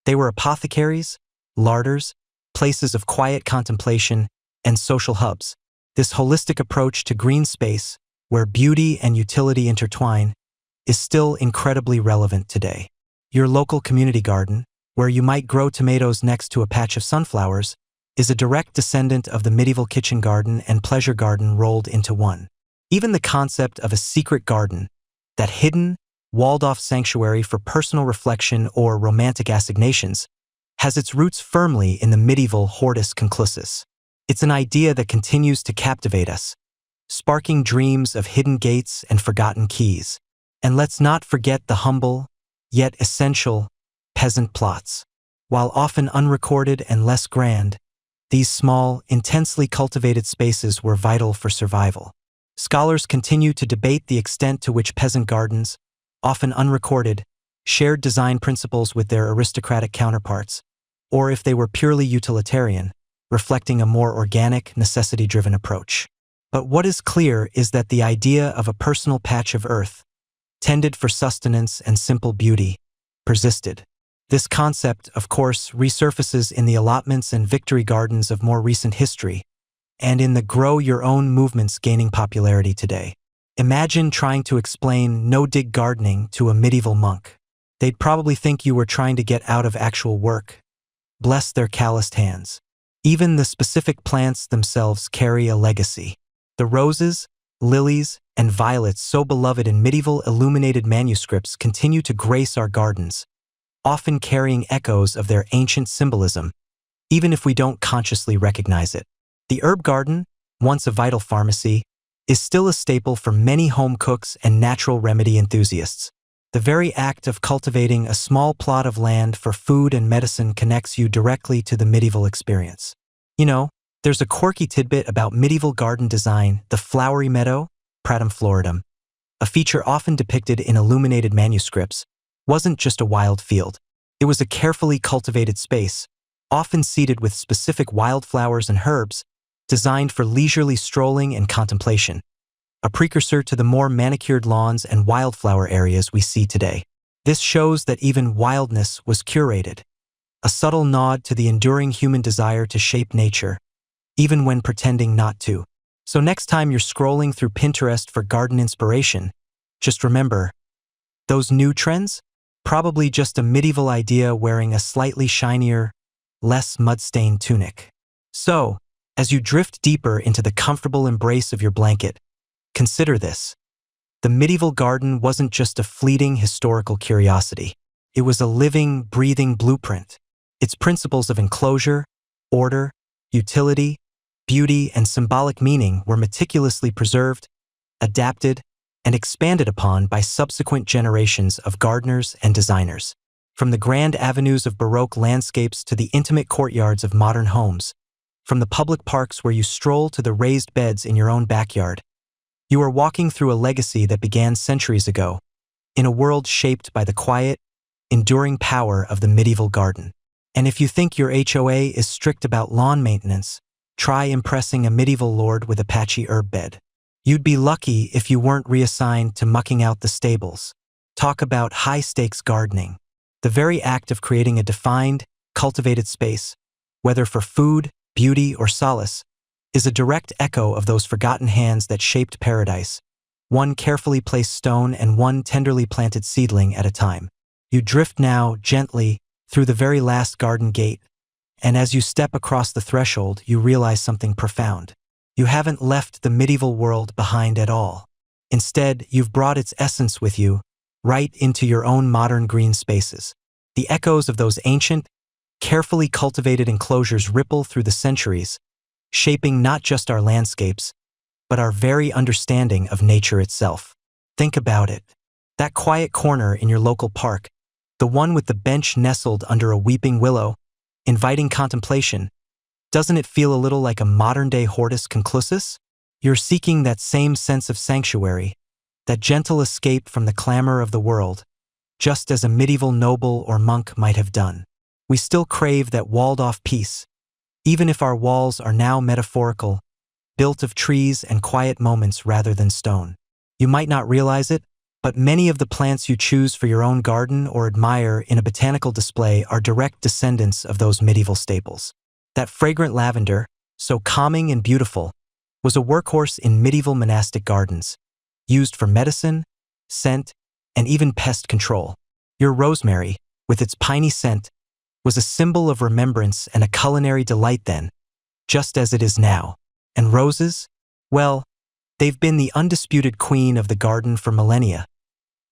They were apothecaries, larders, places of quiet contemplation, and social hubs. This holistic approach to green space, where beauty and utility intertwine, is still incredibly relevant today. Your local community garden, where you might grow tomatoes next to a patch of sunflowers, is a direct descendant of the medieval kitchen garden and pleasure garden rolled into one. Even the concept of a secret garden, that hidden, walled-off sanctuary for personal reflection or romantic assignations, has its roots firmly in the medieval hortus conclusus. It's an idea that continues to captivate us, sparking dreams of hidden gates and forgotten keys. And let's not forget the humble, yet essential, peasant plots. While often unrecorded and less grand, these small, intensely cultivated spaces were vital for survival. Scholars continue to debate the extent to which peasant gardens, often unrecorded, shared design principles with their aristocratic counterparts, or if they were purely utilitarian, reflecting a more organic, necessity-driven approach. But what is clear is that the idea of a personal patch of earth, tended for sustenance and simple beauty, persisted. This concept, of course, resurfaces in the allotments and victory gardens of more recent history, and in the grow-your-own movements gaining popularity today. Imagine trying to explain no-dig gardening to a medieval monk. They'd probably think you were trying to get out of actual work. Bless their calloused hands. Even the specific plants themselves carry a legacy. The roses, lilies, and violets so beloved in medieval illuminated manuscripts continue to grace our gardens, often carrying echoes of their ancient symbolism, even if we don't consciously recognize it. The herb garden, once a vital pharmacy, is still a staple for many home cooks and natural remedy enthusiasts. The very act of cultivating a small plot of land for food and medicine connects you directly to the medieval experience. You know, there's a quirky tidbit about medieval garden design, the flowery meadow, Pratum floridum, a feature often depicted in illuminated manuscripts, wasn't just a wild field. It was a carefully cultivated space, often seeded with specific wildflowers and herbs, designed for leisurely strolling and contemplation, a precursor to the more manicured lawns and wildflower areas we see today. This shows that even wildness was curated, a subtle nod to the enduring human desire to shape nature, even when pretending not to. So next time you're scrolling through Pinterest for garden inspiration, just remember, those new trends? Probably just a medieval idea wearing a slightly shinier, less mud-stained tunic. So, as you drift deeper into the comfortable embrace of your blanket, consider this. The medieval garden wasn't just a fleeting historical curiosity. It was a living, breathing blueprint. Its principles of enclosure, order, utility, beauty, and symbolic meaning were meticulously preserved, adapted, and expanded upon by subsequent generations of gardeners and designers. From the grand avenues of Baroque landscapes to the intimate courtyards of modern homes, from the public parks where you stroll to the raised beds in your own backyard, you are walking through a legacy that began centuries ago, in a world shaped by the quiet, enduring power of the medieval garden. And if you think your HOA is strict about lawn maintenance, try impressing a medieval lord with a patchy herb bed. You'd be lucky if you weren't reassigned to mucking out the stables. Talk about high-stakes gardening. The very act of creating a defined, cultivated space, whether for food, beauty, or solace, is a direct echo of those forgotten hands that shaped paradise, one carefully placed stone and one tenderly planted seedling at a time. You drift now, gently, through the very last garden gate, and as you step across the threshold, you realize something profound. You haven't left the medieval world behind at all. Instead, you've brought its essence with you, right into your own modern green spaces. The echoes of those ancient, carefully cultivated enclosures ripple through the centuries, shaping not just our landscapes, but our very understanding of nature itself. Think about it. That quiet corner in your local park, the one with the bench nestled under a weeping willow, inviting contemplation, doesn't it feel a little like a modern-day hortus conclusus? You're seeking that same sense of sanctuary, that gentle escape from the clamor of the world, just as a medieval noble or monk might have done. We still crave that walled-off peace, even if our walls are now metaphorical, built of trees and quiet moments rather than stone. You might not realize it, but many of the plants you choose for your own garden or admire in a botanical display are direct descendants of those medieval staples. That fragrant lavender, so calming and beautiful, was a workhorse in medieval monastic gardens, used for medicine, scent, and even pest control. Your rosemary, with its piney scent, was a symbol of remembrance and a culinary delight then, just as it is now. And roses? Well, they've been the undisputed queen of the garden for millennia,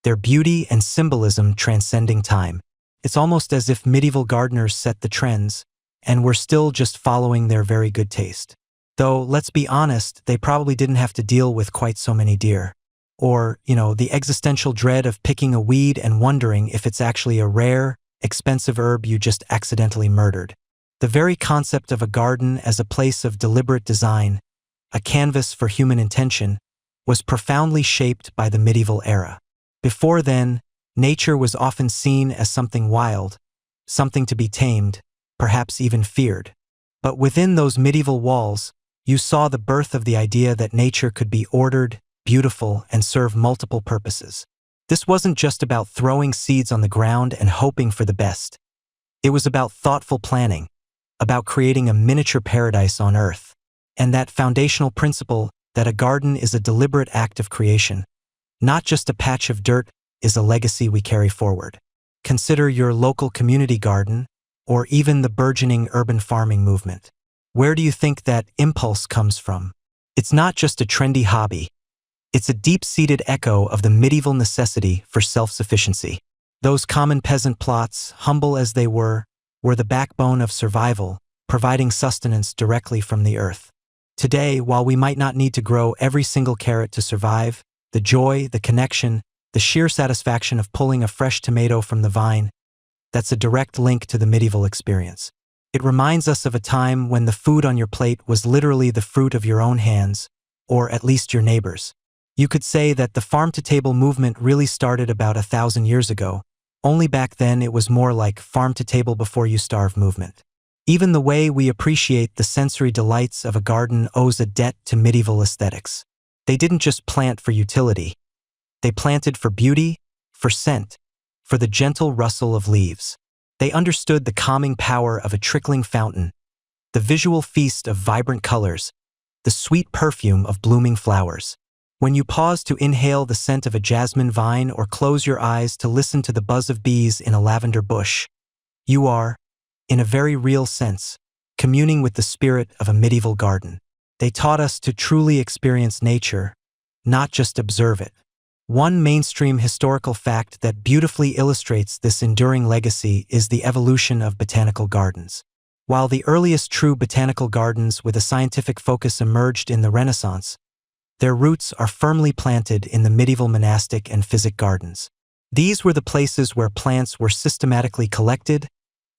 their beauty and symbolism transcending time. It's almost as if medieval gardeners set the trends, and we're still just following their very good taste. Though, let's be honest, they probably didn't have to deal with quite so many deer. Or, the existential dread of picking a weed and wondering if it's actually a rare, expensive herb you just accidentally murdered. The very concept of a garden as a place of deliberate design, a canvas for human intention, was profoundly shaped by the medieval era. Before then, nature was often seen as something wild, something to be tamed, perhaps even feared. But within those medieval walls, you saw the birth of the idea that nature could be ordered, beautiful, and serve multiple purposes. This wasn't just about throwing seeds on the ground and hoping for the best. It was about thoughtful planning, about creating a miniature paradise on earth. And that foundational principle that a garden is a deliberate act of creation, not just a patch of dirt, is a legacy we carry forward. Consider your local community garden, or even the burgeoning urban farming movement. Where do you think that impulse comes from? It's not just a trendy hobby. It's a deep-seated echo of the medieval necessity for self-sufficiency. Those common peasant plots, humble as they were the backbone of survival, providing sustenance directly from the earth. Today, while we might not need to grow every single carrot to survive, the joy, the connection, the sheer satisfaction of pulling a fresh tomato from the vine, that's a direct link to the medieval experience. It reminds us of a time when the food on your plate was literally the fruit of your own hands, or at least your neighbor's. You could say that the farm-to-table movement really started about 1,000 years ago, only back then it was more like farm-to-table before you starve movement. Even the way we appreciate the sensory delights of a garden owes a debt to medieval aesthetics. They didn't just plant for utility. They planted for beauty, for scent, for the gentle rustle of leaves. They understood the calming power of a trickling fountain, the visual feast of vibrant colors, the sweet perfume of blooming flowers. When you pause to inhale the scent of a jasmine vine or close your eyes to listen to the buzz of bees in a lavender bush, you are, in a very real sense, communing with the spirit of a medieval garden. They taught us to truly experience nature, not just observe it. One mainstream historical fact that beautifully illustrates this enduring legacy is the evolution of botanical gardens. While the earliest true botanical gardens with a scientific focus emerged in the Renaissance, their roots are firmly planted in the medieval monastic and physic gardens. These were the places where plants were systematically collected,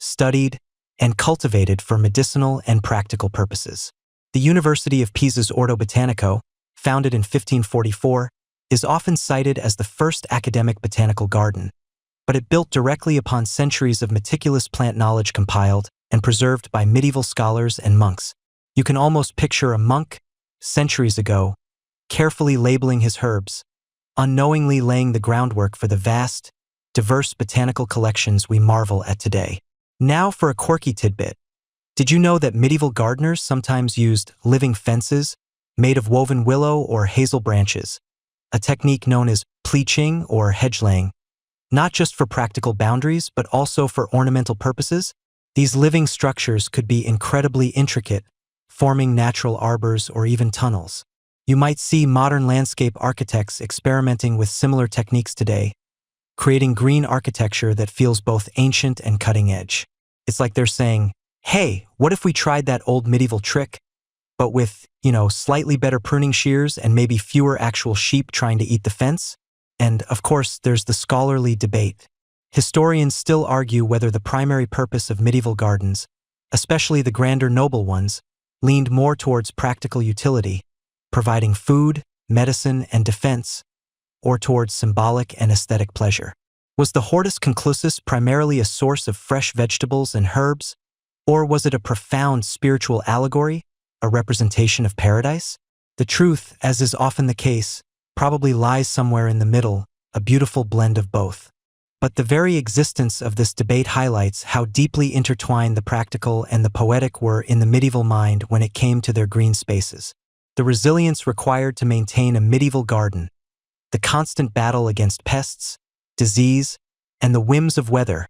studied, and cultivated for medicinal and practical purposes. The University of Pisa's Ordo Botanico, founded in 1544, is often cited as the first academic botanical garden, but it built directly upon centuries of meticulous plant knowledge compiled and preserved by medieval scholars and monks. You can almost picture a monk, centuries ago, carefully labeling his herbs, unknowingly laying the groundwork for the vast, diverse botanical collections we marvel at today. Now for a quirky tidbit. Did you know that medieval gardeners sometimes used living fences made of woven willow or hazel branches, a technique known as pleaching or hedge laying, not just for practical boundaries but also for ornamental purposes? These living structures could be incredibly intricate, forming natural arbors or even tunnels. You might see modern landscape architects experimenting with similar techniques today, creating green architecture that feels both ancient and cutting edge. It's like they're saying, hey, what if we tried that old medieval trick, but with, slightly better pruning shears and maybe fewer actual sheep trying to eat the fence? And, of course, there's the scholarly debate. Historians still argue whether the primary purpose of medieval gardens, especially the grander noble ones, leaned more towards practical utility, providing food, medicine, and defense, or towards symbolic and aesthetic pleasure. Was the Hortus Conclusus primarily a source of fresh vegetables and herbs, or was it a profound spiritual allegory, a representation of paradise? The truth, as is often the case, probably lies somewhere in the middle, a beautiful blend of both. But the very existence of this debate highlights how deeply intertwined the practical and the poetic were in the medieval mind when it came to their green spaces. The resilience required to maintain a medieval garden, the constant battle against pests, disease, and the whims of weather,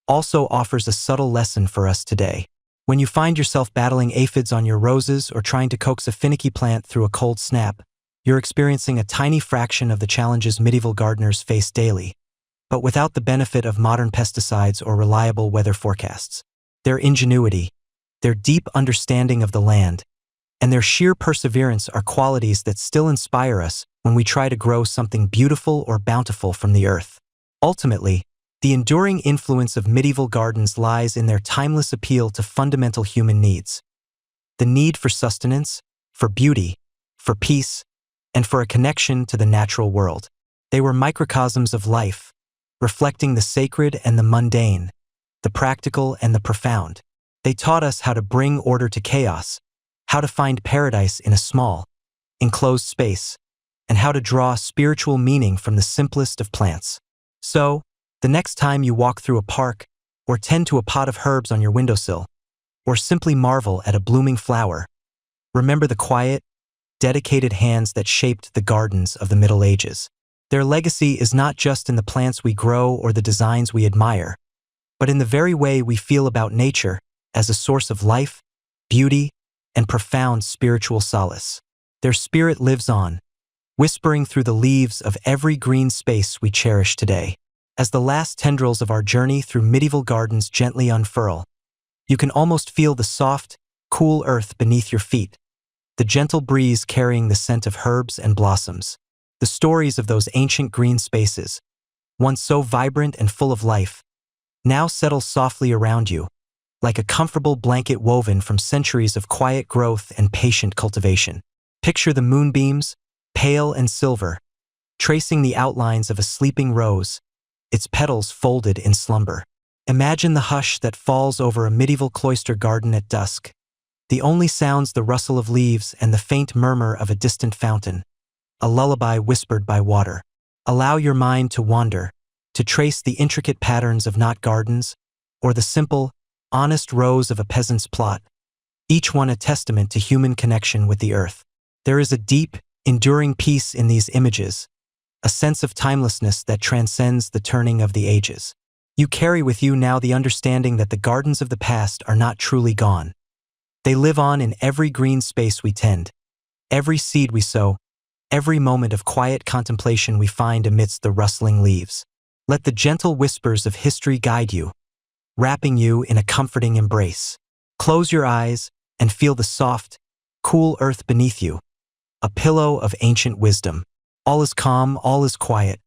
also offers a subtle lesson for us today. When you find yourself battling aphids on your roses or trying to coax a finicky plant through a cold snap, you're experiencing a tiny fraction of the challenges medieval gardeners face daily, but without the benefit of modern pesticides or reliable weather forecasts. Their ingenuity, their deep understanding of the land, and their sheer perseverance are qualities that still inspire us when we try to grow something beautiful or bountiful from the earth. Ultimately, the enduring influence of medieval gardens lies in their timeless appeal to fundamental human needs. The need for sustenance, for beauty, for peace, and for a connection to the natural world. They were microcosms of life, reflecting the sacred and the mundane, the practical and the profound. They taught us how to bring order to chaos, how to find paradise in a small, enclosed space, and how to draw spiritual meaning from the simplest of plants. So, the next time you walk through a park, or tend to a pot of herbs on your windowsill, or simply marvel at a blooming flower, remember the quiet, dedicated hands that shaped the gardens of the Middle Ages. Their legacy is not just in the plants we grow or the designs we admire, but in the very way we feel about nature as a source of life, beauty, and profound spiritual solace. Their spirit lives on, whispering through the leaves of every green space we cherish today. As the last tendrils of our journey through medieval gardens gently unfurl, you can almost feel the soft, cool earth beneath your feet, the gentle breeze carrying the scent of herbs and blossoms. The stories of those ancient green spaces, once so vibrant and full of life, now settle softly around you, like a comfortable blanket woven from centuries of quiet growth and patient cultivation. Picture the moonbeams, pale and silver, tracing the outlines of a sleeping rose, its petals folded in slumber. Imagine the hush that falls over a medieval cloister garden at dusk. The only sounds the rustle of leaves and the faint murmur of a distant fountain, a lullaby whispered by water. Allow your mind to wander, to trace the intricate patterns of knot gardens, or the simple, honest rows of a peasant's plot, each one a testament to human connection with the earth. There is a deep, enduring peace in these images, a sense of timelessness that transcends the turning of the ages. You carry with you now the understanding that the gardens of the past are not truly gone. They live on in every green space we tend, every seed we sow, every moment of quiet contemplation we find amidst the rustling leaves. Let the gentle whispers of history guide you, wrapping you in a comforting embrace. Close your eyes and feel the soft, cool earth beneath you, a pillow of ancient wisdom. All is calm, all is quiet,